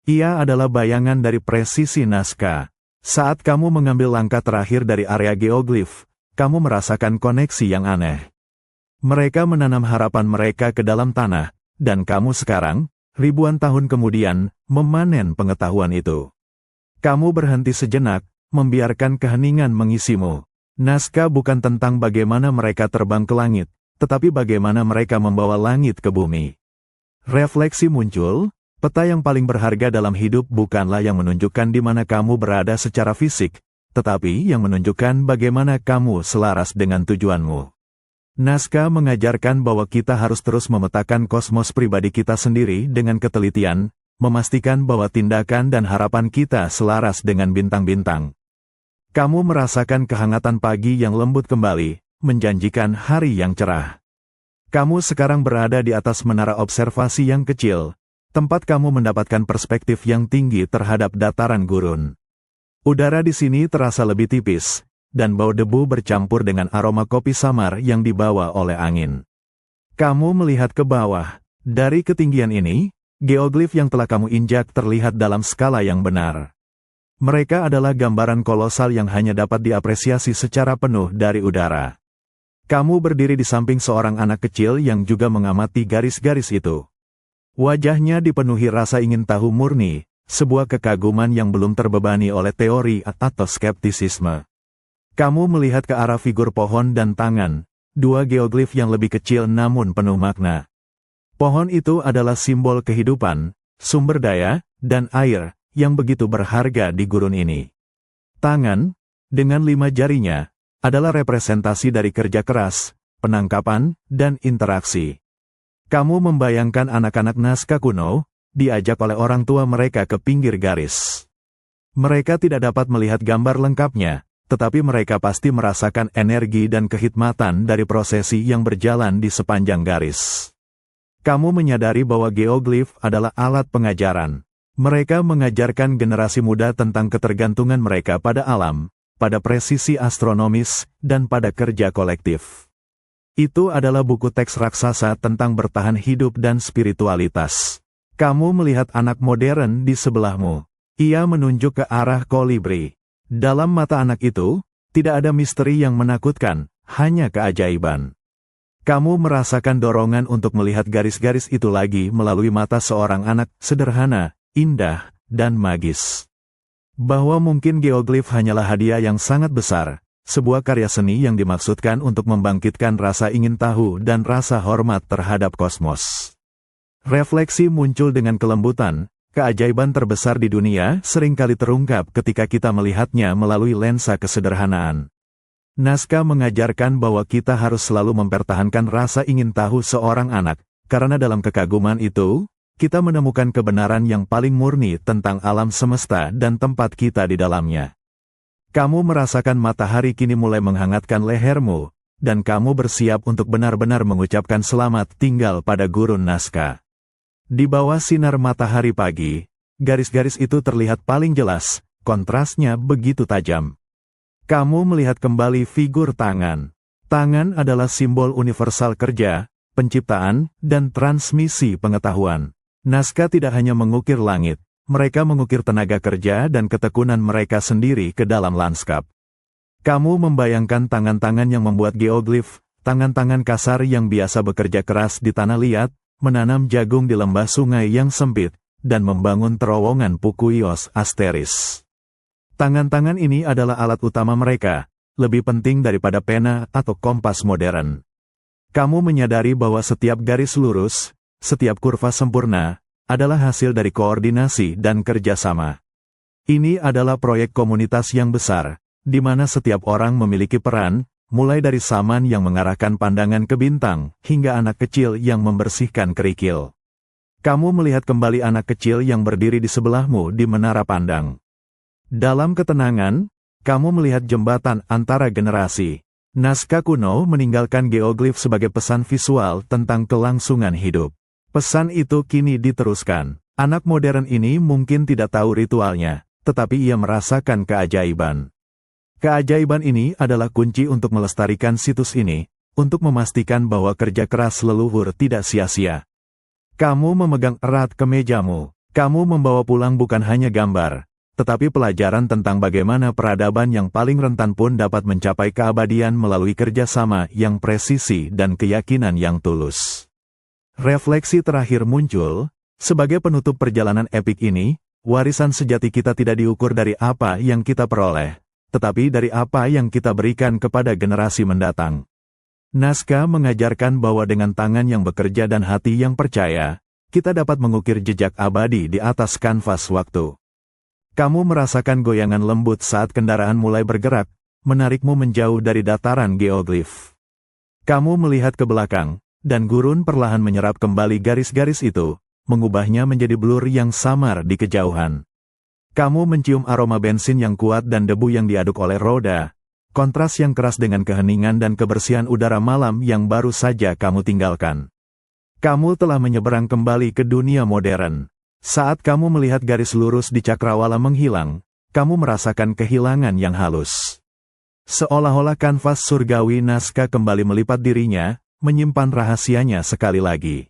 Ia adalah bayangan dari presisi naskah. Saat kamu mengambil langkah terakhir dari area geoglif, kamu merasakan koneksi yang aneh. Mereka menanam harapan mereka ke dalam tanah, dan kamu sekarang, ribuan tahun kemudian, memanen pengetahuan itu. Kamu berhenti sejenak, membiarkan keheningan mengisimu. Naskah bukan tentang bagaimana mereka terbang ke langit, tetapi bagaimana mereka membawa langit ke bumi. Refleksi muncul. Peta yang paling berharga dalam hidup bukanlah yang menunjukkan di mana kamu berada secara fisik, tetapi yang menunjukkan bagaimana kamu selaras dengan tujuanmu. Naskah mengajarkan bahwa kita harus terus memetakan kosmos pribadi kita sendiri dengan ketelitian, memastikan bahwa tindakan dan harapan kita selaras dengan bintang-bintang. Kamu merasakan kehangatan pagi yang lembut kembali, menjanjikan hari yang cerah. Kamu sekarang berada di atas menara observasi yang kecil, tempat kamu mendapatkan perspektif yang tinggi terhadap dataran gurun. Udara di sini terasa lebih tipis, dan bau debu bercampur dengan aroma kopi samar yang dibawa oleh angin. Kamu melihat ke bawah. Dari ketinggian ini, geoglif yang telah kamu injak terlihat dalam skala yang benar. Mereka adalah gambaran kolosal yang hanya dapat diapresiasi secara penuh dari udara. Kamu berdiri di samping seorang anak kecil yang juga mengamati garis-garis itu. Wajahnya dipenuhi rasa ingin tahu murni, sebuah kekaguman yang belum terbebani oleh teori atau skeptisisme. Kamu melihat ke arah figur pohon dan tangan, dua geoglif yang lebih kecil namun penuh makna. Pohon itu adalah simbol kehidupan, sumber daya, dan air, yang begitu berharga di gurun ini. Tangan, dengan 5 jarinya, adalah representasi dari kerja keras, penangkapan, dan interaksi. Kamu membayangkan anak-anak Nazca kuno, diajak oleh orang tua mereka ke pinggir garis. Mereka tidak dapat melihat gambar lengkapnya, tetapi mereka pasti merasakan energi dan kehikmatan dari prosesi yang berjalan di sepanjang garis. Kamu menyadari bahwa geoglif adalah alat pengajaran. Mereka mengajarkan generasi muda tentang ketergantungan mereka pada alam, pada presisi astronomis, dan pada kerja kolektif. Itu adalah buku teks raksasa tentang bertahan hidup dan spiritualitas. Kamu melihat anak modern di sebelahmu. Ia menunjuk ke arah kolibri. Dalam mata anak itu, tidak ada misteri yang menakutkan, hanya keajaiban. Kamu merasakan dorongan untuk melihat garis-garis itu lagi melalui mata seorang anak sederhana, indah, dan magis. Bahwa mungkin geoglif hanyalah hadiah yang sangat besar, sebuah karya seni yang dimaksudkan untuk membangkitkan rasa ingin tahu dan rasa hormat terhadap kosmos. Refleksi muncul dengan kelembutan, keajaiban terbesar di dunia seringkali terungkap ketika kita melihatnya melalui lensa kesederhanaan. Nazca mengajarkan bahwa kita harus selalu mempertahankan rasa ingin tahu seorang anak, karena dalam kekaguman itu, kita menemukan kebenaran yang paling murni tentang alam semesta dan tempat kita di dalamnya. Kamu merasakan matahari kini mulai menghangatkan lehermu, dan kamu bersiap untuk benar-benar mengucapkan selamat tinggal pada gurun Nazca. Di bawah sinar matahari pagi, garis-garis itu terlihat paling jelas, kontrasnya begitu tajam. Kamu melihat kembali figur tangan. Tangan adalah simbol universal kerja, penciptaan, dan transmisi pengetahuan. Nazca tidak hanya mengukir langit, mereka mengukir tenaga kerja dan ketekunan mereka sendiri ke dalam lanskap. Kamu membayangkan tangan-tangan yang membuat geoglif, tangan-tangan kasar yang biasa bekerja keras di tanah liat, menanam jagung di lembah sungai yang sempit, dan membangun terowongan Pukuios Asteris. Tangan-tangan ini adalah alat utama mereka, lebih penting daripada pena atau kompas modern. Kamu menyadari bahwa setiap garis lurus, setiap kurva sempurna, adalah hasil dari koordinasi dan kerjasama. Ini adalah proyek komunitas yang besar, di mana setiap orang memiliki peran, mulai dari saman yang mengarahkan pandangan ke bintang, hingga anak kecil yang membersihkan kerikil. Kamu melihat kembali anak kecil yang berdiri di sebelahmu di menara pandang. Dalam ketenangan, kamu melihat jembatan antara generasi. Nazca kuno meninggalkan geoglif sebagai pesan visual tentang kelangsungan hidup. Pesan itu kini diteruskan. Anak modern ini mungkin tidak tahu ritualnya, tetapi ia merasakan keajaiban. Keajaiban ini adalah kunci untuk melestarikan situs ini, untuk memastikan bahwa kerja keras leluhur tidak sia-sia. Kamu memegang erat kemejamu. Kamu membawa pulang bukan hanya gambar, tetapi pelajaran tentang bagaimana peradaban yang paling rentan pun dapat mencapai keabadian melalui kerjasama yang presisi dan keyakinan yang tulus. Refleksi terakhir muncul, sebagai penutup perjalanan epik ini, warisan sejati kita tidak diukur dari apa yang kita peroleh, tetapi dari apa yang kita berikan kepada generasi mendatang. Nazca mengajarkan bahwa dengan tangan yang bekerja dan hati yang percaya, kita dapat mengukir jejak abadi di atas kanvas waktu. Kamu merasakan goyangan lembut saat kendaraan mulai bergerak, menarikmu menjauh dari dataran geoglif. Kamu melihat ke belakang, dan gurun perlahan menyerap kembali garis-garis itu, mengubahnya menjadi blur yang samar di kejauhan. Kamu mencium aroma bensin yang kuat dan debu yang diaduk oleh roda, kontras yang keras dengan keheningan dan kebersihan udara malam yang baru saja kamu tinggalkan. Kamu telah menyeberang kembali ke dunia modern. Saat kamu melihat garis lurus di cakrawala menghilang, kamu merasakan kehilangan yang halus. Seolah-olah kanvas surgawi Nazca kembali melipat dirinya, menyimpan rahasianya sekali lagi.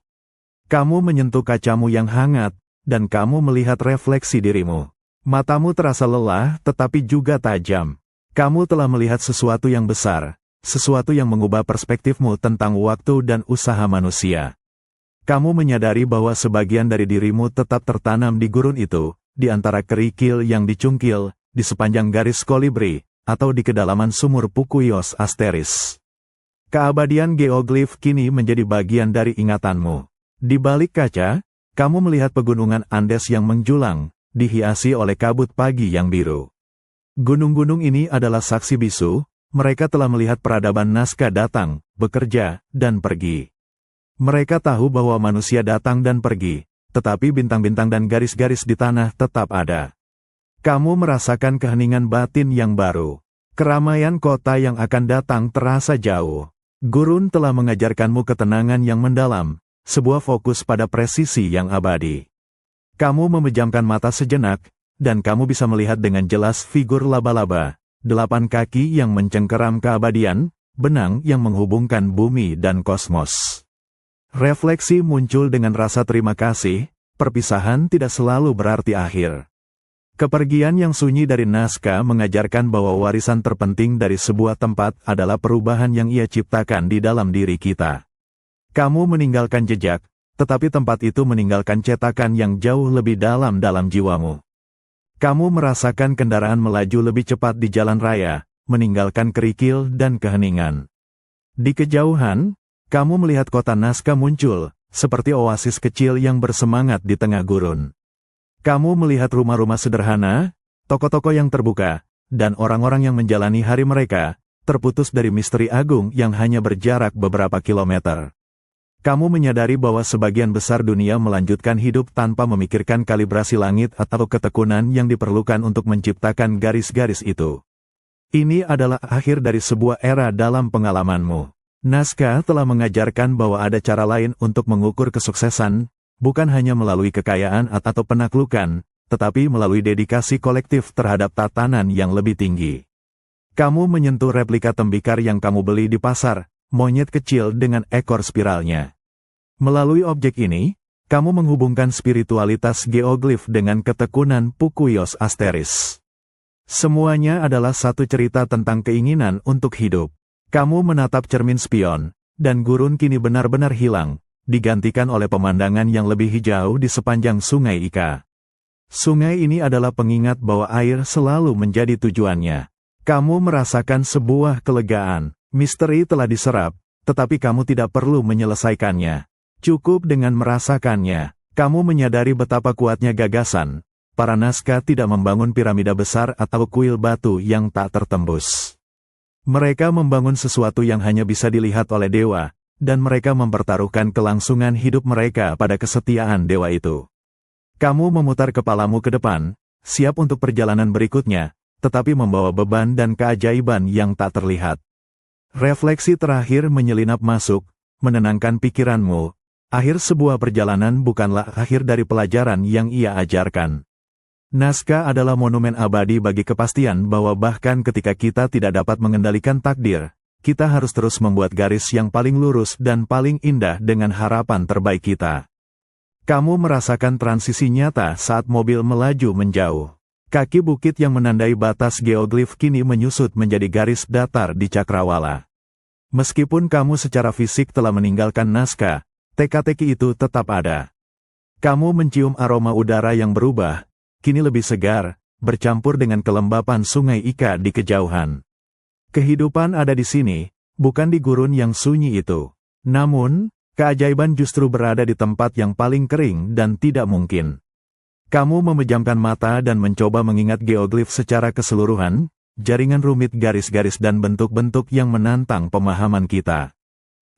Kamu menyentuh kacamu yang hangat, dan kamu melihat refleksi dirimu. Matamu terasa lelah tetapi juga tajam. Kamu telah melihat sesuatu yang besar, sesuatu yang mengubah perspektifmu tentang waktu dan usaha manusia. Kamu menyadari bahwa sebagian dari dirimu tetap tertanam di gurun itu, di antara kerikil yang dicungkil, di sepanjang garis kolibri, atau di kedalaman sumur Pukuios Asteris. Keabadian geoglif kini menjadi bagian dari ingatanmu. Di balik kaca, kamu melihat pegunungan Andes yang menjulang, dihiasi oleh kabut pagi yang biru. Gunung-gunung ini adalah saksi bisu, mereka telah melihat peradaban Nazca datang, bekerja, dan pergi. Mereka tahu bahwa manusia datang dan pergi, tetapi bintang-bintang dan garis-garis di tanah tetap ada. Kamu merasakan keheningan batin yang baru. Keramaian kota yang akan datang terasa jauh. Gurun telah mengajarkanmu ketenangan yang mendalam, sebuah fokus pada presisi yang abadi. Kamu memejamkan mata sejenak, dan kamu bisa melihat dengan jelas figur laba-laba, 8 kaki yang mencengkeram keabadian, benang yang menghubungkan bumi dan kosmos. Refleksi muncul dengan rasa terima kasih, perpisahan tidak selalu berarti akhir. Kepergian yang sunyi dari Nazca mengajarkan bahwa warisan terpenting dari sebuah tempat adalah perubahan yang ia ciptakan di dalam diri kita. Kamu meninggalkan jejak, tetapi tempat itu meninggalkan cetakan yang jauh lebih dalam dalam jiwamu. Kamu merasakan kendaraan melaju lebih cepat di jalan raya, meninggalkan kerikil dan keheningan. Di kejauhan, kamu melihat kota Nazca muncul, seperti oasis kecil yang bersemangat di tengah gurun. Kamu melihat rumah-rumah sederhana, toko-toko yang terbuka, dan orang-orang yang menjalani hari mereka, terputus dari misteri agung yang hanya berjarak beberapa kilometer. Kamu menyadari bahwa sebagian besar dunia melanjutkan hidup tanpa memikirkan kalibrasi langit atau ketekunan yang diperlukan untuk menciptakan garis-garis itu. Ini adalah akhir dari sebuah era dalam pengalamanmu. Nazca telah mengajarkan bahwa ada cara lain untuk mengukur kesuksesan, bukan hanya melalui kekayaan atau penaklukan, tetapi melalui dedikasi kolektif terhadap tatanan yang lebih tinggi. Kamu menyentuh replika tembikar yang kamu beli di pasar, monyet kecil dengan ekor spiralnya. Melalui objek ini, kamu menghubungkan spiritualitas geoglif dengan ketekunan Pukuios Asteris. Semuanya adalah satu cerita tentang keinginan untuk hidup. Kamu menatap cermin spion, dan gurun kini benar-benar hilang, digantikan oleh pemandangan yang lebih hijau di sepanjang sungai Ika. Sungai ini adalah pengingat bahwa air selalu menjadi tujuannya. Kamu merasakan sebuah kelegaan, misteri telah diserap, tetapi kamu tidak perlu menyelesaikannya. Cukup dengan merasakannya, kamu menyadari betapa kuatnya gagasan. Para Nazca tidak membangun piramida besar atau kuil batu yang tak tertembus. Mereka membangun sesuatu yang hanya bisa dilihat oleh dewa, dan mereka mempertaruhkan kelangsungan hidup mereka pada kesetiaan dewa itu. Kamu memutar kepalamu ke depan, siap untuk perjalanan berikutnya, tetapi membawa beban dan keajaiban yang tak terlihat. Refleksi terakhir menyelinap masuk, menenangkan pikiranmu. Akhir sebuah perjalanan bukanlah akhir dari pelajaran yang ia ajarkan. Nazca adalah monumen abadi bagi kepastian bahwa bahkan ketika kita tidak dapat mengendalikan takdir, kita harus terus membuat garis yang paling lurus dan paling indah dengan harapan terbaik kita. Kamu merasakan transisi nyata saat mobil melaju menjauh. Kaki bukit yang menandai batas geoglif kini menyusut menjadi garis datar di cakrawala. Meskipun kamu secara fisik telah meninggalkan Nazca, teka-teki itu tetap ada. Kamu mencium aroma udara yang berubah, kini lebih segar, bercampur dengan kelembapan sungai Ika di kejauhan. Kehidupan ada di sini, bukan di gurun yang sunyi itu. Namun, keajaiban justru berada di tempat yang paling kering dan tidak mungkin. Kamu memejamkan mata dan mencoba mengingat geoglif secara keseluruhan, jaringan rumit garis-garis dan bentuk-bentuk yang menantang pemahaman kita.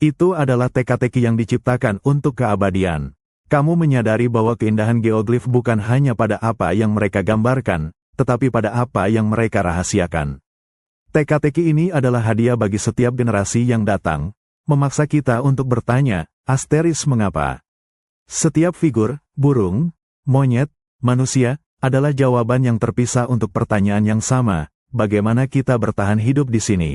Itu adalah teka-teki yang diciptakan untuk keabadian. Kamu menyadari bahwa keindahan geoglif bukan hanya pada apa yang mereka gambarkan, tetapi pada apa yang mereka rahasiakan. Teka-teki ini adalah hadiah bagi setiap generasi yang datang, memaksa kita untuk bertanya, Asteris mengapa? Setiap figur, burung, monyet, manusia, adalah jawaban yang terpisah untuk pertanyaan yang sama, bagaimana kita bertahan hidup di sini?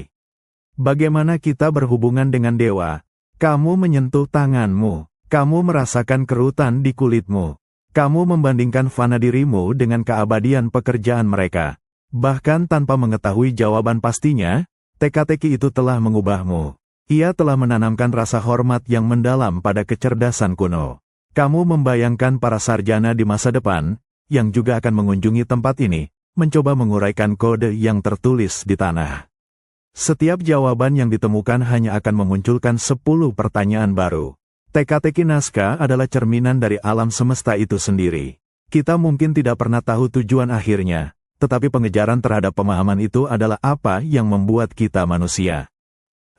Bagaimana kita berhubungan dengan dewa? Kamu menyentuh tanganmu. Kamu merasakan kerutan di kulitmu. Kamu membandingkan fana dirimu dengan keabadian pekerjaan mereka. Bahkan tanpa mengetahui jawaban pastinya, teka-teki itu telah mengubahmu. Ia telah menanamkan rasa hormat yang mendalam pada kecerdasan kuno. Kamu membayangkan para sarjana di masa depan, yang juga akan mengunjungi tempat ini, mencoba menguraikan kode yang tertulis di tanah. Setiap jawaban yang ditemukan hanya akan memunculkan 10 pertanyaan baru. Teka-teki naskah adalah cerminan dari alam semesta itu sendiri. Kita mungkin tidak pernah tahu tujuan akhirnya, tetapi pengejaran terhadap pemahaman itu adalah apa yang membuat kita manusia.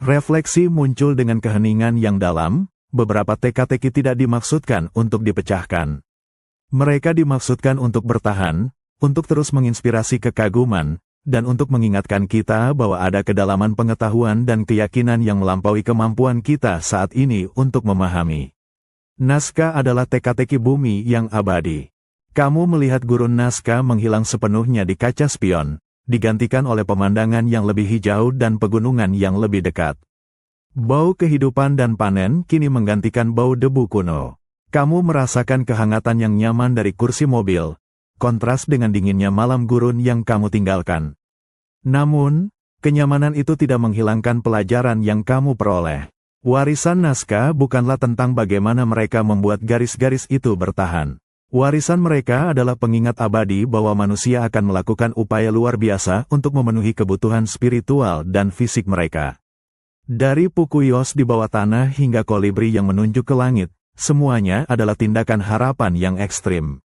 Refleksi muncul dengan keheningan yang dalam, beberapa teka-teki tidak dimaksudkan untuk dipecahkan. Mereka dimaksudkan untuk bertahan, untuk terus menginspirasi kekaguman, dan untuk mengingatkan kita bahwa ada kedalaman pengetahuan dan keyakinan yang melampaui kemampuan kita saat ini untuk memahami. Naskah adalah teka-teki bumi yang abadi. Kamu melihat gurun naskah menghilang sepenuhnya di kaca spion, digantikan oleh pemandangan yang lebih hijau dan pegunungan yang lebih dekat. Bau kehidupan dan panen kini menggantikan bau debu kuno. Kamu merasakan kehangatan yang nyaman dari kursi mobil, kontras dengan dinginnya malam gurun yang kamu tinggalkan. Namun, kenyamanan itu tidak menghilangkan pelajaran yang kamu peroleh. Warisan naskah bukanlah tentang bagaimana mereka membuat garis-garis itu bertahan. Warisan mereka adalah pengingat abadi bahwa manusia akan melakukan upaya luar biasa untuk memenuhi kebutuhan spiritual dan fisik mereka. Dari Pukuyos di bawah tanah hingga kolibri yang menunjuk ke langit, semuanya adalah tindakan harapan yang ekstrim.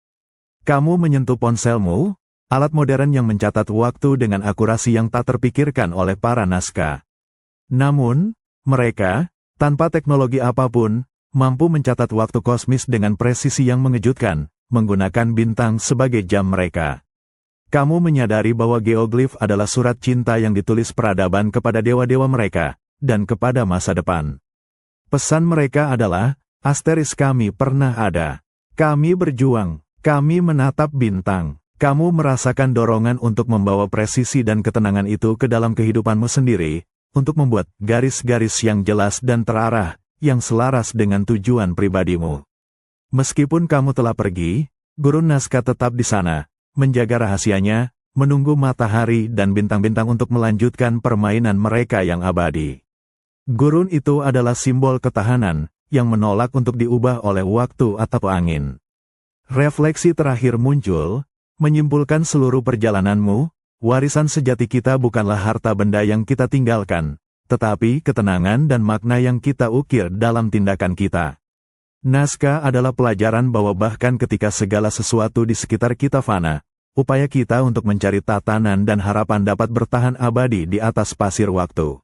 Kamu menyentuh ponselmu, alat modern yang mencatat waktu dengan akurasi yang tak terpikirkan oleh para naskah. Namun, mereka, tanpa teknologi apapun, mampu mencatat waktu kosmis dengan presisi yang mengejutkan, menggunakan bintang sebagai jam mereka. Kamu menyadari bahwa geoglif adalah surat cinta yang ditulis peradaban kepada dewa-dewa mereka, dan kepada masa depan. Pesan mereka adalah, Asteris kami pernah ada. Kami berjuang, kami menatap bintang. Kamu merasakan dorongan untuk membawa presisi dan ketenangan itu ke dalam kehidupanmu sendiri, untuk membuat garis-garis yang jelas dan terarah, yang selaras dengan tujuan pribadimu. Meskipun kamu telah pergi, gurun naskah tetap di sana, menjaga rahasianya, menunggu matahari dan bintang-bintang untuk melanjutkan permainan mereka yang abadi. Gurun itu adalah simbol ketahanan, yang menolak untuk diubah oleh waktu atau angin. Refleksi terakhir muncul, menyimpulkan seluruh perjalananmu, warisan sejati kita bukanlah harta benda yang kita tinggalkan, tetapi ketenangan dan makna yang kita ukir dalam tindakan kita. Naskah adalah pelajaran bahwa bahkan ketika segala sesuatu di sekitar kita fana, upaya kita untuk mencari tatanan dan harapan dapat bertahan abadi di atas pasir waktu.